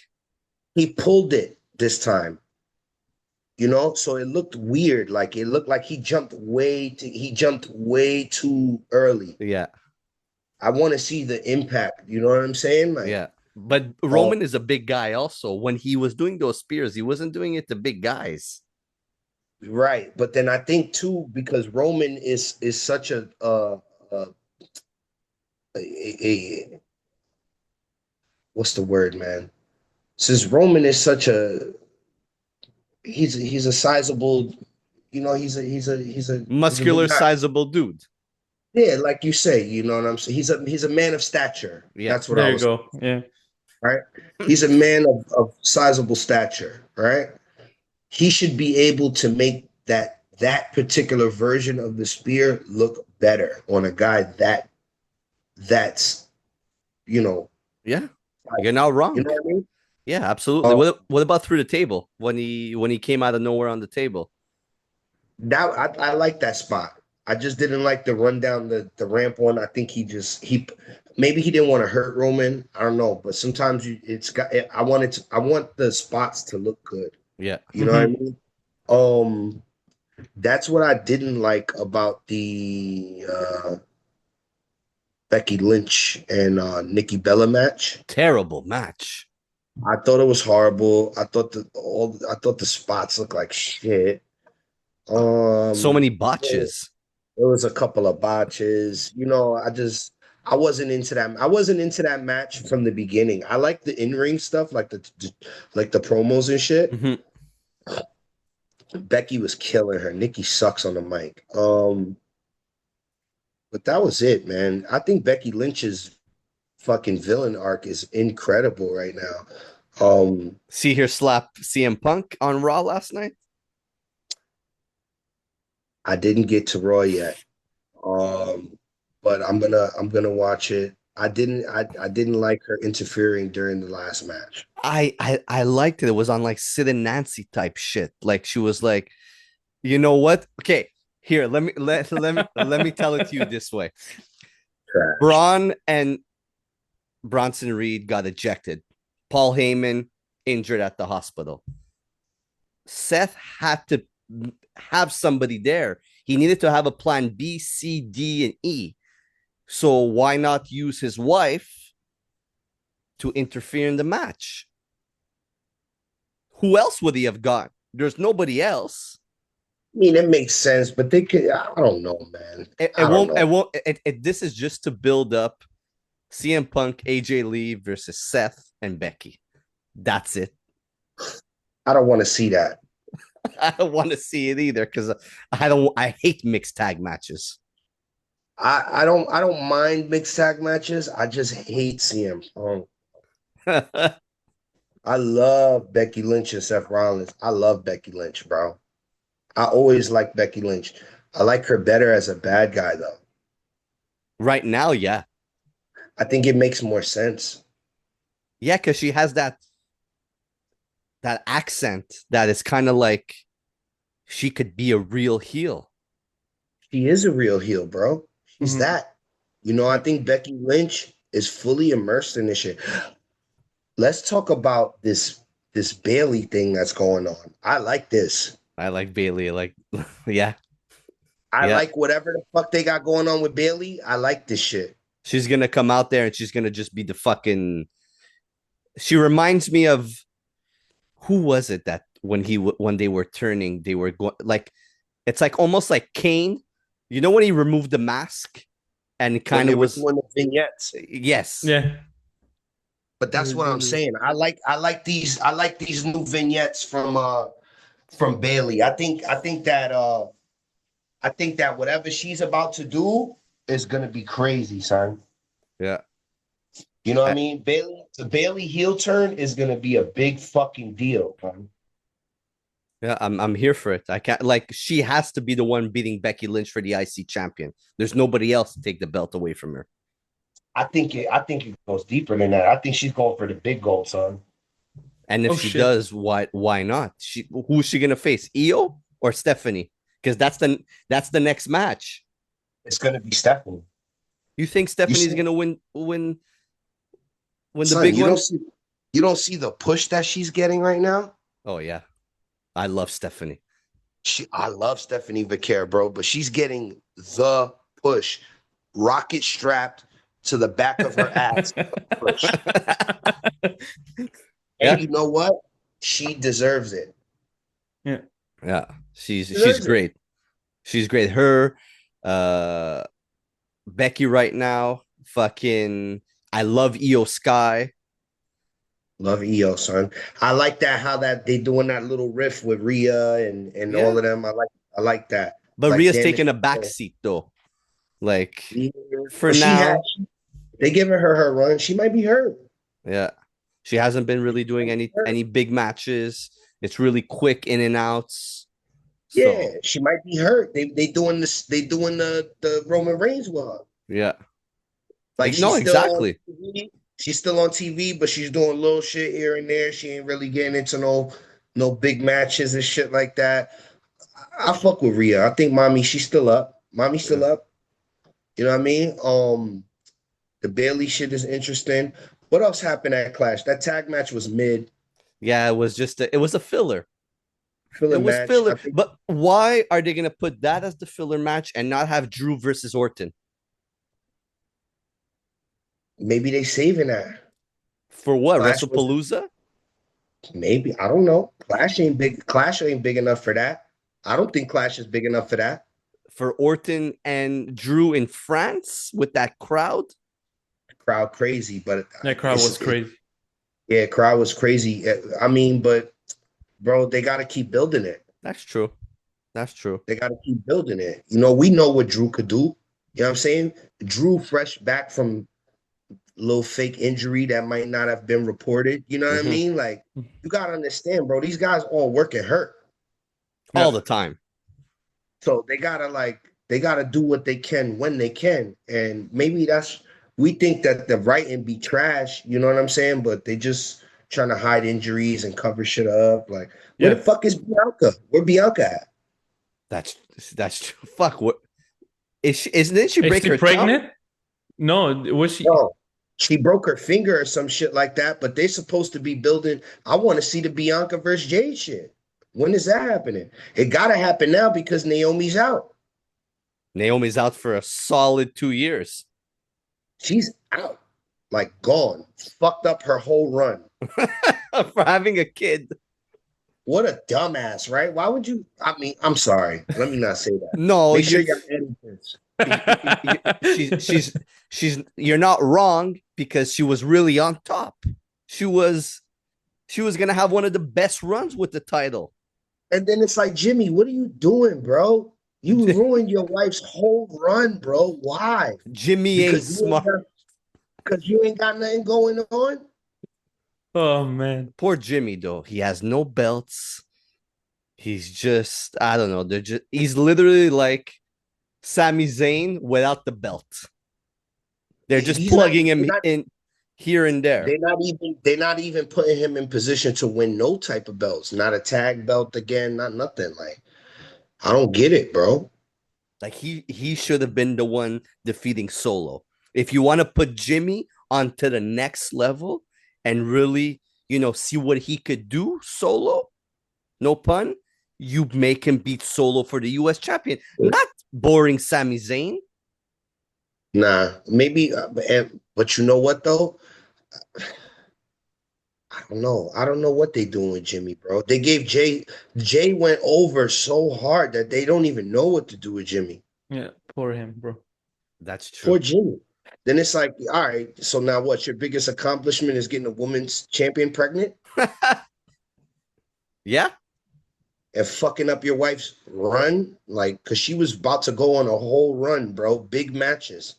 He pulled it this time. So it looked weird. Like it looked like he jumped way too early. Yeah. I want to see the impact. You know what I'm saying? Like, yeah. But Roman is a big guy also. When he was doing those spears, he wasn't doing it to big guys. Right. But then I think too, because Roman is such a what's the word, man? Since Roman is such a he's a sizable he's a Muscular, big guy. sizable dude. Yeah, like you say, you know what I'm saying. He's a man of stature. Yeah. That's what There I you was. go. Yeah. Right. He's a man of sizable stature. Right. He should be able to make that particular version of the spear look better on a guy that's you know Yeah. You're not you wrong. know what I mean. Yeah, absolutely. Uh, What about through the table when he came out of nowhere on the table? That I like that spot. I just didn't like the run down the ramp one. I think he maybe he didn't want to hurt Roman. I don't know, but sometimes it's got. I want the spots to look good. Yeah. You know what I mean? That's what I didn't like about the Becky Lynch and Nikki Bella match. Terrible match. I thought it was horrible. I thought the spots looked like shit. So many botches. There was a couple of botches. I wasn't into that. I wasn't into that match from the beginning. I like the in-ring stuff, like the promos and shit. Mhm. Becky was killing her. Nikki sucks on the mic. But that was it, man. I think Becky Lynch's fucking villain arc is incredible right now. See her slap CM Punk on Raw last night. I didn't get to Raw yet. But I'm gonna watch it. I didn't like her interfering during the last match. I liked it. It was on like Sid and Nancy type shit. Like she was like, you know what? Okay, here, let me tell it to you this way. Trash. Braun and Bronson Reed got ejected. Paul Heyman injured at the hospital. Seth had to have somebody there. He needed to have a plan B, C, D, and E. So why not use his wife to interfere in the match? Who else would he have got? There's nobody else. I mean, it makes sense, but they could. I don't know, man. It won't. This is just to build up CM Punk, AJ Lee versus Seth and Becky. That's it. I don't want to see that. I don't want to see it either because I hate mixed tag matches. I don't mind mixed tag matches. I just hate CM Punk. I love Becky Lynch and Seth Rollins. I love Becky Lynch, bro. I always like Becky Lynch. I like her better as a bad guy, though. Right now, yeah. I think it makes more sense. Yeah, because she has that accent that is kind of like she could be a real heel. She is a real heel, bro. She's that. I think Becky Lynch is fully immersed in this shit. Let's talk about this Bailey thing that's going on. I like this. I like Bailey. Yeah. I like whatever the fuck they got going on with Bailey. I like this shit. She's gonna come out there and she's gonna just be the fucking. She reminds me of who was it that when they were turning, they were going like, it's like almost like Kane. You know when he removed the mask and it kind of was doing the vignettes. Yes. Yeah. But that's what I'm saying. I like these new vignettes from Bailey. I think that whatever she's about to do is gonna be crazy, son. Yeah. You know what I mean? The Bailey heel turn is gonna be a big fucking deal, man. Yeah, I'm here for it. I can't she has to be the one beating Becky Lynch for the IC champion. There's nobody else to take the belt away from her. I think it goes deeper than that. I think she's going for the big gold, son. And if she does, why not? Who's she gonna face? Io or Stephanie? Because that's the next match. It's gonna be Stephanie. You think Stephanie's gonna win son, the big one? You don't see the push that she's getting right now? Oh yeah. I love Stephanie. I love Stephanie Vaquer, bro, but she's getting the push. Rocket strapped to the back of her ass. And you know what? She deserves it. Yeah. Yeah. She's great. She's great. Her Becky right now, fucking I love Io Sky. Love Io, son. I like that how that they doing that little riff with Rhea and all of them. I I like that. But Like Rhea's damage taking a back control. seat though. Like Yeah. for She had. now, They giving her run. She might be hurt. yeah. She hasn't been really doing any big matches. It's really quick in and outs. Yeah, So she might be hurt. They doing this. They doing the Roman Reigns with her. yeah. Like No, she's still on exactly. TV. She's still on TV, but she's doing little shit here and there. She ain't really getting into no big matches and shit like that. I fuck with Rhea. I think mommy, she's still up. Mommy's Yeah. still up. You know what I mean? The Bailey shit is interesting. What else happened at Clash? That tag match was mid. Yeah, it was just it was a filler. Filler It was match. filler. I think But why are they gonna put that as the filler match and not have Drew versus Orton? maybe they saving that. For what? Clash was WrestlePalooza? maybe. I don't know. Clash ain't big. Clash ain't big enough for that. I don't think Clash is big enough for that. For Orton and Drew in France with that crowd? Crowd crazy, but That crowd was crazy. Yeah, crowd was crazy. I mean, but bro, they got to keep building it. That's true. That's true. They got to keep building it. You know, we know what Drew could do. You know what I'm saying? Drew fresh back from a little fake injury that might not have been reported. You know what I mean? Like, you got to understand, bro, these guys all work and hurt. All the time. So they gotta do what they can when they can. And maybe we think that the writing be trash, you know what I'm saying? But they just trying to hide injuries and cover shit up. Like, where the fuck is Bianca? Where Bianca at? That's true. Fuck, what isn't she break her pregnant? tongue? No, was she? No, she broke her finger or some shit like that. But they're supposed to be building. I want to see the Bianca versus Jade shit. When is that happening? It gotta happen now because Naomi's out. Naomi's out for a solid 2 years. She's out. Like gone. Fucked up her whole run. For having a kid. What a dumbass, right? Why would you? I mean, I'm sorry. Let me not say that. No, Make sure you edit this. she's you're not wrong because she was really on top. She was gonna have one of the best runs with the title. And then it's like, Jimmy, what are you doing, bro? You ruined your wife's whole run, bro. Why? Jimmy ain't smart. Because you ain't got nothing going on. Oh man, poor Jimmy though. He has no belts. He's just, I don't know. He's literally like Sami Zayn without the belt. They're just plugging him in here and there. They're not even putting him in position to win no type of belts. Not a tag belt again, not nothing. Like, I don't get it, bro. Like he should have been the one defeating Solo. If you want to put Jimmy onto the next level and really, see what he could do solo, no pun, you make him beat Solo for the US champion. Not boring Sami Zayn. Nah, maybe, but you know what though? I don't know. I don't know what they doing with Jimmy, bro. They gave Jay went over so hard that they don't even know what to do with Jimmy. yeah, poor him, bro. That's true. Poor Jimmy. Then it's like, all right, so now what? Your biggest accomplishment is getting a women's champion pregnant? Yeah. And fucking up your wife's run? Like, because she was about to go on a whole run, bro. Big matches.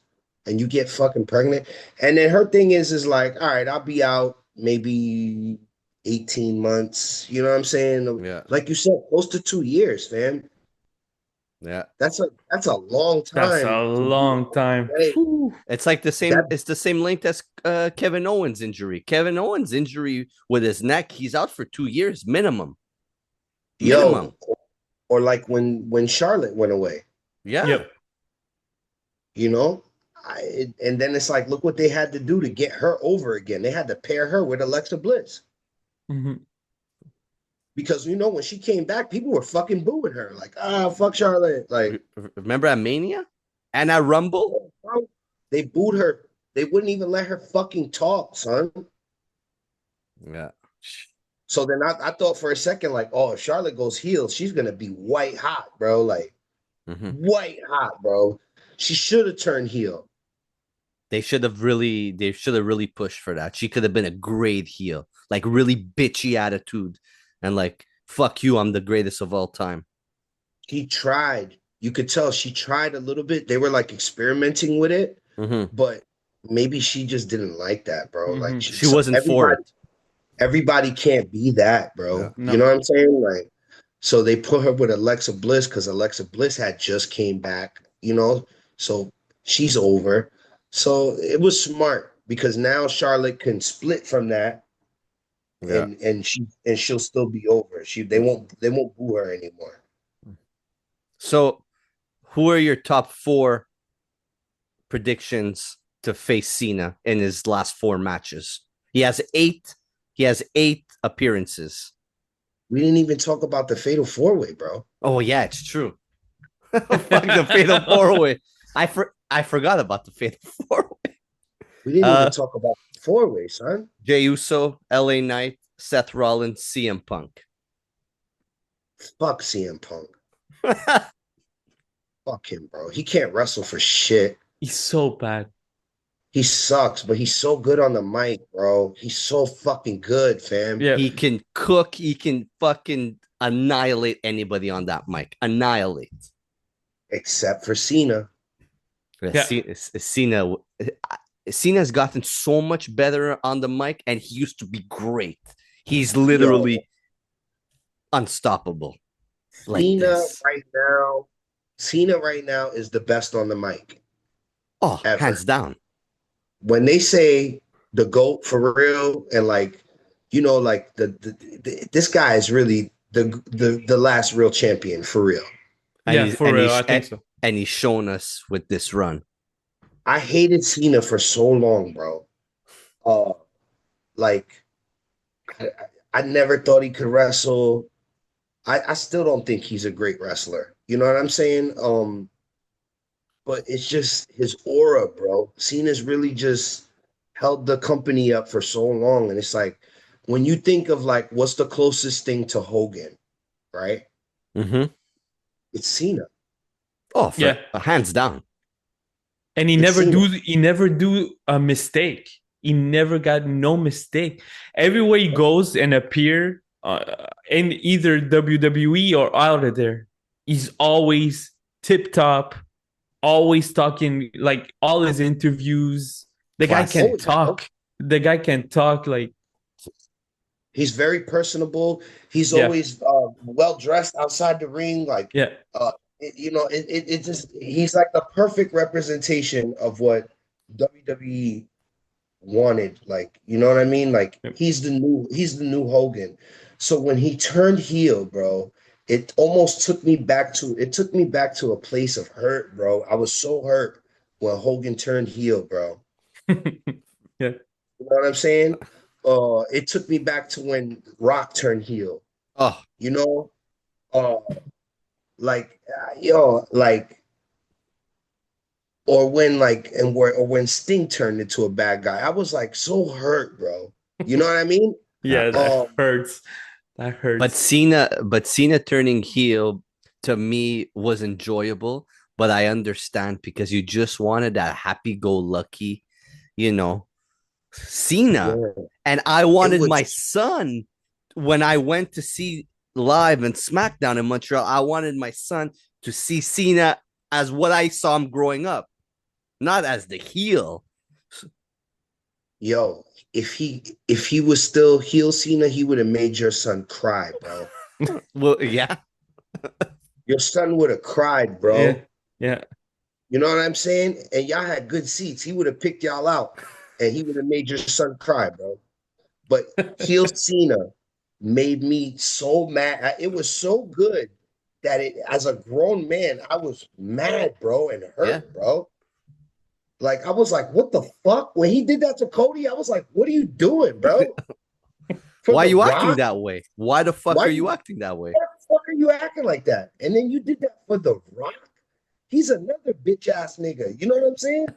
And you get fucking pregnant. And then her thing is like, all right, I'll be out maybe 18 months. You know what I'm saying? Yeah. Like you said, close to 2 years, fam. Yeah. That's a long time. That's a long time. It's like the same. It's the same length as Kevin Owens' injury. Kevin Owens' injury with his neck, he's out for 2 years minimum. Yo, or like when Charlotte went away. Yeah. Yep. You know, and then it's like, look what they had to do to get her over again. They had to pair her with Alexa Bliss. Mm-hmm. Because, when she came back, people were fucking booing her. Like, fuck Charlotte. Like, remember at Mania? And at Rumble? They booed her. They wouldn't even let her fucking talk, son. Yeah. So then I thought for a second, like, oh, if Charlotte goes heel, she's going to be white hot, bro. Like, white hot, bro. She should have turned heel. They should have really pushed for that. She could have been a great heel. Like, really bitchy attitude. And like, fuck you, I'm the greatest of all time. He tried. You could tell she tried a little bit. They were like experimenting with it, but maybe she just didn't like that, bro. Like She wasn't for it. Everybody can't be that, bro. Yeah. No. You know what I'm saying? Like, so they put her with Alexa Bliss because Alexa Bliss had just came back, you know, so she's over. So it was smart because now Charlotte can split from that, Yeah. and she'll still be over. They won't boo her anymore. So, who are your top 4 predictions to face Cena in his last 4 matches? He has 8. He has 8 appearances. We didn't even talk about the Fatal 4-Way, bro. Oh yeah, it's true. Fuck the Fatal 4-Way. I forgot about the Fatal 4-Way. We didn't even talk about the 4-Way, son. Jey Uso, LA Knight, Seth Rollins, CM Punk. Fuck CM Punk. Fuck him, bro. He can't wrestle for shit. He's so bad. He sucks, but he's so good on the mic, bro. He's so fucking good, fam. Yeah. He can cook. He can fucking annihilate anybody on that mic. Annihilate. Except for Cena. Yeah. Cena's gotten so much better on the mic, and he used to be great. He's literally unstoppable. Like Cena right now is the best on the mic. Oh, ever. Hands down. When they say the GOAT for real, and like, you know, like this guy is really the last real champion for real. And for real, I think so. And he's shown us with this run. I hated Cena for so long, bro. Like, I never thought he could wrestle. I still don't think he's a great wrestler. You know what I'm saying? But it's just his aura, bro. Cena's really just held the company up for so long. And it's like, when you think of like, what's the closest thing to Hogan, right? Mm-hmm. It's Cena. Oh, hands down. And he never do a mistake. He never got no mistake. Everywhere he goes and appear in either WWE or out of there, he's always tip top, always talking, like all his interviews. The guy can talk. The guy can talk like. He's very personable. He's always well dressed outside the ring. Like, it just, he's like the perfect representation of what WWE wanted. Like, you know what I mean? Like, he's the new Hogan. So when he turned heel, bro, it almost took me back to a place of hurt, bro. I was so hurt when Hogan turned heel, bro. Yeah. You know what I'm saying? It took me back to when Rock turned heel. Oh, you know, or when Sting turned into a bad guy. I was like so hurt, bro. You know what I mean? Yeah, that hurts. That hurts. But Cena turning heel to me was enjoyable, but I understand because you just wanted that happy-go-lucky, you know, Cena. Yeah. And I wanted my son, when I went to see live and SmackDown in Montreal, I wanted my son to see Cena as what I saw him growing up, not as the heel. Yo, if he was still heel Cena, he would have made your son cry, bro. Well, yeah. Your son would have cried, bro. Yeah. You know what I'm saying? And y'all had good seats. He would have picked y'all out, and he would have made your son cry, bro. But heel Cena made me so mad. It was so good that as a grown man, I was mad, bro, and hurt, bro. Like, I was like, what the fuck? When he did that to Cody, I was like, what are you doing, bro? Why are you acting that way? Why the fuck are you acting that way? Why the fuck are you acting like that? And then you did that for The Rock? He's another bitch ass nigga. You know what I'm saying?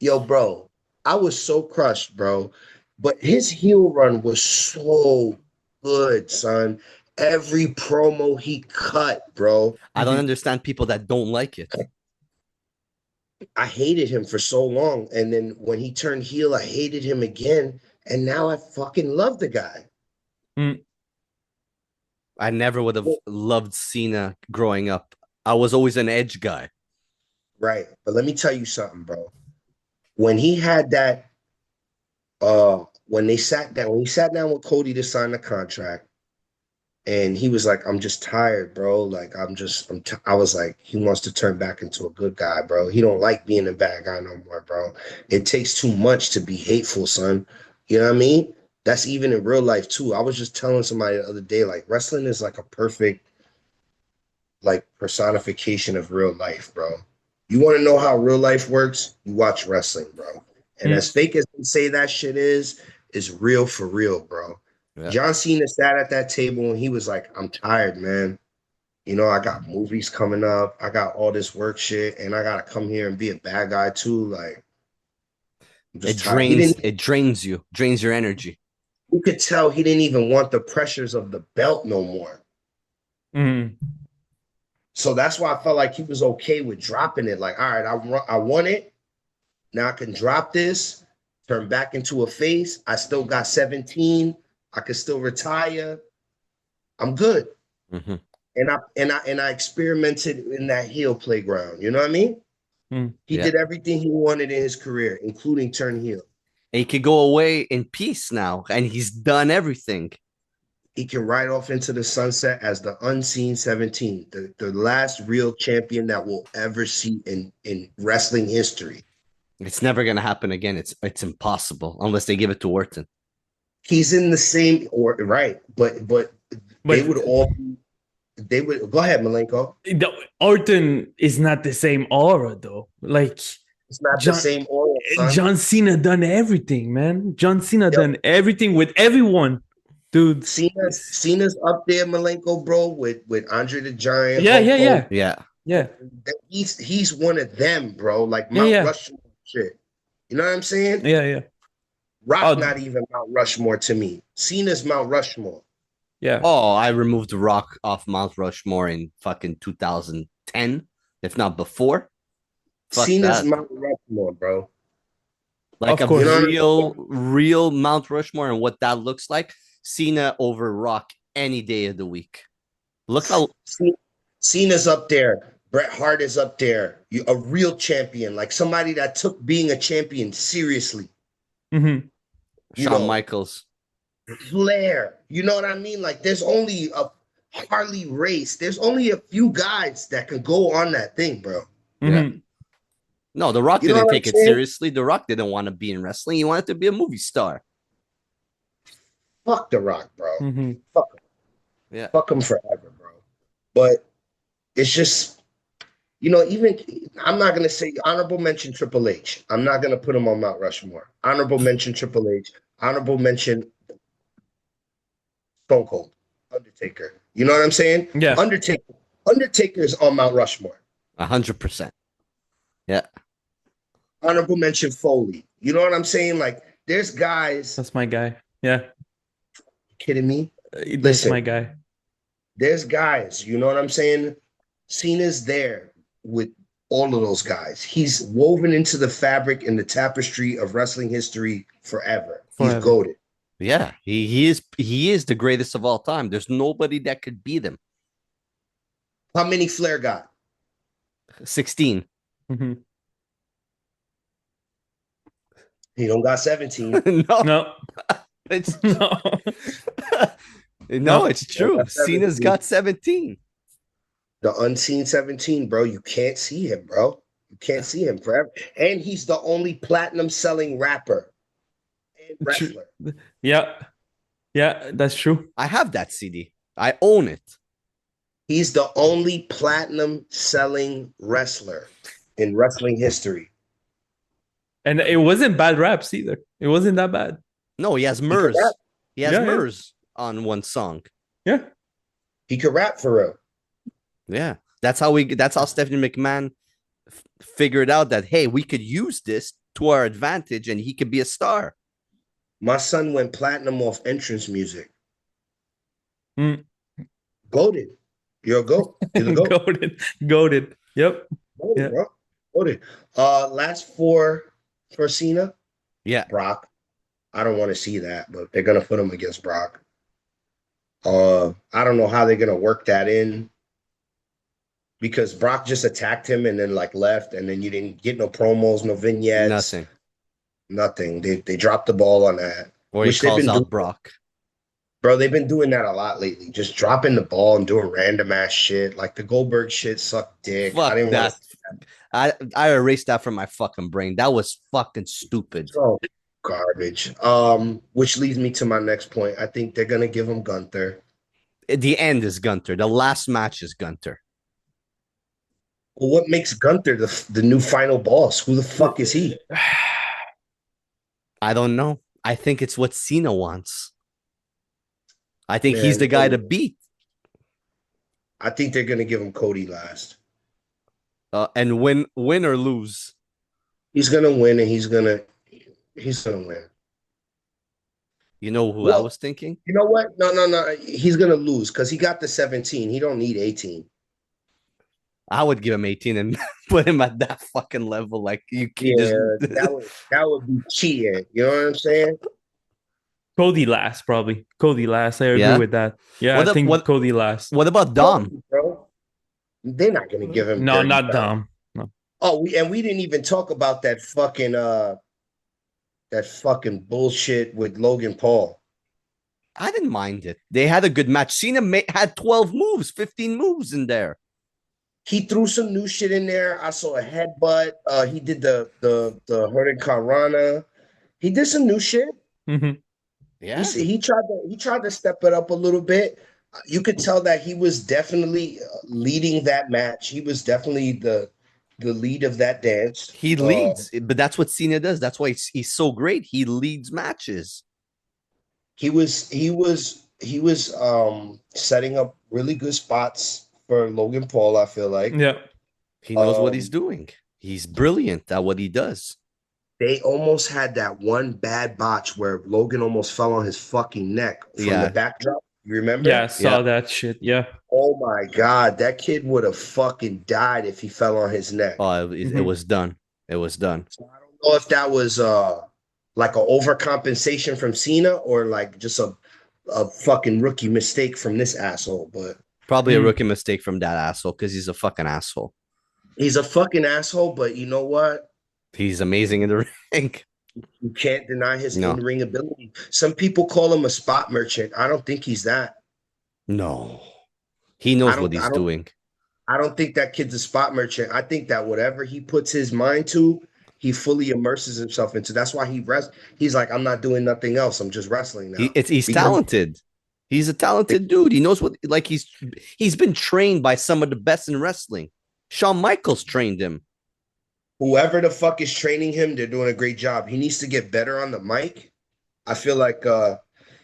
Yo, bro, I was so crushed, bro. But his heel run was so good, son. Every promo he cut, bro. I don't understand people that don't like it. I hated him for so long. And then when he turned heel, I hated him again. And now I fucking love the guy. I never would have loved Cena growing up. I was always an Edge guy. Right. But let me tell you something, bro. When he had that, when he sat down with Cody to sign the contract, and he was like, "I'm just tired, bro. Like, I was like, he wants to turn back into a good guy, bro. He don't like being a bad guy no more, bro. It takes too much to be hateful, son. You know what I mean? That's even in real life too. I was just telling somebody the other day, like, wrestling is like a perfect, like, personification of real life, bro. You want to know how real life works? You watch wrestling, bro. And as fake as they say that shit is real for real, bro. Yeah. John Cena sat at that table and he was like, "I'm tired, man. You know, I got movies coming up. I got all this work shit, and I gotta come here and be a bad guy too. Like, I'm just tired." It drains you, drains your energy. You could tell he didn't even want the pressures of the belt no more. So that's why I felt like he was okay with dropping it. Like, all right, I won it. Now I can drop this, turn back into a face. I still got 17. I can still retire. I'm good. Mm-hmm. And I experimented in that heel playground. You know what I mean? He did everything he wanted in his career, including turn heel. And he could go away in peace now, and he's done everything. He can ride off into the sunset as the unseen 17, the last real champion that we'll ever see in wrestling history. It's never gonna happen again. It's impossible unless they give it to Orton. He's in the same right, but they would all be. They would go ahead, Malenko. Orton is not the same aura though. Like it's not the same aura. Son. John Cena done everything, man. John Cena done everything with everyone, dude. Cena's up there, Malenko, bro, with Andre the Giant. Yeah. He's one of them, bro. Like Mount Rushmore shit. You know what I'm saying? Yeah. Rock not even Mount Rushmore to me. Cena's Mount Rushmore. Yeah. Oh, I removed the Rock off Mount Rushmore in fucking 2010, if not before. Cena's Mount Rushmore, bro. Like a real Mount Rushmore and what that looks like. Cena over Rock any day of the week. Look how Cena's up there. Bret Hart is up there. A real champion, like somebody that took being a champion seriously. Mm-hmm. Shawn Michaels. Flair. You know what I mean? Like there's only a Harley Race. There's only a few guys that can go on that thing, bro. Mm-hmm. Yeah. No, The Rock didn't take it seriously. The Rock didn't want to be in wrestling. He wanted to be a movie star. Fuck The Rock, bro. Mm-hmm. Fuck him. Yeah. Fuck him forever, bro. But it's just, you know, even I'm not gonna say honorable mention Triple H. I'm not gonna put him on Mount Rushmore. Honorable mention Triple H. Honorable mention Stone Cold, Undertaker. You know what I'm saying? Yeah. Undertaker is on Mount Rushmore. 100%. Yeah. Honorable mention Foley. You know what I'm saying? Like, there's guys. That's my guy. Yeah. Kidding me? That's my guy. There's guys. You know what I'm saying? Cena's there with all of those guys. He's woven into the fabric and the tapestry of wrestling history forever. He's goated. Yeah, he is the greatest of all time. There's nobody that could beat him. How many Flair got? 16. Mm-hmm. He don't got 17. No. It's no, it's true. Cena's got 17. The unseen 17, bro. You can't see him, bro. You can't see him forever. And he's the only platinum selling rapper and wrestler. Yeah, that's true. I have that CD. I own it. He's the only platinum selling wrestler in wrestling history. And it wasn't bad raps either. It wasn't that bad. No, he has Murs. He has Murs on one song. Yeah. He could rap for real. Yeah. That's how Stephanie McMahon figured out that, hey, we could use this to our advantage and he could be a star. My son went platinum off entrance music. Goated. You're a goat. You're a goat. Goated. Yep. Goated, bro. Goated. Last four for Cena. Yeah. Brock. I don't want to see that, but they're gonna put him against Brock. I don't know how they're gonna work that in because Brock just attacked him and then like left, and then you didn't get no promos, no vignettes, Nothing. nothing. They dropped the ball on that, Or he which they've calls been out doing. Brock. Bro, they've been doing that a lot lately. Just dropping the ball and doing random ass shit. Like the Goldberg shit sucked dick. I Fuck didn't want that. I erased that from my fucking brain. That was fucking stupid. to. Garbage. Which leads me to my next point. I think they're gonna give him Gunther. The end is Gunter. The last match is Gunter. Well, what makes Gunther the new final boss? Who the fuck is he? I don't know. I think it's what Cena wants. I think he's Man, the guy to beat. I think they're gonna give him Cody last. And win or lose. He's gonna win, and he's gonna win. You know who I Well, was thinking? you know what? No. He's gonna lose because he got the 17. He don't need 18. I would give him 18 and put him at that fucking level. Like you can Yeah, just that would be cheating. You know what I'm saying? Cody last, probably. Cody last. I agree with that. Yeah, I think Cody last. What about Dom? Cody, bro. They're not gonna give him. No, not Dom. No. Oh, we didn't even talk about that fucking bullshit with Logan Paul. I didn't mind it. They had a good match. Cena had 12 moves, 15 moves in there. He threw some new shit in there. I saw a headbutt. He did the Hurricane Rana. He did some new shit. Mm-hmm. Yeah, he tried to step it up a little bit. You could tell that he was definitely leading that match. He was definitely the lead of that dance. He leads, but that's what Cena does. That's why he's so great. He leads matches. He was setting up really good spots for Logan Paul, I feel like. Yeah. He knows what he's doing. He's brilliant at what he does. They almost had that one bad botch where Logan almost fell on his fucking neck from the backdrop. You remember? Yeah, I saw that shit. Yeah. Oh my God. That kid would have fucking died if he fell on his neck. Oh, it was done. It was done. So I don't know if that was like an overcompensation from Cena or like just a fucking rookie mistake from this asshole, but probably a rookie mistake from that asshole because he's a fucking asshole. He's a fucking asshole, but you know what? He's amazing in the ring. You can't deny his in-ring ability. Some people call him a spot merchant. I don't think he's that. No. He knows what he's doing. I don't think that kid's a spot merchant. I think that whatever he puts his mind to, he fully immerses himself into. That's why he's like, I'm not doing nothing else. I'm just wrestling now. He's talented. He's a talented dude. He knows what, like, he's been trained by some of the best in wrestling. Shawn Michaels trained him. Whoever the fuck is training him, they're doing a great job. He needs to get better on the mic. I feel like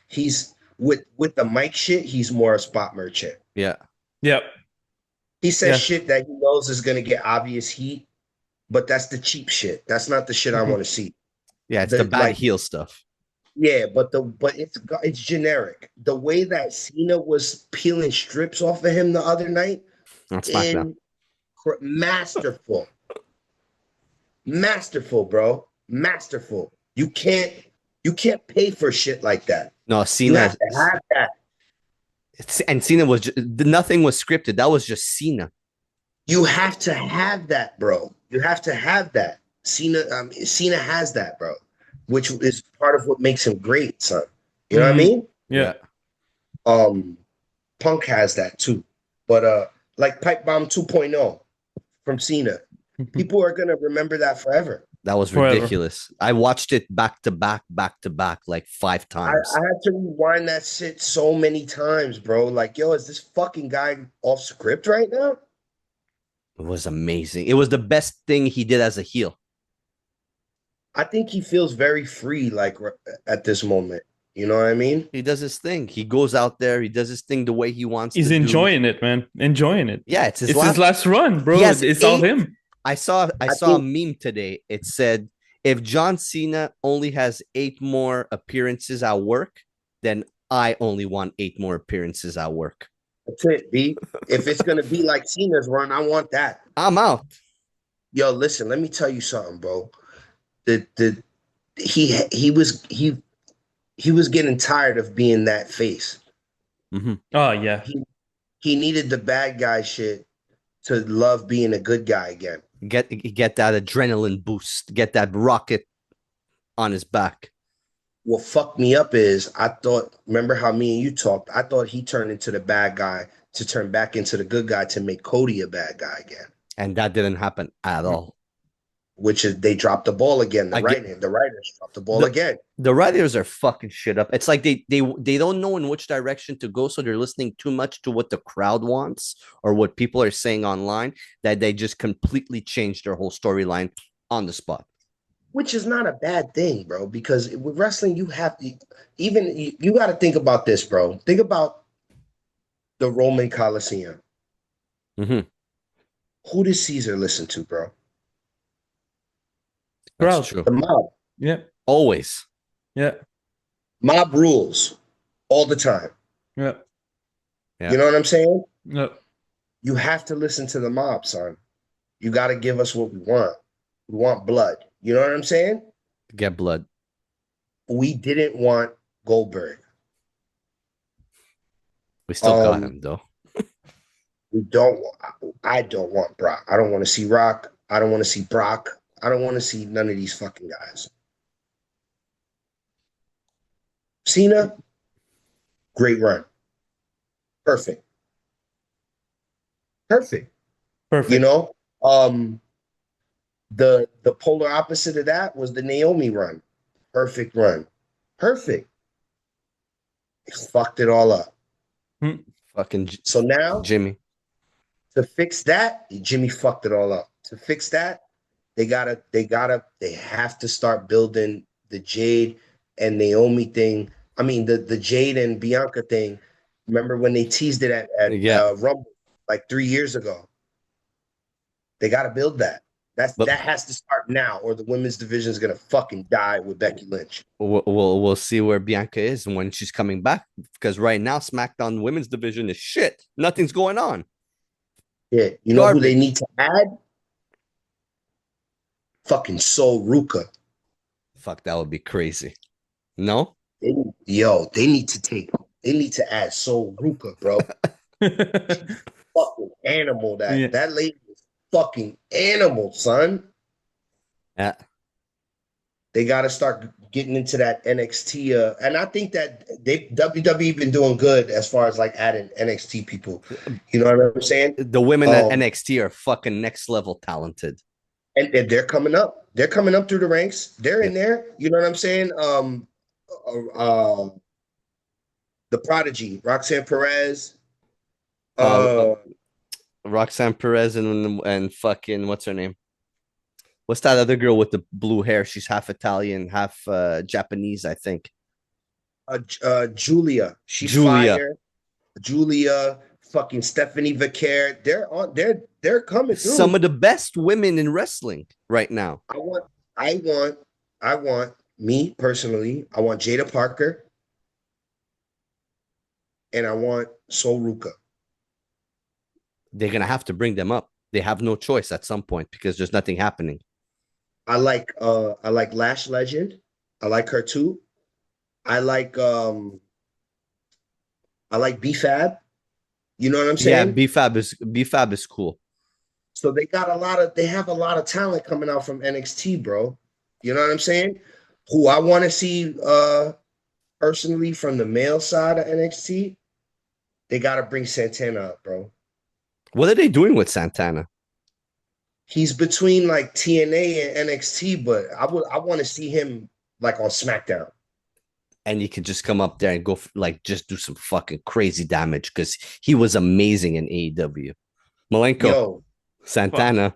he's with the mic shit, he's more a spot merchant. Yeah. Yep. He says shit that he knows is gonna get obvious heat, but that's the cheap shit. That's not the shit I want to see. Yeah, it's the bad heel stuff. Yeah, but it's generic. The way that Cena was peeling strips off of him the other night, masterful. Masterful, bro. Masterful. You can't pay for shit like that. No, Cena you have to have that. And Cena was nothing was scripted. That was just Cena. You have to have that, bro. You have to have that. Cena has that, bro, which is part of what makes him great, son. You know what I mean? Yeah. Punk has that too, but like Pipe Bomb 2.0 from Cena, people are gonna remember that forever. That was ridiculous. I watched it back to back, like 5 times. I had to rewind that shit so many times, bro. Like, yo, is this fucking guy off script right now? It was amazing. It was the best thing he did as a heel. I think he feels very free, like at this moment. You know what I mean? He does his thing. He goes out there. He does his thing the way he wants. He's enjoying it, man. Enjoying it. Yeah, it's his last run, bro. It's all him. I saw a meme today. It said, if John Cena only has 8 more appearances at work, then I only want 8 more appearances at work. That's it, B. If it's gonna be like Cena's run, I want that. I'm out. Yo, listen, let me tell you something, bro. He was getting tired of being that face. Oh yeah. He needed the bad guy shit to love being a good guy again. Get that adrenaline boost, get that rocket on his back. What fucked me up is I thought, remember how me and you talked? I thought he turned into the bad guy to turn back into the good guy to make Cody a bad guy again. And that didn't happen at all. Which is they dropped the ball again. The writers dropped the ball again. The writers are fucking shit up. It's like they don't know in which direction to go, so they're listening too much to what the crowd wants or what people are saying online, that they just completely changed their whole storyline on the spot. Which is not a bad thing, bro, because with wrestling, you have to you got to think about this, bro. Think about the Roman Coliseum. Mm-hmm. Who did Caesar listen to, bro? That's true. The mob. Yeah. Always. Yeah. Mob rules all the time. Yeah. You know what I'm saying? Yeah. You have to listen to the mob, son. You got to give us what we want. We want blood. You know what I'm saying? Get blood. We didn't want Goldberg. We still got him, though. I don't want Brock. I don't want to see Rock. I don't want to see Brock. I don't want to see none of these fucking guys. Cena, great run. Perfect. You know, the polar opposite of that was the Naomi run. Perfect run. Perfect. Fucked it all up. Fucking so now Jimmy. To fix that, Jimmy fucked it all up. To fix that, they have to start building the Jade and Naomi thing. I mean, the Jade and Bianca thing. Remember when they teased it at Rumble like 3 years ago? They got to build that. That has to start now, or the women's division is gonna fucking die with Becky Lynch. We'll see where Bianca is and when she's coming back, because right now SmackDown women's division is shit. Nothing's going on. Yeah, you know who they need to add? Fucking Sol Ruka. Fuck, that would be crazy. No? They need to add Sol Ruka, bro. Fucking animal. That lady is fucking animal, son. Yeah. They got to start getting into that NXT. And I think that WWE been doing good as far as like adding NXT people. You know what I'm saying? The women at NXT are fucking next level talented. And they're coming up. They're coming up through the ranks. They're in there. You know what I'm saying? The Prodigy, Roxanne Perez. Roxanne Perez and fucking, what's her name? What's that other girl with the blue hair? She's half Italian, half Japanese, I think. Julia. She's fire. Julia, fucking Stephanie Vicaire. They're coming through. Some of the best women in wrestling right now. I want me personally, I want Jada Parker and I want Sol Ruka. They're gonna have to bring them up. They have no choice at some point because there's nothing happening. I like Lash Legend. I like her too. I like B-Fab. You know what I'm saying? Yeah, B-Fab is cool. So they have a lot of talent coming out from NXT, bro. You know what I'm saying? Who I want to see personally from the male side of NXT, they got to bring Santana up, bro. What are they doing with Santana? He's between like TNA and NXT, but I want to see him like on SmackDown. And he could just come up there and go just do some fucking crazy damage because he was amazing in AEW. Malenko, Santana.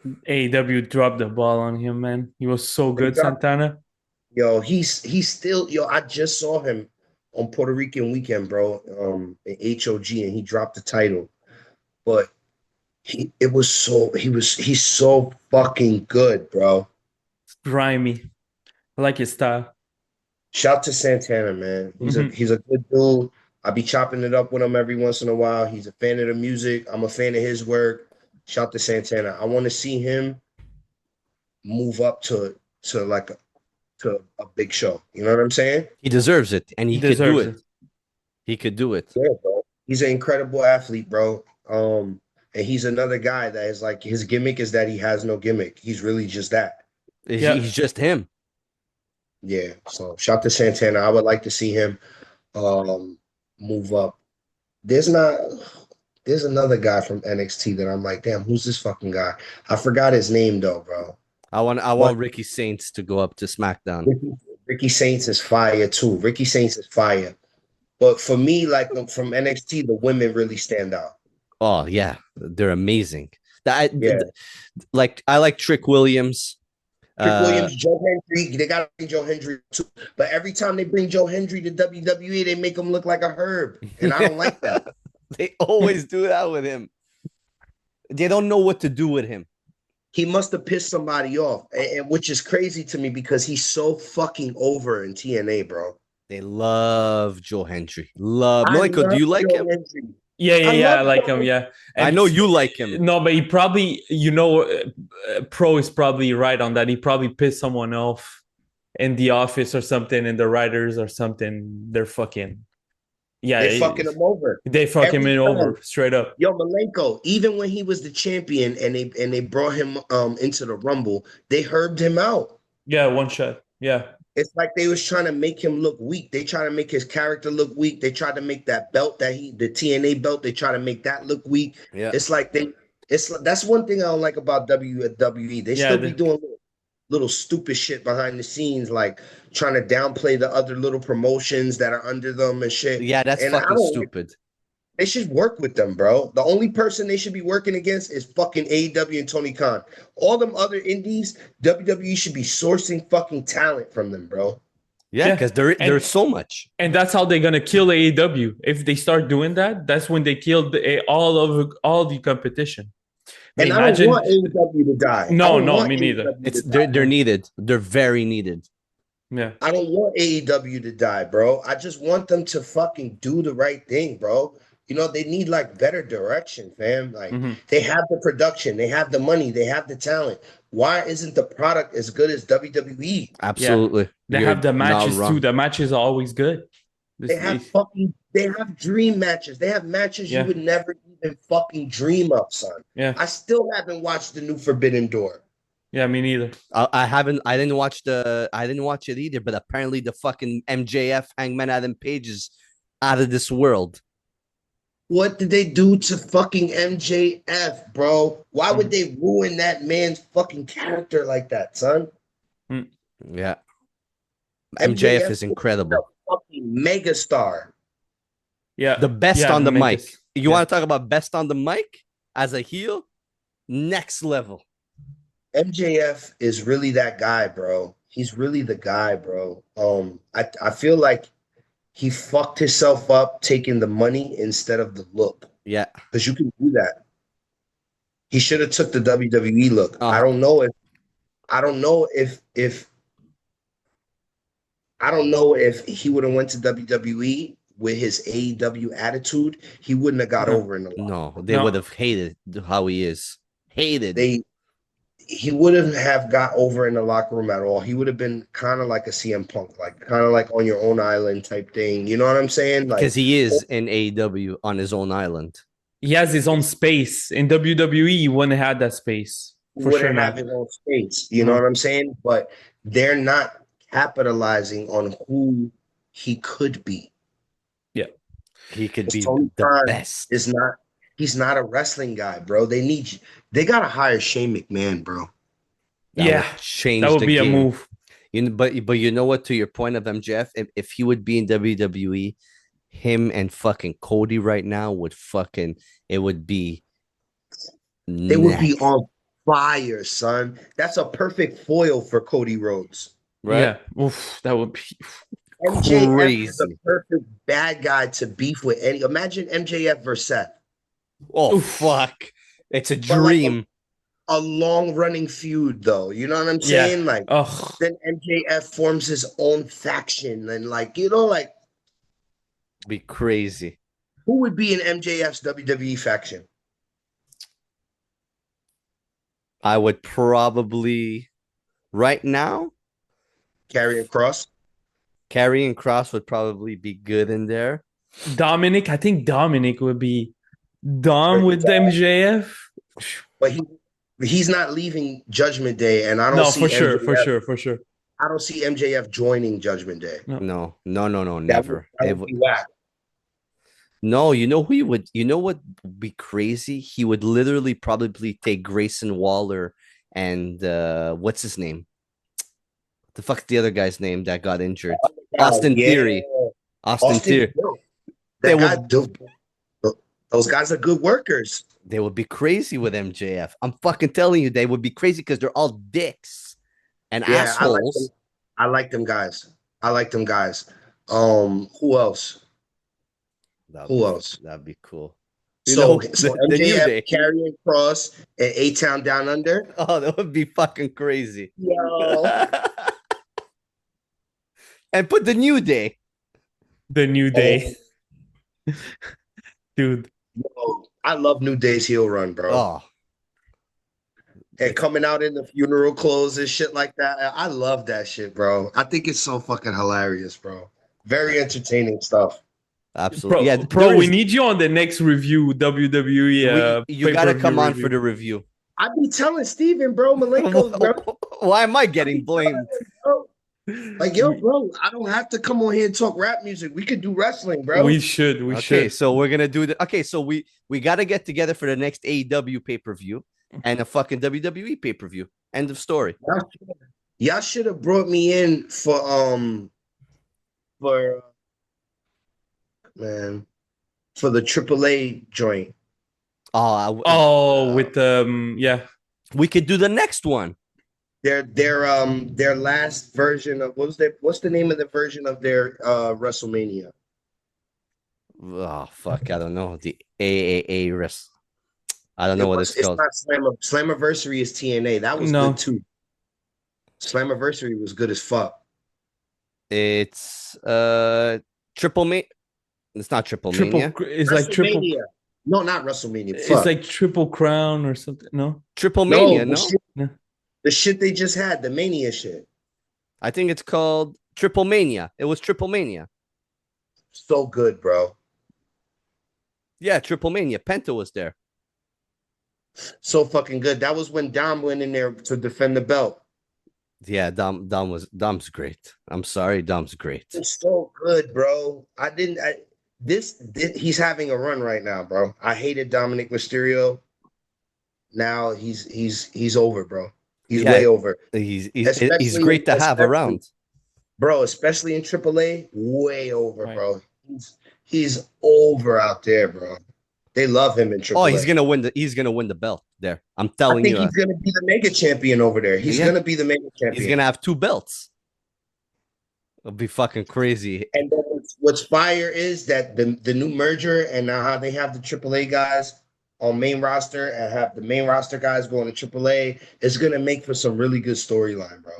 AEW dropped the ball on him, man. He was so good, Santana. He's still I just saw him on Puerto Rican weekend, bro. In HOG, and he dropped the title, but he's so fucking good, bro. It's grimy. I like his style. Shout to Santana, man. He's a good dude. I be chopping it up with him every once in a while. He's a fan of the music. I'm a fan of his work. Shout to Santana. I want to see him move up to a big show. You know what I'm saying? He deserves it, and he could do it. He could do it. Yeah, bro. He's an incredible athlete, bro. And he's another guy that is like his gimmick is that he has no gimmick. He's really just that. Yeah. He's just him. Yeah. So shout to Santana. I would like to see him move up. There's not there's another guy from NXT that I'm like, damn, who's this fucking guy? I forgot his name though, bro. I But want Ricky Saints to go up to SmackDown. Ricky Saints is fire too. Ricky Saints is fire. But for me, like from NXT, the women really stand out. Oh yeah, they're amazing. Yeah. I like Trick Williams. Trick Williams, Joe Hendry, they got to bring Joe Hendry too. But every time they bring Joe Hendry to WWE, they make him look like a herb. And I don't like that. They always do that with him. They don't know what to do with him. He must have pissed somebody off, and which is crazy to me because he's so fucking over in TNA, bro. They love Joe Hendry. Malika, do you like Joe him? Hendry. I like him. Yeah, and I know you like him. No, but he probably, Pro is probably right on that. He probably pissed someone off in the office or something, and the writers or something. They're fucking. Yeah, they fucking him over. They fuck him over straight up. Yo, Malenko, even when he was the champion and they brought him into the Rumble, they herbed him out. Yeah, one shot. Yeah. It's like they was trying to make him look weak. They try to make his character look weak. They tried to make that belt the TNA belt, they try to make that look weak. Yeah. It's like that's one thing I don't like about WWE. They still be doing little stupid shit behind the scenes, like trying to downplay the other little promotions that are under them and shit. Yeah, that's fucking stupid. They should work with them, bro. The only person they should be working against is fucking AEW and Tony Khan. All them other indies, WWE should be sourcing fucking talent from them, bro. Yeah, because there's so much. And that's how they're gonna kill AEW. If they start doing that, that's when they kill all the competition. And I don't want AEW to die. No, me neither. They're needed. They're very needed. Yeah. I don't want AEW to die, bro. I just want them to fucking do the right thing, bro. They need like better direction, fam. Like they have the production, they have the money, they have the talent. Why isn't the product as good as WWE? Absolutely. Yeah. They have the matches too. The matches are always good. They have dream matches. They have matches you would never even fucking dream of, son. Yeah. I still haven't watched the new Forbidden Door. Yeah, me neither. I haven't. I didn't watch it either. But apparently, the fucking MJF Hangman Adam Page is out of this world. What did they do to fucking MJF, bro? Why would they ruin that man's fucking character like that, son? Yeah, MJF is incredible. Fucking megastar. Yeah, the best on the mic. You want to talk about best on the mic as a heel? Next level. MJF is really that guy, bro. He's really the guy, bro. I feel like he fucked himself up taking the money instead of the look. Yeah, because you can do that. He should have took the WWE look. I don't know if he would have went to WWE with his AEW attitude. He wouldn't have got over in the locker room. They would have hated how he is. He wouldn't have got over in the locker room at all. He would have been kind of like a CM Punk, like kind of like on your own island type thing. You know what I'm saying? Because he is in AEW on his own island. He has his own space. In WWE, he wouldn't have that space. He wouldn't have his own space. You know what I'm saying? But they're not capitalizing on who he could be. Yeah. He could be Tony the Khan best. He's not a wrestling guy, bro. They gotta hire Shane McMahon, bro. That would be a move. But you know what? To your point of MJF, if he would be in WWE, him and fucking Cody right now would it would be. They would be on fire, son. That's a perfect foil for Cody Rhodes. Right? Yeah. Oof, that would be MJF crazy. is the perfect bad guy to beef with any. Imagine MJF versus Seth. Oh, fuck. It's a dream. Like a long running feud, though. You know what I'm saying? Yeah. Then MJF forms his own faction and be crazy. Who would be in MJF's WWE faction? I would probably right now Karrion Kross. Karrion Kross would probably be good in there. Dominic, I think Dominic would be Dom with MJF. But he's not leaving Judgment Day, and I don't No, see for sure, MJF. for sure. I don't see MJF joining Judgment Day. No. No, That would, never. that would be whack. No, you know who he would. You know what would be crazy? He would literally probably take Grayson Waller and what's his name? The fuck's the other guy's name that got injured? Austin Theory. Austin Theory. That guy, those guys are good workers. They would be crazy with MJF. I'm fucking telling you, they would be crazy because they're all dicks and assholes. I like them guys. Who else? That'd be cool. So MJF carrying Cross and A-Town Down Under. Oh, that would be fucking crazy. Yo. And put the New Day. The New Day. Dude. Yo, I love New Day's heel run, bro. Oh. And coming out in the funeral clothes and shit like that. I love that shit, bro. I think it's so fucking hilarious, bro. Very entertaining stuff. Absolutely. Bro, we need you on the next review, WWE. You gotta come on for the review. I be telling Steven, bro, Malenko, bro. Why am I getting blamed? Like, yo, bro, I don't have to come on here and talk rap music. We could do wrestling, bro. We should. Okay, so we're gonna do the. Okay, so we gotta get together for the next AEW pay-per-view and a fucking WWE pay-per-view. End of story. Y'all should have brought me in for the AAA joint. With yeah. We could do the next one. Their last version of what's the name of the version of their WrestleMania? Oh fuck, I don't know. The AAA rest. I don't know what it's called. It's not Slammiversary is TNA. That was good too. Slammiversary was good as fuck. It's Triple Mania. It's not Triple Mania. It's like Triple. No, not WrestleMania. It's like Triple Crown or something. No, Triple Mania. No. The shit they just had, the Mania shit. I think it's called Triple Mania. It was Triple Mania. So good, bro. Yeah, Triple Mania. Penta was there. So fucking good. That was when Dom went in there to defend the belt. Yeah, Dom's great. I'm sorry, Dom's great. It's so good, bro. He's having a run right now, bro. I hated Dominic Mysterio. Now he's over, bro. He's way over. He's great to have around, bro. Especially in AAA, way over, bro. He's over out there, bro. They love him in AAA. Oh, he's gonna win the belt there. I'm telling you. I think he's gonna be the mega champion over there. He's gonna be the mega champion. He's gonna have 2 belts. It'll be fucking crazy. And then what's fire is that the new merger and now how they have the AAA guys on main roster and have the main roster guys going to AAA is gonna make for some really good storyline, bro.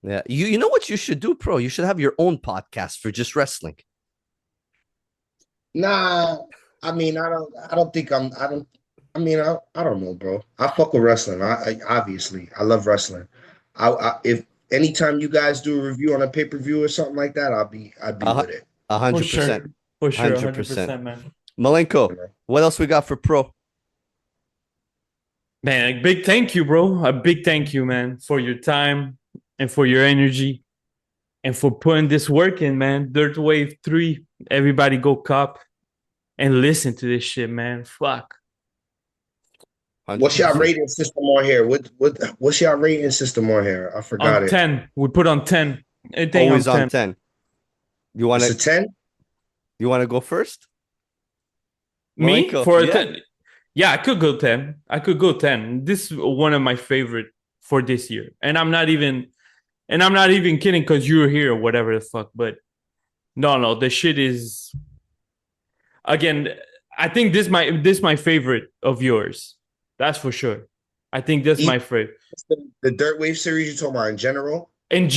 Yeah, you know what you should do, bro? You should have your own podcast for just wrestling. Nah, I mean, I don't know, bro. I fuck with wrestling. I obviously I love wrestling. If anytime you guys do a review on a pay-per-view or something like that, I'd be with it. 100%. For sure, 100%, man. Malenko, what else we got for pro? Man, a big thank you, bro. A big thank you, man, for your time and for your energy and for putting this work in, man. DIRTWAVE 3. Everybody go cop and listen to this shit, man. Fuck. 100%. What's your rating system on here? What's your rating system on here? I forgot it. 10. We put on 10. Always on 10. You want to 10? You want to go first? Me? For 10? Yeah, I could go 10. This is one of my favorite for this year. And I'm not even kidding because you're here or whatever the fuck. But no, the shit is, again, I think this my favorite of yours. That's for sure. I think that's my favorite. The DIRTWAVE series you're talking about in general? In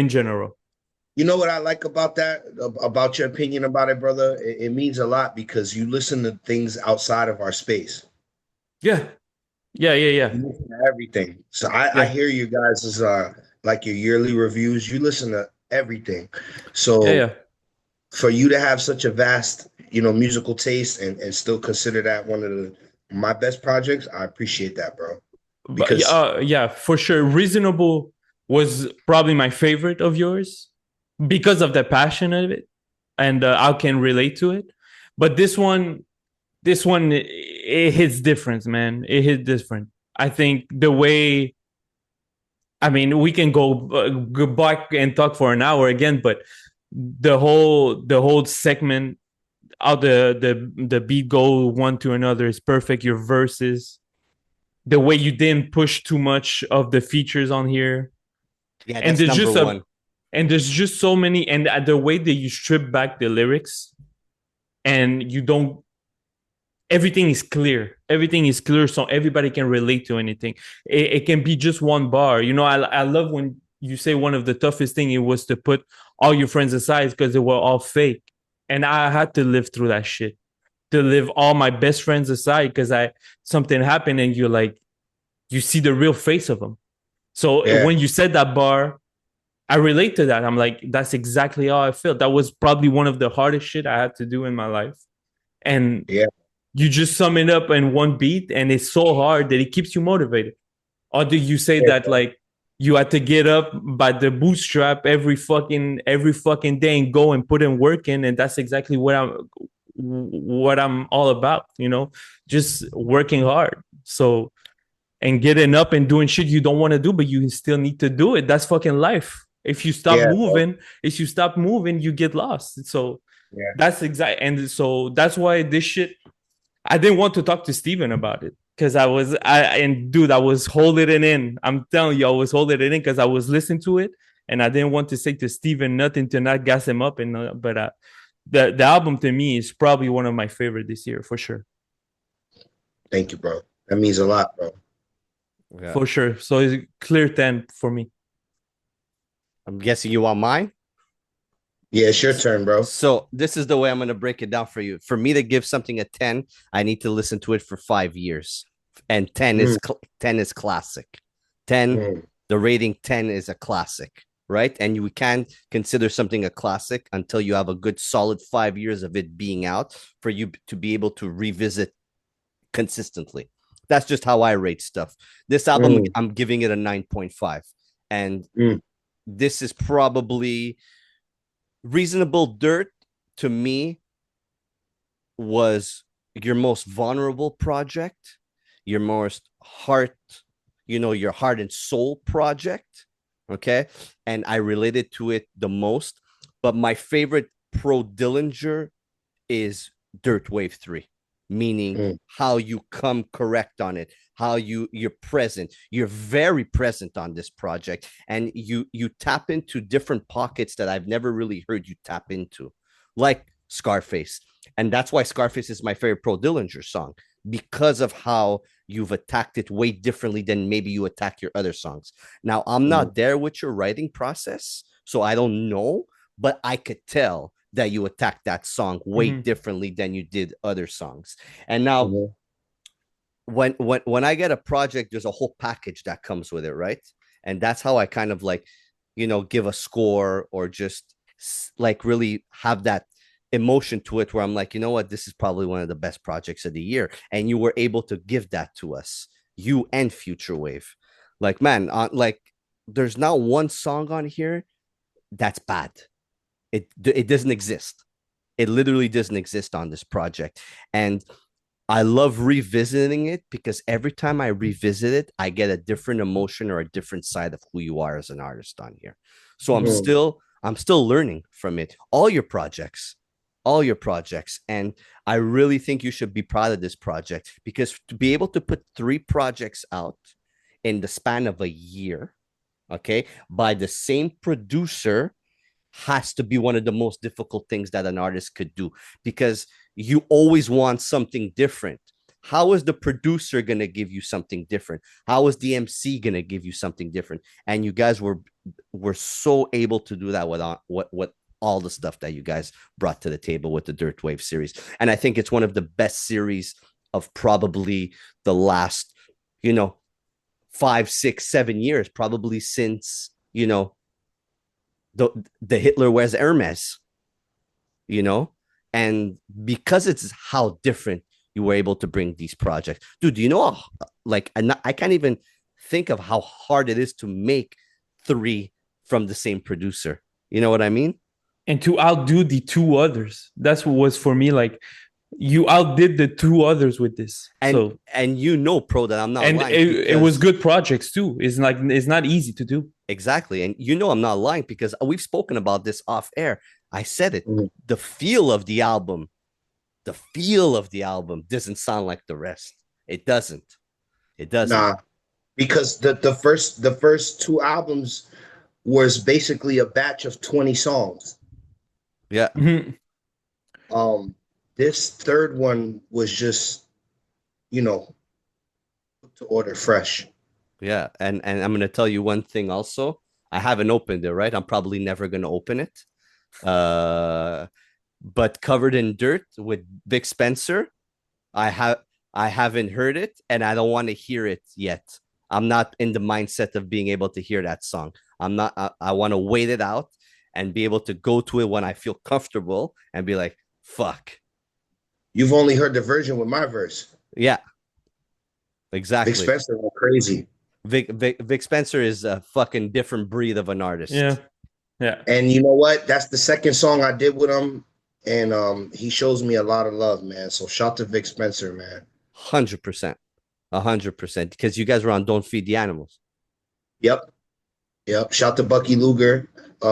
general. You know what I like about that, about your opinion about it, brother? It means a lot because you listen to things outside of our space. Yeah. You listen to everything. So I hear you guys as like your yearly reviews. You listen to everything. So for you to have such a vast, musical taste and still consider that one of my best projects, I appreciate that, bro. But Because yeah, for sure. Reasonable was probably my favorite of yours because of the passion of it, and I can relate to it. But this one, it hits different, man. It hits different. I think the way, I mean, we can go back and talk for an hour again, but the whole segment, how the beat go one to another is perfect. Your verses, the way you didn't push too much of the features on here, Yeah, and that's there's number just one. so many, and the way that you strip back the lyrics, and you don't, everything is clear, so everybody can relate to anything. It can be just one bar. I love when you say one of the toughest thing it was to put all your friends aside because they were all fake, and I had to live through that shit, to live all my best friends aside because I something happened, and you're like, you see the real face of them. So yeah, when you said that bar, I relate to that. I'm like, that's exactly how I felt. That was probably one of the hardest shit I had to do in my life. And yeah, you just sum it up in one beat, and it's so hard that it keeps you motivated. Or do you say yeah, that like you had to get up by the bootstrap every fucking day and go and put in work in, and that's exactly what I'm all about, just working hard. So, and getting up and doing shit you don't want to do, but you still need to do it. That's fucking life. If you stop yeah, bro. moving, you get lost. So Yeah, that's exact, and so that's why this shit. I didn't want to talk to Steven about it because I was holding it in. I'm telling you, I was holding it in because I was listening to it, and I didn't want to say to Steven nothing to not gas him up. And but the album to me is probably one of my favorite this year for sure. thank you, bro. That means a lot, bro. Yeah. For sure. So it's clear 10 for me. I'm guessing you want mine. Yeah, it's your turn, bro. So this is the way I'm going to break it down for you. For me to give something a 10, I need to listen to it for 5 years. And 10 is 10 is classic. 10, Mm. the rating 10 is a classic, right? And you can't consider something a classic until you have a good solid 5 years of it being out for you to be able to revisit consistently. That's just how I rate stuff. This album, Mm. I'm giving it a 9.5. And Mm. this is probably Reasonable Dirt to me was your most vulnerable project, your most your heart and soul project. Okay. And I related to it the most. But my favorite pro Dillinger is DIRTWAVE 3, meaning Mm. how you come correct on it, how you're present. You're very present on this project, and you tap into different pockets that I've never really heard you tap into, like Scarface. And that's why Scarface is my favorite Pro Dillinger song, because of how you've attacked it way differently than maybe you attack your other songs. Now, I'm Mm. not there with your writing process, so I don't know, but I could tell that you attacked that song way Mm-hmm. differently than you did other songs. And now, Mhm. when I get a project, there's a whole package that comes with it, right? And that's how I kind of like, give a score, or just like really have that emotion to it, where I'm like, you know what, this is probably one of the best projects of the year. And you were able to give that to us, you and Futurewave. Like, man, like there's not one song on here that's bad. It doesn't exist. It literally doesn't exist on this project. And I love revisiting it, because every time I revisit it, I get a different emotion or a different side of who you are as an artist on here. So I'm Mm. still I'm still learning from it. All your projects. And I really think you should be proud of this project, because to be able to put 3 projects out in the span of a year, okay, by the same producer, has to be one of the most difficult things that an artist could do, because you always want something different. How is the producer going to give you something different? How is the MC going to give you something different? And you guys were so able to do that with what all the stuff that you guys brought to the table with the DIRTWAVE series. And I think it's one of the best series of probably the last, 5, 6, 7 years, probably since, the Hitler Wears Hermes. you know, and because it's how different you were able to bring these projects, dude. Do you know how, like, I can't even think of how hard it is to make 3 from the same producer. You know what I mean? And to outdo the 2 others, that's what was for me. Like, you outdid the 2 others with this. And you know, pro, that I'm not and lying. it was good projects too. It's not easy to do. Exactly. And you know I'm not lying, because we've spoken about this off air. I said it. The feel of the album doesn't sound like the rest. It doesn't. Nah, because the first 2 albums was basically a batch of 20 songs. Yeah. This third one was just, you know, put to order fresh. Yeah. And I'm gonna tell you one thing also. I haven't opened it, right? I'm probably never gonna open it. But Covered in Dirt with Vic Spencer, I haven't heard it, and I don't want to hear it yet. I'm not in the mindset of being able to hear that song. I want to wait it out and be able to go to it when I feel comfortable and be like, fuck. You've only heard the version with my verse. Yeah. Exactly. Vic Spencer went crazy. Vic Spencer is a fucking different breed of an artist. Yeah. Yeah. And you know what? That's the second song I did with him. And he shows me a lot of love, man. So shout to Vic Spencer, man. 100%. 100%. Because you guys were on Don't Feed the Animals. Yep. Shout to Bucky Luger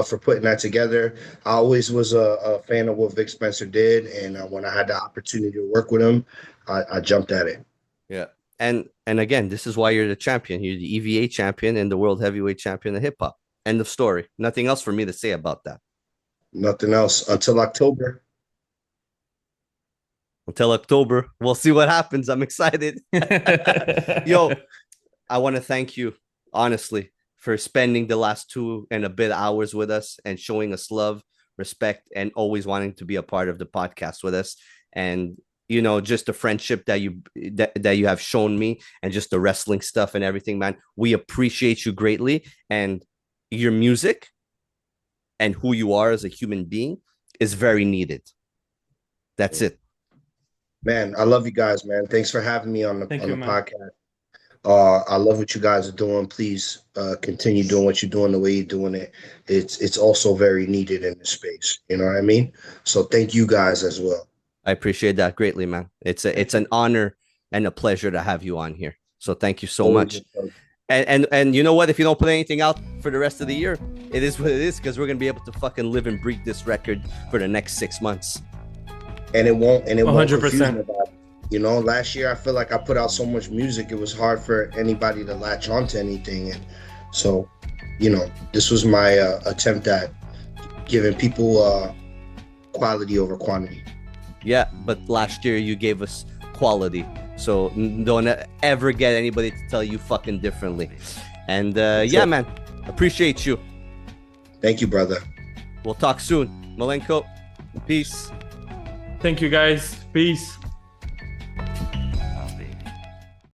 for putting that together. I always was a fan of what Vic Spencer did. And when I had the opportunity to work with him, I jumped at it. Yeah. And again, this is why you're the champion. You're the EVA champion and the world heavyweight champion of hip hop. End of story. Nothing else for me to say about that. Nothing else until October. Until October. We'll see what happens. I'm excited. Yo, I want to thank you, honestly, for spending the last 2 and a bit hours with us and showing us love, respect, and always wanting to be a part of the podcast with us. And, you know, just the friendship that you have shown me, and just the wrestling stuff and everything, man. We appreciate you greatly. And your music and who you are as a human being is very needed. That's it. Man, I love you guys, man. Thanks for having me on the podcast. I love what you guys are doing. Please continue doing what you're doing the way you're doing it. It's also very needed in this space. You know what I mean? So thank you guys as well. I appreciate that greatly, man. It's an honor and a pleasure to have you on here. So thank you so much. And you know what? If you don't put anything out for the rest of the year, it is what it is, because we're gonna be able to fucking live and breathe this record for the next 6 months. And it won't 100%. You know, last year I feel like I put out so much music, it was hard for anybody to latch onto anything. And so, you know, this was my attempt at giving people quality over quantity. Yeah, but last year you gave us quality. So don't ever get anybody to tell you fucking differently. And yeah, man, appreciate you. Thank you, brother. We'll talk soon. Malenko, peace. Thank you, guys. Peace.